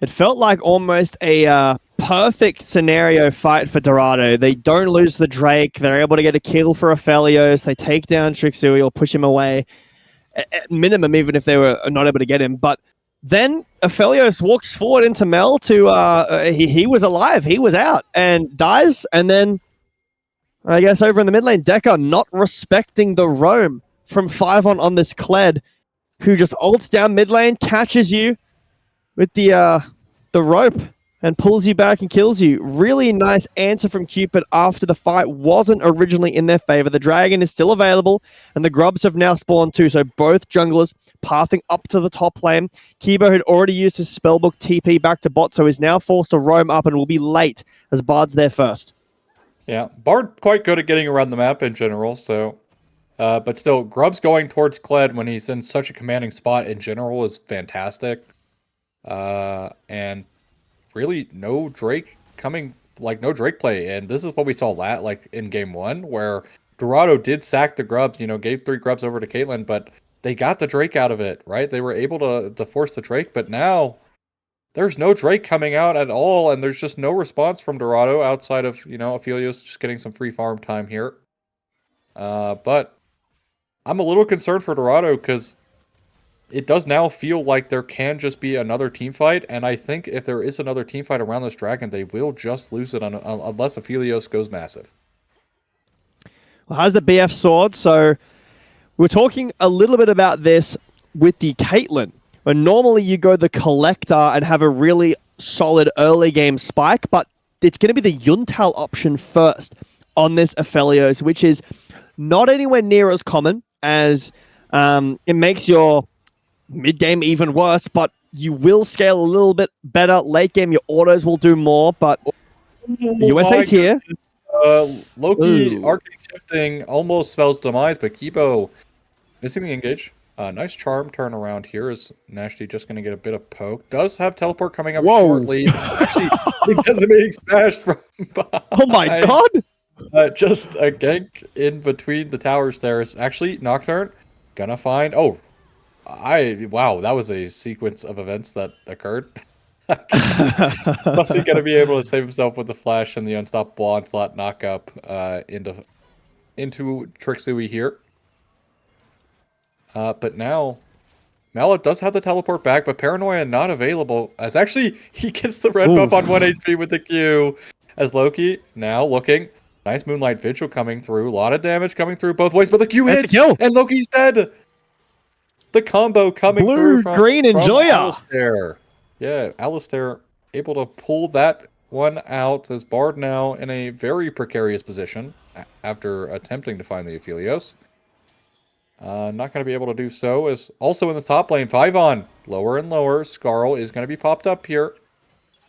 It felt like almost a perfect scenario fight for Dorado. They don't lose the Drake. They're able to get a kill for Aphelios. They take down Trixui or push him away. At minimum, even if they were not able to get him. But then Aphelios walks forward into Mel to... he was alive. He was out and dies. And then, I guess, over in the mid lane, Deca not respecting the roam from 5 on this Kled, who just ults down mid lane, catches you with the rope and pulls you back and kills you. Really nice answer from Cupid after the fight wasn't originally in their favor. The dragon is still available, and the grubs have now spawned too, so both junglers pathing up to the top lane. Kibo had already used his spellbook TP back to bot, so is now forced to roam up and will be late as Bard's there first. Yeah, Bard quite good at getting around the map in general, so... but still, Grub's going towards Kled when he's in such a commanding spot in general is fantastic. And really no Drake coming, like no Drake play. And this is what we saw like in game 1, where Dorado did sack the Grubs, gave 3 Grubs over to Caitlyn, but they got the Drake out of it, right? They were able to force the Drake, but now there's no Drake coming out at all, and there's just no response from Dorado outside of, Aphelios just getting some free farm time here. But I'm a little concerned for Dorado because it does now feel like there can just be another team fight, and I think if there is another team fight around this dragon, they will just lose it unless Aphelios goes massive. Well, has the BF sword, so we're talking a little bit about this with the Caitlyn, where normally you go the Collector and have a really solid early game spike, but it's going to be the Yuntal option first on this Aphelios, which is not anywhere near as common as it makes your mid-game even worse, but you will scale a little bit better. Late game, your autos will do more, but USA's here. Loki arcade shifting almost spells demise, but Kibo missing the engage. Nice charm turnaround here. Is Nashty just going to get a bit of poke? Does have teleport coming up shortly. Actually, he doesn't being smashed from behind. Oh my god! Just a gank in between the towers there. Is actually Nocturne gonna find... Wow, that was a sequence of events that occurred. Plus, he's gonna be able to save himself with the flash and the unstoppable onslaught knock up into Trixui here. But now Mallet does have the teleport back, but Paranoia not available. As actually he gets the red buff on 1 HP with the Q. As Loki now looking. Nice Moonlight Vigil coming through. A lot of damage coming through both ways, but the Q hits and Loki's dead. The combo coming through from green and Joya. Alistair. Yeah, Alistair able to pull that one out as Bard now in a very precarious position after attempting to find the Aphelios. Not going to be able to do so. Is also in the top lane. 5 on. Lower and lower. Scarl is going to be popped up here.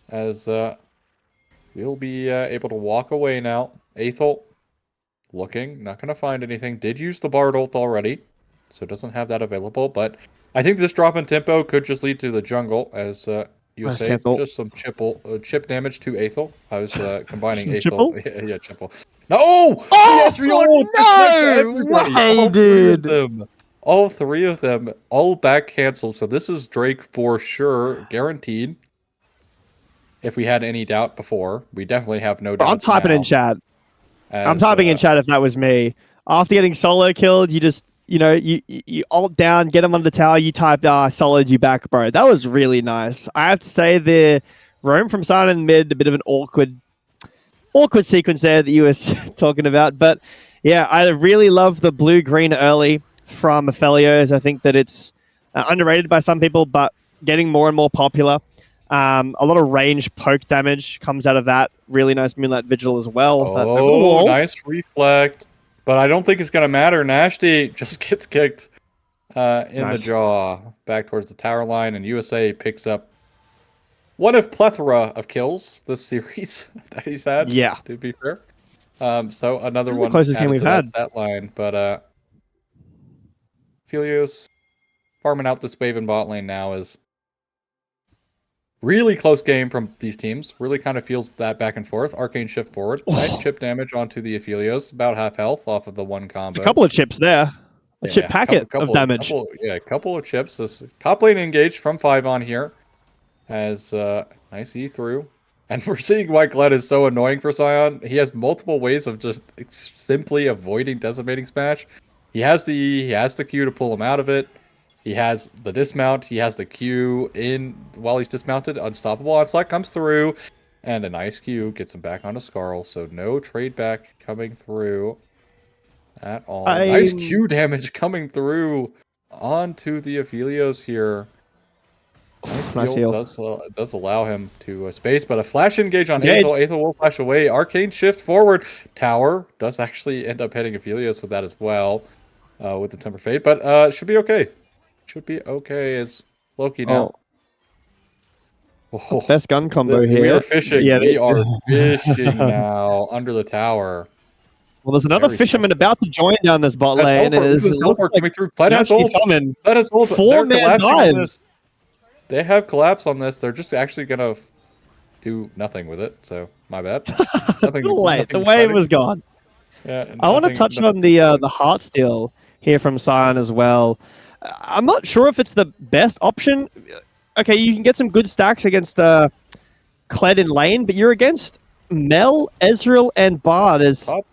As we'll be able to walk away now. Aethel looking. Not going to find anything. Did use the Bard ult already. So it doesn't have that available, but I think this drop in tempo could just lead to the jungle, as you say, just some chip damage to Aethel. I was combining Aethel. Yeah, Chipple. No! Oh, yes, no! Dude. All three of them, all back canceled. So this is Drake for sure, guaranteed. If we had any doubt before, we definitely have no doubt. I'm typing in chat. I'm typing in chat if that was me. After getting solo killed, you just... you ult down, get him on the tower, you type, soloed you back, bro. That was really nice. I have to say the roam from silent in mid, a bit of an awkward sequence there that you were talking about. But yeah, I really love the blue-green early from Aphelios. I think that it's underrated by some people, but getting more and more popular. A lot of range poke damage comes out of that. Really nice Moonlight Vigil as well. Oh, nice reflect. But I don't think it's going to matter. Nashty just gets kicked in the jaw back towards the tower line, and USA picks up one of plethora of kills this series that he's had, to be fair. So another one. The closest game we've had. That line. But Aphelios farming out this wave in bot lane now is really close game from these teams. Really kind of feels that back and forth. Arcane shift forward. Nice chip damage onto the Aphelios. About half health off of the one combo. A couple of chips there. A chip packet of damage. A couple of chips. This top lane engaged from 5 on here. Has nice E through. And we're seeing why Gled is so annoying for Sion. He has multiple ways of just simply avoiding Decimating Smash. He has the E, he has the Q to pull him out of it. He has the dismount, he has the Q in while he's dismounted. Unstoppable Onslaught comes through. And a nice Q gets him back onto Scarl. So no trade back coming through at all. Nice Q damage coming through onto the Aphelios here. Nice heal does allow him to space, but a flash engage on Aethel. Aethel will flash away. Arcane shift forward. Tower does actually end up hitting Aphelios with that as well, with the Temper Fate, but should be okay. Should be okay as Loki now. Oh, best gun combo here. We are fishing. Yeah, we are fishing now under the tower. Well, there's another fisherman about to join down this bot lane. It is coming through. Kled has ult. Kled has ult. 4-man dives. They have collapse on this. They're just actually gonna do nothing with it. So my bad. Nothing the wave was gone. Yeah. I want to touch on the heart steal here from Sion as well. I'm not sure if it's the best option. Okay, you can get some good stacks against Kled in lane, but you're against Mel, Ezreal, and Bard.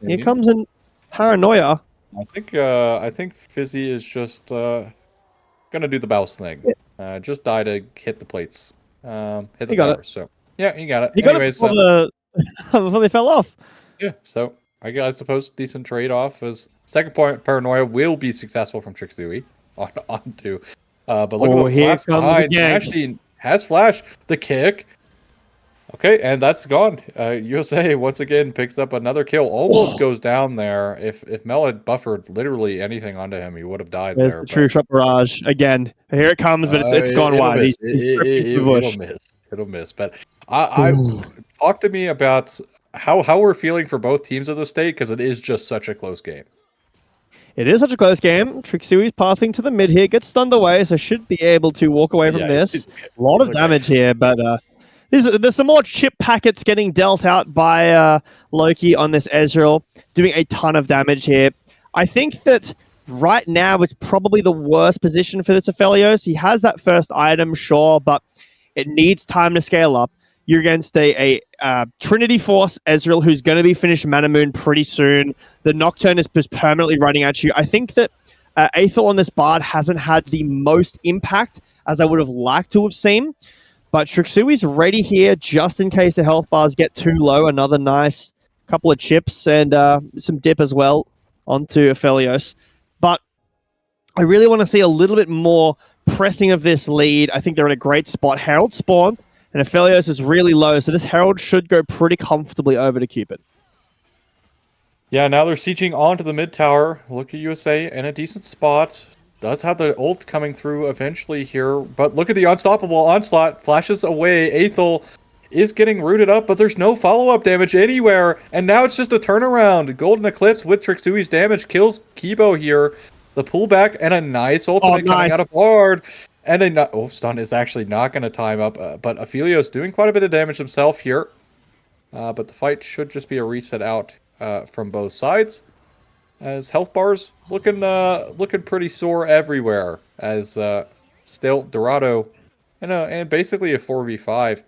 Here comes in Paranoia. I think Fizzy is just gonna do the bounce thing. Yeah. Just die to hit the plates. Hit the tower. So yeah, he got it. He anyways, got it before they fell off. Yeah, so I suppose decent trade-off as second point Paranoia will be successful from Trixui onto. But look at the here comes behind. again. Has flash. The kick. Okay, and that's gone. USA once again picks up another kill. Almost goes down there. If Mel had buffered literally anything onto him, he would have died There's there. The true shot barrage again. Here it comes, but it's gone wide. It'll miss. But I talk to me about how we're feeling for both teams of the state because it is just such a close game. It is such a close game. Trixui's pathing to the mid here, gets stunned away, so should be able to walk away from this. A lot of damage here, but there's some more chip packets getting dealt out by Loki on this Ezreal, doing a ton of damage here. I think that right now is probably the worst position for this Aphelios. He has that first item, sure, but it needs time to scale up. You're against a Trinity Force Ezreal who's going to be finished Mana Moon pretty soon. The Nocturne is just permanently running at you. I think that Aethel on this Bard hasn't had the most impact as I would have liked to have seen. But Trixui's ready here just in case the health bars get too low. Another nice couple of chips and some dip as well onto Aphelios. But I really want to see a little bit more pressing of this lead. I think they're in a great spot. Herald spawned, and Aphelios is really low, so this Herald should go pretty comfortably over to Cupid. Yeah, now they're sieging onto the mid tower. Look at USA in a decent spot. Does have the ult coming through eventually here, but look at the unstoppable onslaught. Flashes away. Aethel is getting rooted up, but there's no follow-up damage anywhere, and now it's just a turnaround. Golden Eclipse with Trixui's damage kills Kibo here. The pullback and a nice ultimate coming out of Bard. And a stun is actually not going to time up, but Aphelios doing quite a bit of damage himself here. But the fight should just be a reset out from both sides. As health bars looking pretty sore everywhere. As still Dorado and basically a 4v5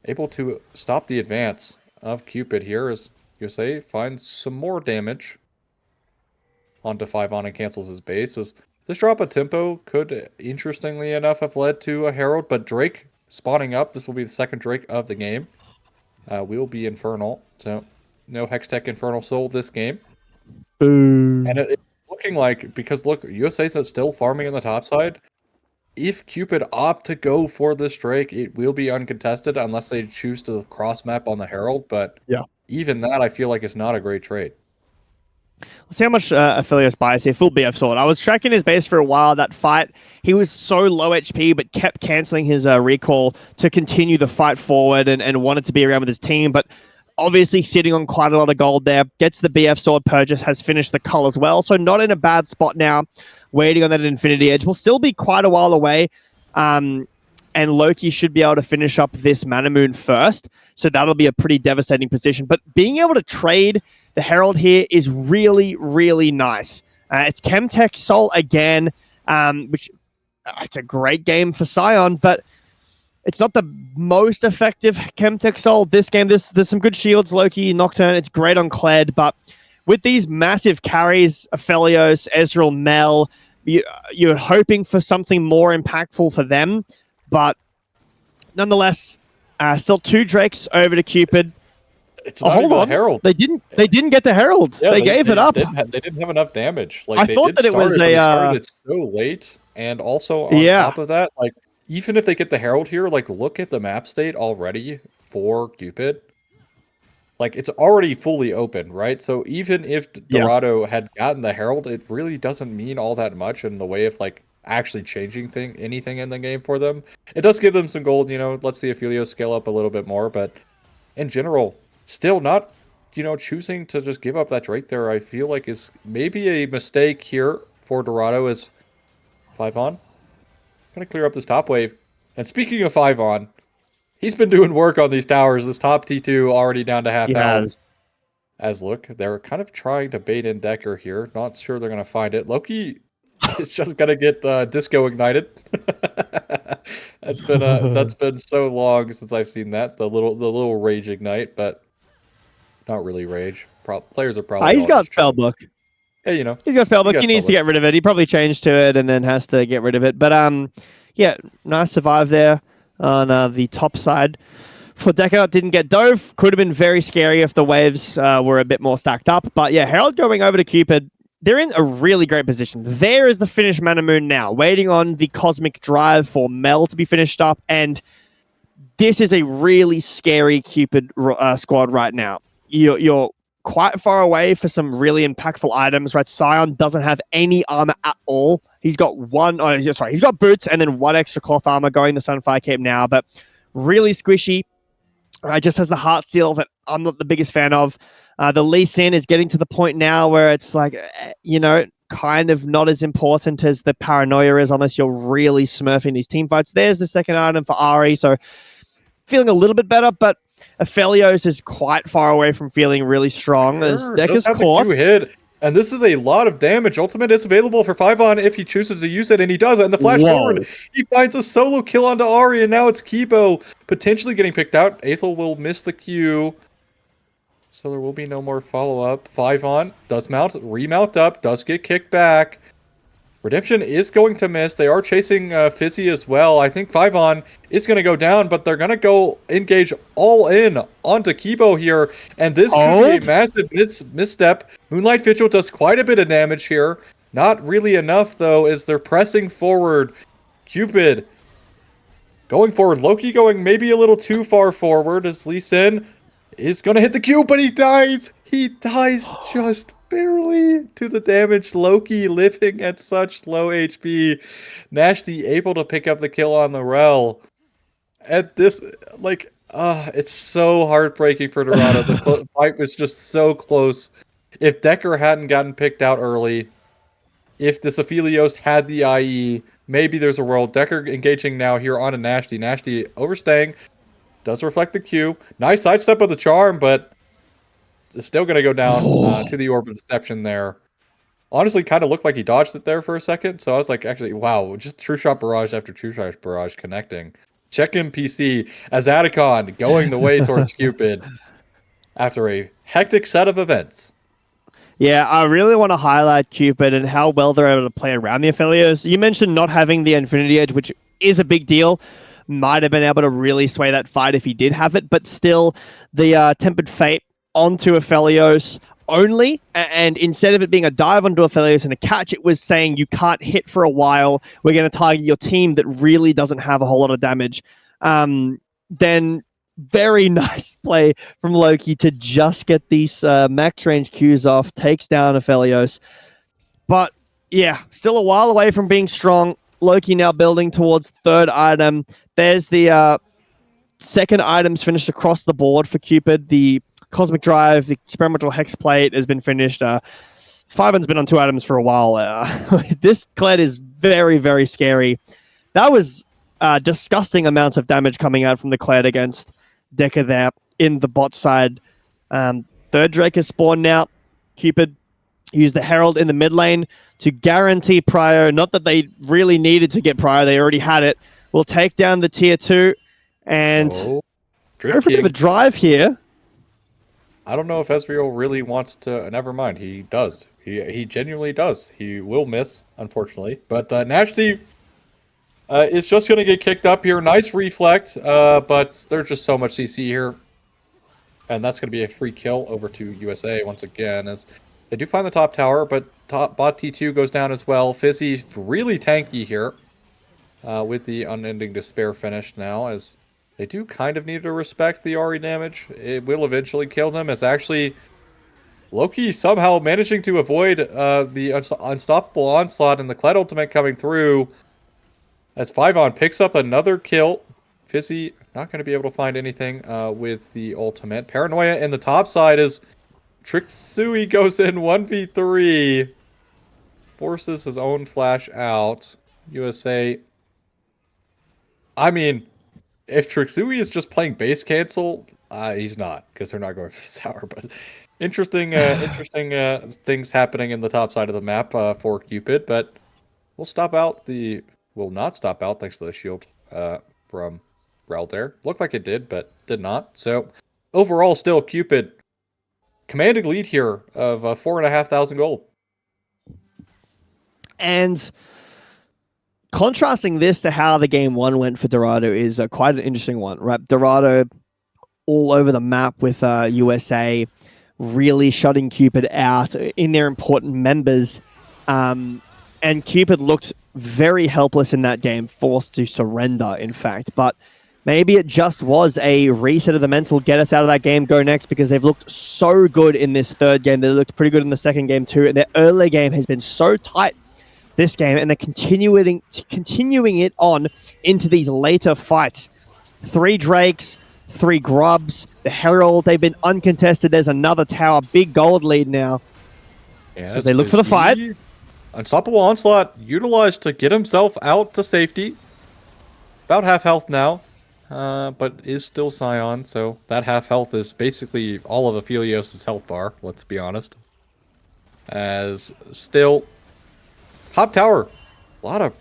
able to stop the advance of Cupid here as USA finds some more damage onto 5-on and cancels his base. As this drop of tempo could, interestingly enough, have led to a Herald, but Drake spawning up. This will be the second Drake of the game. Will be Infernal, so no Hextech Infernal Soul this game. Boom. And it's looking like, because look, USA's still farming on the top side. If Cupid opt to go for this Drake, it will be uncontested unless they choose to cross map on the Herald. But yeah, even that I feel like is not a great trade. Let's see how much Aphelios buys here. Full BF sword. I was tracking his base for a while. That fight, he was so low HP, but kept canceling his recall to continue the fight forward and wanted to be around with his team. But obviously sitting on quite a lot of gold there. Gets the BF sword purchase, has finished the cull as well. So not in a bad spot now. Waiting on that Infinity Edge. Will still be quite a while away. And Loki should be able to finish up this Mana Moon first. So that'll be a pretty devastating position. But being able to trade the Herald here is really, really nice. It's Chemtech Soul again, which it's a great game for Sion, but it's not the most effective Chemtech Soul this game. There's some good shields, Loki, Nocturne. It's great on Kled, but with these massive carries, Aphelios, Ezreal, Mel, you're hoping for something more impactful for them, but nonetheless, still 2 Drakes over to Cupid. It's not hold even on, a Herald. They didn't get the Herald. Yeah, they gave it up. They didn't have enough damage. Like, I they thought did that it was start but they a started it so late, and also on top of that, like, even if they get the Herald here, like, look at the map state already for Cupid. Like, it's already fully open, right? So even if Dorado had gotten the Herald, it really doesn't mean all that much in the way of, like, actually changing anything in the game for them. It does give them some gold, lets the Aphelios scale up a little bit more, but in general, still not, choosing to just give up that Drake there, I feel like is maybe a mistake here for Dorado is 5 on. Gonna clear up this top wave. And speaking of 5 on, he's been doing work on these towers. This top T2 already down to half health. As look, they're kind of trying to bait in Decker here. Not sure they're gonna find it. Loki is just gonna get disco ignited. That's been so long since I've seen that. The little rage ignite, but not really rage. Players are probably. He's got spellbook. Yeah, he's got spellbook. He needs to get rid of it. He probably changed to it and then has to get rid of it. But yeah, nice survive there on the top side. For Decker, didn't get dove. Could have been very scary if the waves were a bit more stacked up. But yeah, Herald going over to Cupid. They're in a really great position. There is the finished Mana Moon now, waiting on the Cosmic Drive for Mel to be finished up. And this is a really scary Cupid squad right now. You're quite far away for some really impactful items, right? Sion doesn't have any armor at all. He's got he's got boots and then 1 extra cloth armor going to Sunfire Cape now, but really squishy. Just has the heart seal that I'm not the biggest fan of. The Lee Sin is getting to the point now where it's like, kind of not as important as the paranoia is unless you're really smurfing these team fights. There's the second item for Ari, so feeling a little bit better, but Aphelios is quite far away from feeling really strong as Decker's caught. And this is a lot of damage. Ultimate is available for 5 on if he chooses to use it, and he does it. And the flash forward, he finds a solo kill onto Ari, and now it's Kibo potentially getting picked out. Aethel will miss the Q, so there will be no more follow-up. 5 on, does remount up, does get kicked back. Redemption is going to miss. They are chasing Fizzy as well. I think 5 on is going to go down, but they're going to go engage all in onto Kibo here. And this could be a massive misstep. Moonlight Vigil does quite a bit of damage here. Not really enough, though, as they're pressing forward. Cupid going forward. Loki going maybe a little too far forward as Lee Sin is going to hit the Q, but he dies. He dies just barely to the damage. Loki living at such low HP. Nashty able to pick up the kill on the Rel. At this, it's so heartbreaking for Dorado. The fight was just so close. If Decker hadn't gotten picked out early, if this Aphelios had the IE, maybe there's a world. Decker engaging now here on a Nashty. Nashty overstaying. Does reflect the Q. Nice sidestep of the charm, but it's still going to go down to the Orb of Deception there. Honestly, kind of looked like he dodged it there for a second. So I was like, actually, wow, just True Shot Barrage after True Shot Barrage connecting. Check in PC as Atacon going the way towards Cupid after a hectic set of events. Yeah, I really want to highlight Cupid and how well they're able to play around the Aphelios. You mentioned not having the Infinity Edge, which is a big deal. Might have been able to really sway that fight if he did have it, but still, the Tempered Fate onto Aphelios only, and instead of it being a dive onto Aphelios and a catch, it was saying you can't hit for a while. We're going to target your team that really doesn't have a whole lot of damage. Then very nice play from Loki to just get these max range Qs off, takes down Aphelios. But yeah, still a while away from being strong. Loki now building towards third item. There's the second items finished across the board for Cupid. The Cosmic Drive, the Experimental Hex Plate has been finished. Fiven's been on 2 items for a while. This Kled is very, very scary. That was disgusting amounts of damage coming out from the Kled against Decker there in the bot side. Third Drake has spawned now. Cupid use the Herald in the mid lane to guarantee Prio. Not that they really needed to get Prio, they already had it. We'll take down the tier 2 and Oh, go Drift for a bit of a King. drive here. I don't know if Ezreal really wants to. Never mind. He does. He genuinely does. He will miss, unfortunately. But Nashty is just going to get kicked up here. Nice reflect, but there's just so much CC here. And that's going to be a free kill over to USA once again, as they do find the top tower, but top bot T2 goes down as well. Fizzy's really tanky here with the Unending Despair finish now, as they do kind of need to respect the Ahri damage. It will eventually kill them, as actually Loki somehow managing to avoid the unstoppable onslaught and the Kled ultimate coming through, as 5-on picks up another kill. Fizzy not going to be able to find anything with the ultimate. Paranoia in the top side as Trixui goes in 1v3. Forces his own flash out. USA. I mean, if Trixui is just playing base cancel, he's not, because they're not going for the tower. But interesting things happening in the top side of the map for Cupid. But we'll not stop out thanks to the shield from Rel there. Looked like it did, but did not. So overall, still Cupid commanding lead here of 4,500 gold. And contrasting this to how the game 1 went for Dorado is quite an interesting one, right? Dorado all over the map with USA really shutting Cupid out in their important members. And Cupid looked very helpless in that game, forced to surrender, in fact. But maybe it just was a reset of the mental, get us out of that game, go next, because they've looked so good in this third game. They looked pretty good in the second game too, and their early game has been so tight this game, and they're continuing it on into these later fights. 3 Drakes, 3 Grubs, the Herald, they've been uncontested. There's another tower, big gold lead now. Yeah, as they look for the fight. Unstoppable Onslaught utilized to get himself out to safety. About half health now, but is still Scion, so that half health is basically all of Aphelios' health bar, let's be honest. As still, top tower, a lot of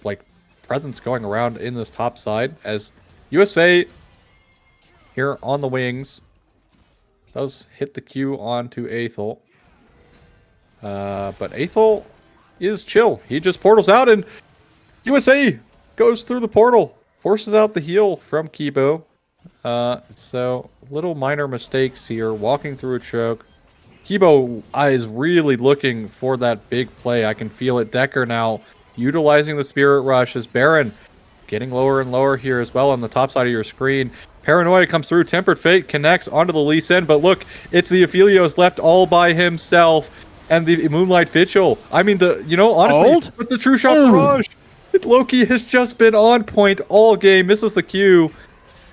presence going around in this top side, as USA here on the wings does hit the Q onto Aethel. But Aethel is chill. He just portals out, and USA goes through the portal. Forces out the heal from Kibo. So little minor mistakes here. Walking through a choke. Kibo is really looking for that big play. I can feel it. Decker now utilizing the Spirit Rush as Baron getting lower and lower here as well on the top side of your screen. Paranoia comes through. Tempered Fate connects onto the Lee Sin. But look, it's the Aphelios left all by himself. And the Moonlight Vigil. I mean, honestly, with the True Shot Barrage. Loki has just been on point all game. Misses the Q.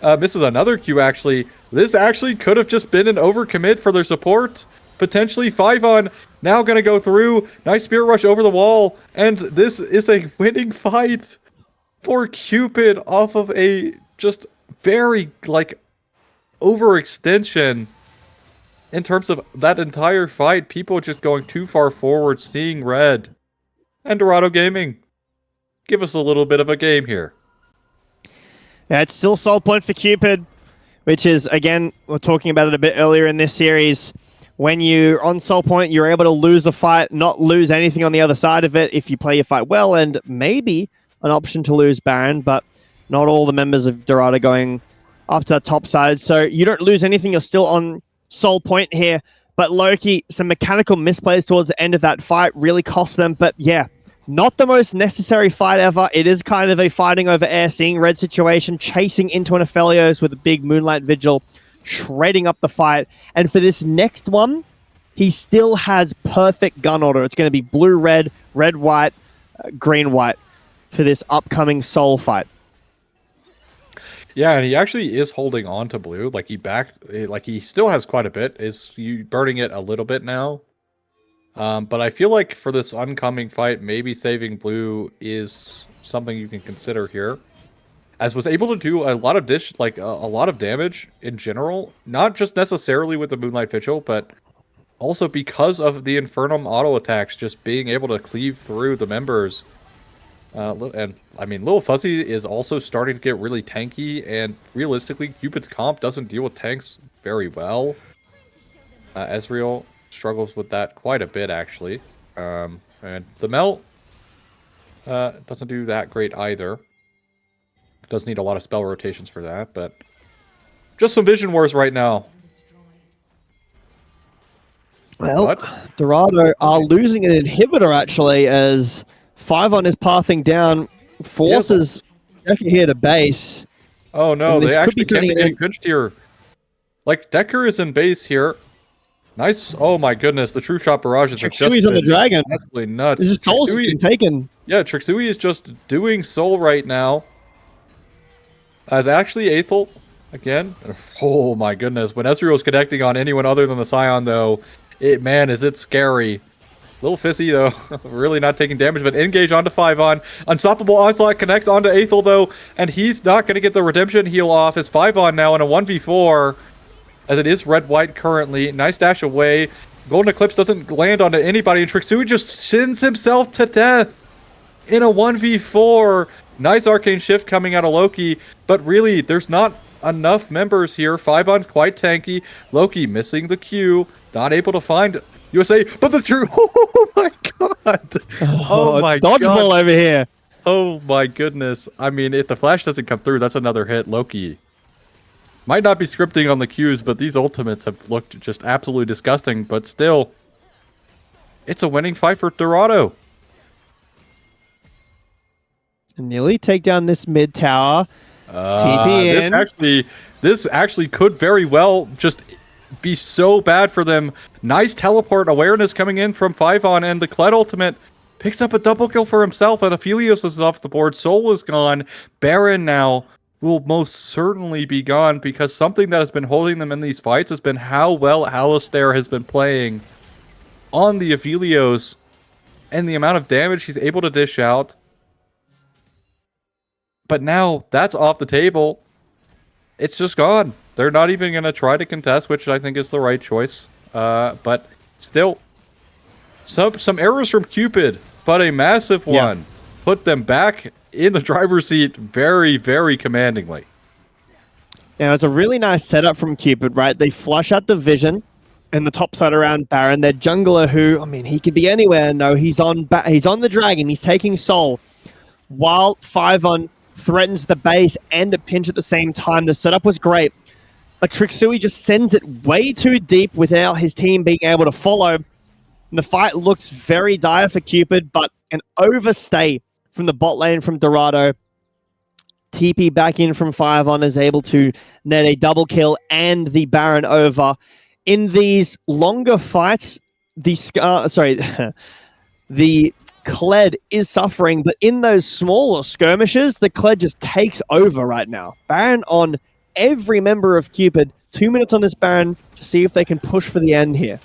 Misses another Q, actually. This actually could have just been an overcommit for their support. Potentially 5-on. Now going to go through. Nice Spirit Rush over the wall. And this is a winning fight for Cupid off of a just very, overextension. In terms of that entire fight, people just going too far forward, seeing red. And Dorado Gaming, give us a little bit of a game here. Yeah, it's still soul point for Cupid, which is, again, we're talking about it a bit earlier in this series. When you're on soul point, you're able to lose a fight, not lose anything on the other side of it if you play your fight well, and maybe an option to lose Baron, but not all the members of Dorado going up to the top side. So you don't lose anything, you're still on soul point here, but Loki, some mechanical misplays towards the end of that fight really cost them. But yeah, not the most necessary fight ever. It is kind of a fighting over air, seeing red situation, chasing into an Aphelios with a big Moonlight Vigil, shredding up the fight. And for this next one, he still has perfect gun order. It's going to be blue, red, red, white, green, white for this upcoming soul fight. Yeah, and he actually is holding on to blue. He still has quite a bit. Is you burning it a little bit now? But I feel like for this oncoming fight, maybe saving blue is something you can consider here. As was able to do a lot of a lot of damage in general, not just necessarily with the Moonlight Vigil, but also because of the Infernum auto attacks, just being able to cleave through the members. And I mean, Little Fuzzy is also starting to get really tanky, and realistically, Cupid's comp doesn't deal with tanks very well. Ezreal struggles with that quite a bit, actually. And the Melt doesn't do that great either. Does need a lot of spell rotations for that, but just some Vision Wars right now. Well, Dorado are losing an inhibitor, actually, as 5-on is pathing down. Forces here to base. Oh no, they actually can be getting in. pinched here. Like, Decker is in base here. Nice. Oh my goodness, the True Shot barrages are just on the dragon. absolutely nuts. His soul's been taken. Yeah, Trixui is just doing soul right now. As actually Aethel, again. Oh my goodness, when Ezreal's connecting on anyone other than the Scion, though, man, is it scary. Little Fizzy, though, really not taking damage, but engage onto 5-on. Unstoppable Onslaught connects onto Aethel, though, and he's not going to get the Redemption heal off. It's 5-on now in a 1v4, as it is red-white currently. Nice dash away. Golden Eclipse doesn't land onto anybody, and Trixui just sends himself to death in a 1v4. Nice Arcane Shift coming out of Loki, but really, there's not enough members here. 5-on's quite tanky. Loki missing the Q, not able to find USA, but the true. Oh my god! Oh my god! Dodgeball over here. Oh my goodness! I mean, if the flash doesn't come through, that's another hit. Loki might not be scripting on the Qs, but these ultimates have looked just absolutely disgusting. But still, it's a winning fight for Dorado. Nearly take down this mid tower. TP in. This actually could very well just be so bad for them. Nice teleport awareness coming in from 5-on, and the Kled ultimate picks up a double kill for himself, and Aphelios is off the board. Soul is gone. Baron now will most certainly be gone, because something that has been holding them in these fights has been how well Alistair has been playing on the Aphelios and the amount of damage he's able to dish out. But now that's off the table. It's just gone. They're not even going to try to contest, which I think is the right choice. But still, some errors from Cupid, but a massive one. Put them back in the driver's seat very, very commandingly. Now, it's a really nice setup from Cupid, right? They flush out the vision and the top side around Baron. Their jungler, who, I mean, he could be anywhere. No, he's on the dragon. He's taking soul. While 5-on threatens the base and a pinch at the same time. The setup was great. But Trixui just sends it way too deep without his team being able to follow. And the fight looks very dire for Cupid, but an overstay from the bot lane from Dorado. TP back in from 5-on is able to net a double kill and the Baron over. In these longer fights, the Kled is suffering, but in those smaller skirmishes, the Kled just takes over right now. Baron on every member of Cupid. 2 minutes on this Baron to see if they can push for the end here.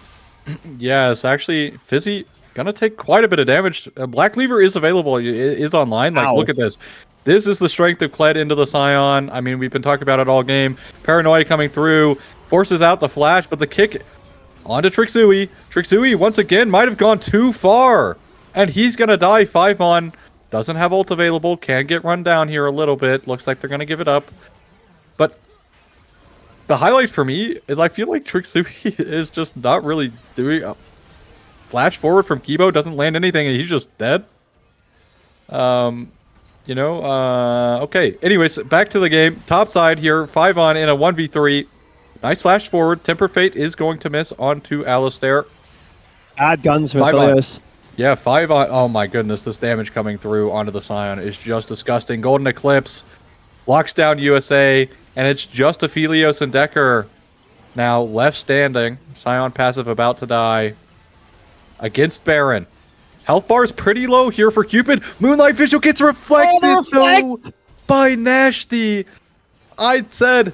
Yes, actually, Fizzy gonna take quite a bit of damage. Black Cleaver is available, is online. Like, look at this. This is the strength of Kled into the Scion. I mean, we've been talking about it all game. Paranoia coming through, forces out the flash, but the kick onto Trixui. Trixui, once again, might have gone too far. And he's going to die. 5-on. Doesn't have ult available. Can get run down here a little bit. Looks like they're going to give it up. But the highlight for me is I feel like Trixui is just not really doing a flash forward from Kibo. Doesn't land anything and he's just dead. Okay. Anyways, back to the game. Top side here. 5-on in a 1v3. Nice flash forward. Temper Fate is going to miss onto Alistair. Bad guns for Aphelios. Yeah, 5-on. Oh my goodness, this damage coming through onto the Scion is just disgusting. Golden Eclipse locks down USA, and it's just Aphelios and Decker now left standing. Scion passive about to die against Baron. Health bar is pretty low here for Cupid. Moonlight Visual gets reflected though by Nashty. I said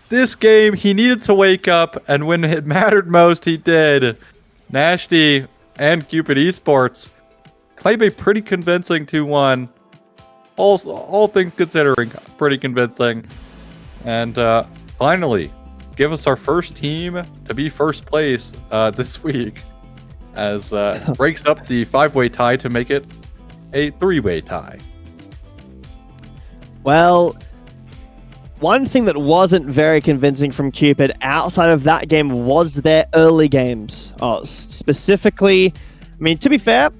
this game he needed to wake up, and when it mattered most, he did. Nashty and Cupid Esports claim a pretty convincing 2-1. All things considering, pretty convincing. And finally, give us our first team to be first place this week, as breaks up the 5-way tie to make it a 3-way tie. Well, one thing that wasn't very convincing from Cupid outside of that game was their early games. Specifically, I mean, to be fair,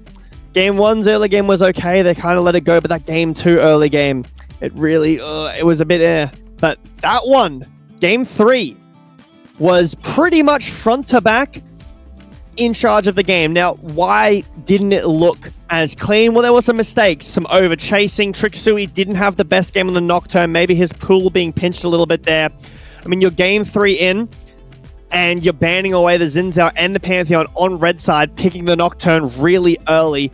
Game 1's early game was okay. They kind of let it go, but that Game 2 early game, it really, it was a bit But that one, Game 3, was pretty much front to back in charge of the game. Now, why didn't it look as clean? Well, there were some mistakes, some over chasing. Trixui didn't have the best game on the Nocturne. Maybe his pool being pinched a little bit there. I mean, you're Game 3 in, and you're banning away the Xin Zhao and the Pantheon on red side, picking the Nocturne really early.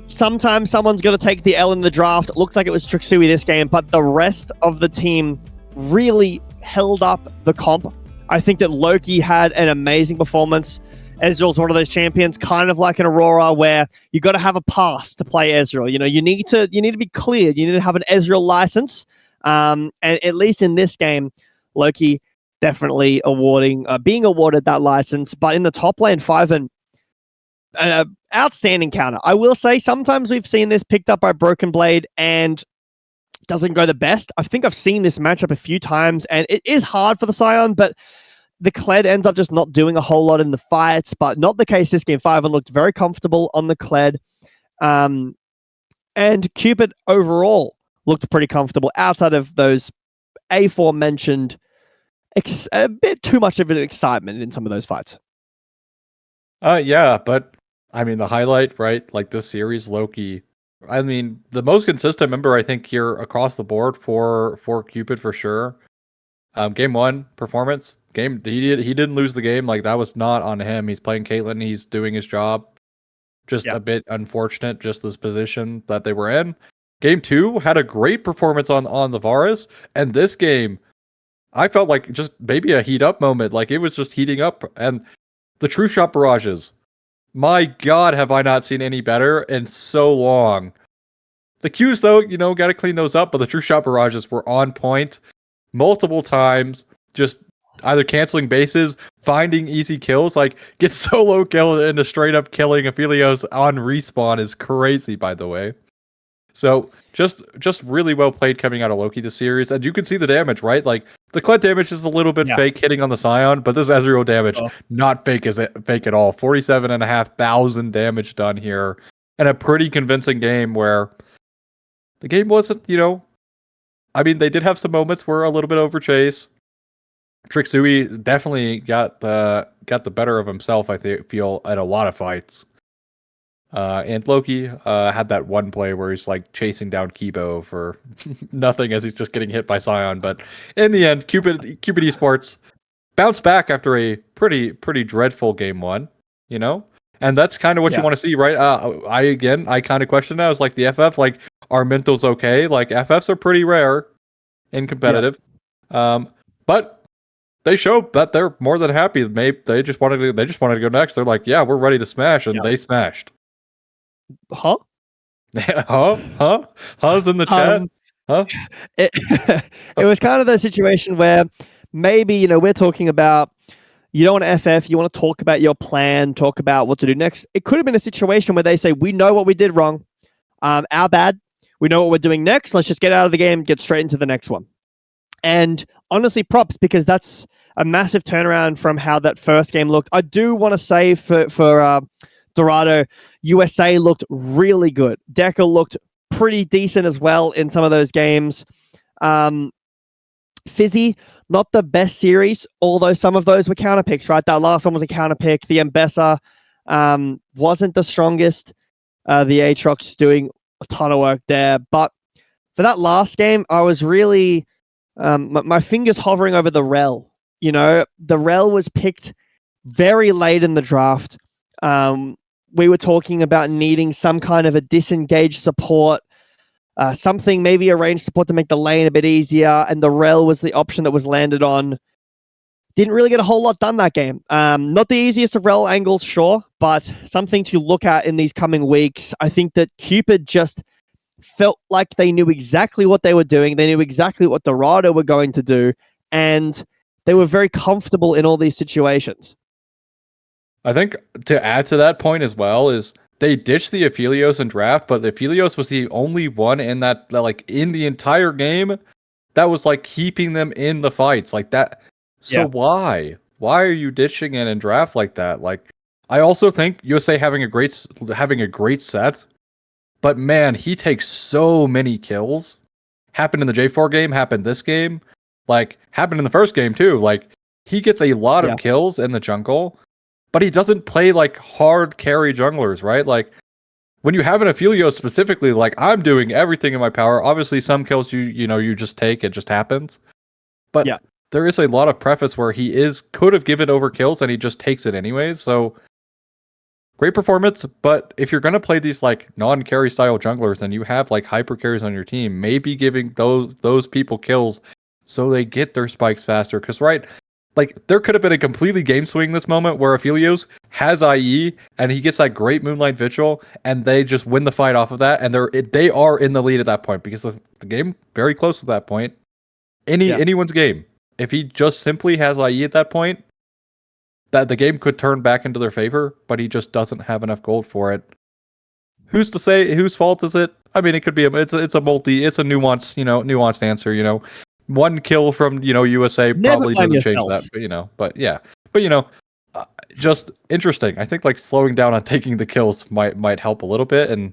Sometimes someone's going to take the L in the draft. It looks like it was Trixui this game, but the rest of the team really held up the comp. I think that Loki had an amazing performance. Ezreal's one of those champions, kind of like an Aurora, where you got to have a pass to play Ezreal. You know, you need to be cleared. You need to have an Ezreal license. And at least in this game, Loki definitely being awarded that license. But in the top lane, Fiven, an outstanding counter. I will say sometimes we've seen this picked up by Broken Blade and doesn't go the best. I think I've seen this matchup a few times, and it is hard for the Scion, but the Kled ends up just not doing a whole lot in the fights, but not the case this game. Fiven looked very comfortable on the Kled. And Cupid overall looked pretty comfortable outside of those aforementioned a bit too much of an excitement in some of those fights. Yeah, but I mean, the highlight, right? Like this series, Loki. I mean, the most consistent member, I think, here across the board for Cupid for sure. Game 1 performance. He didn't lose the game. Like, that was not on him. He's playing Caitlyn. He's doing his job. Just a bit unfortunate, just this position that they were in. Game 2 had a great performance on the Varus, and this game, I felt like just maybe a heat up moment. Like, it was just heating up, and the true shot barrages. My God, have I not seen any better in so long. The Qs, though, got to clean those up, but the true shot barrages were on point multiple times, just either canceling bases, finding easy kills, like get solo kill into straight up killing Aphelios on respawn is crazy, by the way. So just really well played coming out of Loki this series, and you can see the damage, right? Like the Kled damage is a little bit fake hitting on the Scion, but this Ezreal damage not fake at all. 47,500 damage done here, and a pretty convincing game where the game wasn't, I mean, they did have some moments where a little bit over chase. Trixui definitely got the better of himself, I feel, at a lot of fights. And Loki had that one play where he's like chasing down Kibo for nothing as he's just getting hit by Scion. But in the end, Cupid Esports bounced back after a pretty dreadful Game 1, And that's kind of what you want to see, right? I kind of question that. I was like, the FF, like, are mentals okay? Like, FFs are pretty rare in competitive. But they show that they're more than happy. Maybe they just wanted to go next. They're like, yeah, we're ready to smash, and they smashed. Huh? How's in the chat? Huh? It was kind of the situation where maybe, we're talking about, you don't want to FF, you want to talk about your plan, talk about what to do next. It could have been a situation where they say, we know what we did wrong. Our bad. We know what we're doing next. Let's just get out of the game, get straight into the next one. And honestly, props, because that's a massive turnaround from how that first game looked. I do want to say for Dorado, USA looked really good. Deca looked pretty decent as well in some of those games. Fizzy, not the best series, although some of those were counter picks, right? That last one was a counter pick. The Mbessa wasn't the strongest. The Aatrox doing a ton of work there. But for that last game, I was really... my fingers hovering over the Rel. The Rel was picked very late in the draft. We were talking about needing some kind of a disengaged support, something, maybe a range support to make the lane a bit easier, and the Rel was the option that was landed on. Didn't really get a whole lot done that game. Not the easiest of Rel angles, sure, but something to look at in these coming weeks. I think that Cupid just felt like they knew exactly what they were doing. They knew exactly what Dorado were going to do, and They were very comfortable in all these situations. I think to add to that point as well is they ditched the Aphelios in draft, but the Aphelios was the only one in that like in the entire game that was like keeping them in the fights like that. So Yeah. why? Why are you ditching it in draft like that? Like, I also think USA having a great set, but man, he takes so many kills. Happened in the J4 game, happened this game, like happened in the first game too. Like he gets a lot Yeah. of kills in the jungle, but he doesn't play like hard carry junglers, right? Like when you have an Aphelios specifically, like I'm doing everything in my power. Obviously, some kills you just take, it just happens. But Yeah. there is a lot of preface where he could have given over kills and he just takes it anyways. So great performance, but if you're gonna play these like non-carry style junglers and you have like hyper carries on your team, maybe giving those people kills so they get their spikes faster. Because like there could have been a completely game swing this moment where Aphelios has IE and he gets that great Moonlight Vigil and they just win the fight off of that and they are in the lead at that point because the game very close to that point. Anyone's game. If he just simply has IE at that point, that the game could turn back into their favor, but he just doesn't have enough gold for it. Who's to say whose fault is it? I mean, it could be it's a nuanced answer. One kill from USA Never probably blame doesn't change yourself. that, but yeah, just interesting. I think like slowing down on taking the kills might help a little bit, and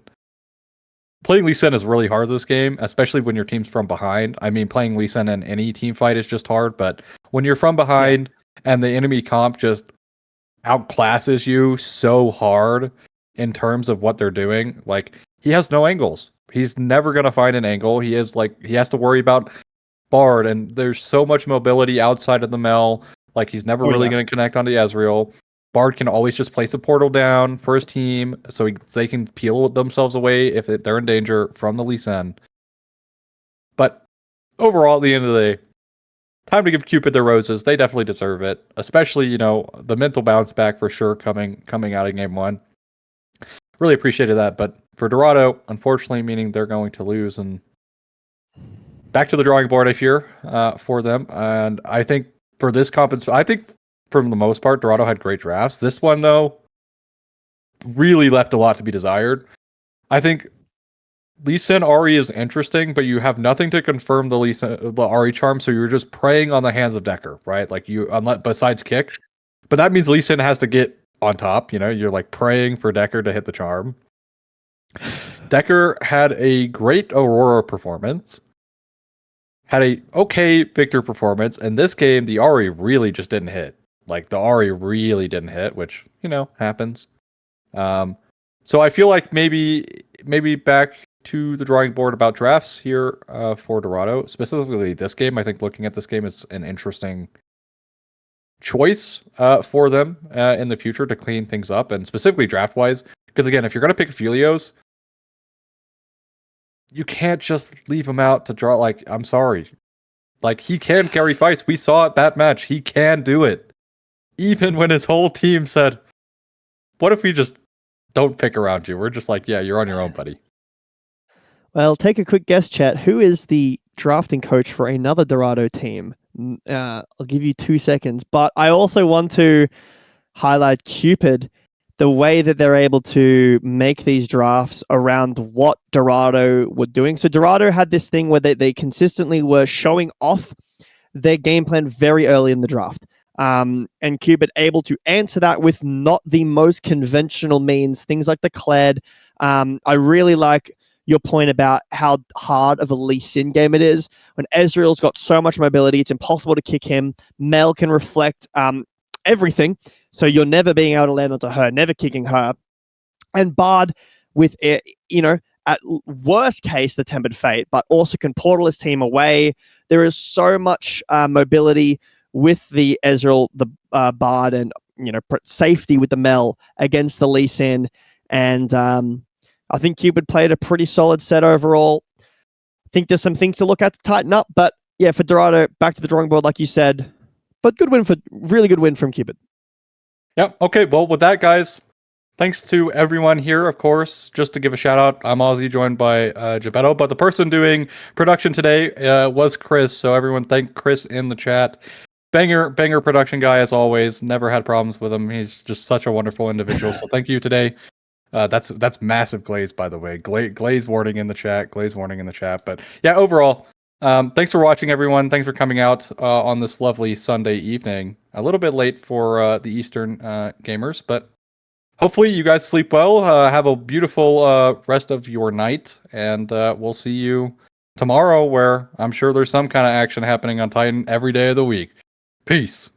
playing Lee Sin is really hard this game, especially when your team's from behind. I mean, playing Lee Sin in any team fight is just hard, but when you're from behind and the enemy comp just outclasses you so hard in terms of what they're doing, like he has no angles. He's never gonna find an angle. He has to worry about Bard, and there's so much mobility outside of the Mel. Like he's never really gonna connect onto Ezreal. Bard can always just place a portal down for his team so they can peel themselves away if they're in danger from the Lee Sin. But overall, at the end of the day, time to give Cupid their roses. They definitely deserve it, especially the mental bounce back for sure coming out of game one. Really appreciated that, but for Dorado, unfortunately, meaning they're going to lose and back to the drawing board. I fear for them, and I think for this I think for the most part, Dorado had great drafts. This one though, really left a lot to be desired. I think Lee Sin Ari is interesting, but you have nothing to confirm the Ari charm, so you're just preying on the hands of Decker, right? Like besides kick. But that means Lee Sin has to get on top, you're like praying for Decker to hit the charm. Decker had a great Aurora performance, had a okay Victor performance, and this game the Ari really just didn't hit. Like the Ari really didn't hit, which, happens. So I feel like maybe back to the drawing board about drafts here for Dorado. Specifically this game, I think looking at this game is an interesting choice for them in the future to clean things up, and specifically draft-wise. Because again, if you're going to pick Aphelios, you can't just leave him out to draw. Like, I'm sorry. Like, he can carry fights. We saw it that match. He can do it. Even when his whole team said, what if we just don't pick around you? We're just like, yeah, you're on your own, buddy. Well, take a quick guess, chat. Who is the drafting coach for another Dorado team? I'll give you 2 seconds. But I also want to highlight Cupid, the way that they're able to make these drafts around what Dorado were doing. So Dorado had this thing where they consistently were showing off their game plan very early in the draft. And Cupid able to answer that with not the most conventional means, things like the Kled. I really like your point about how hard of a Lee Sin game it is. When Ezreal's got so much mobility, it's impossible to kick him. Mel can reflect everything, so you're never being able to land onto her, never kicking her. And Bard with, at worst case, the Tempered Fate, but also can portal his team away. There is so much mobility with the Ezreal, the Bard, and safety with the Mel against the Lee Sin. And I think Cupid played a pretty solid set overall. I think there's some things to look at to tighten up, but yeah, for Dorado, back to the drawing board, like you said. But really good win from Cupid. Yep. Okay. Well, with that, guys, thanks to everyone here, of course. Just to give a shout out, I'm Ozzy, joined by Gebetto, but the person doing production today was Chris. So everyone, thank Chris in the chat. banger production guy as always. Never had problems with him. He's just such a wonderful individual. So thank you today. That's massive glaze, by the way. Glaze warning in the chat. Glaze warning in the chat. But yeah, overall, thanks for watching, everyone. Thanks for coming out on this lovely Sunday evening. A little bit late for the Eastern gamers, but hopefully you guys sleep well. Have a beautiful rest of your night, and we'll see you tomorrow, where I'm sure there's some kind of action happening on Titan every day of the week. Peace.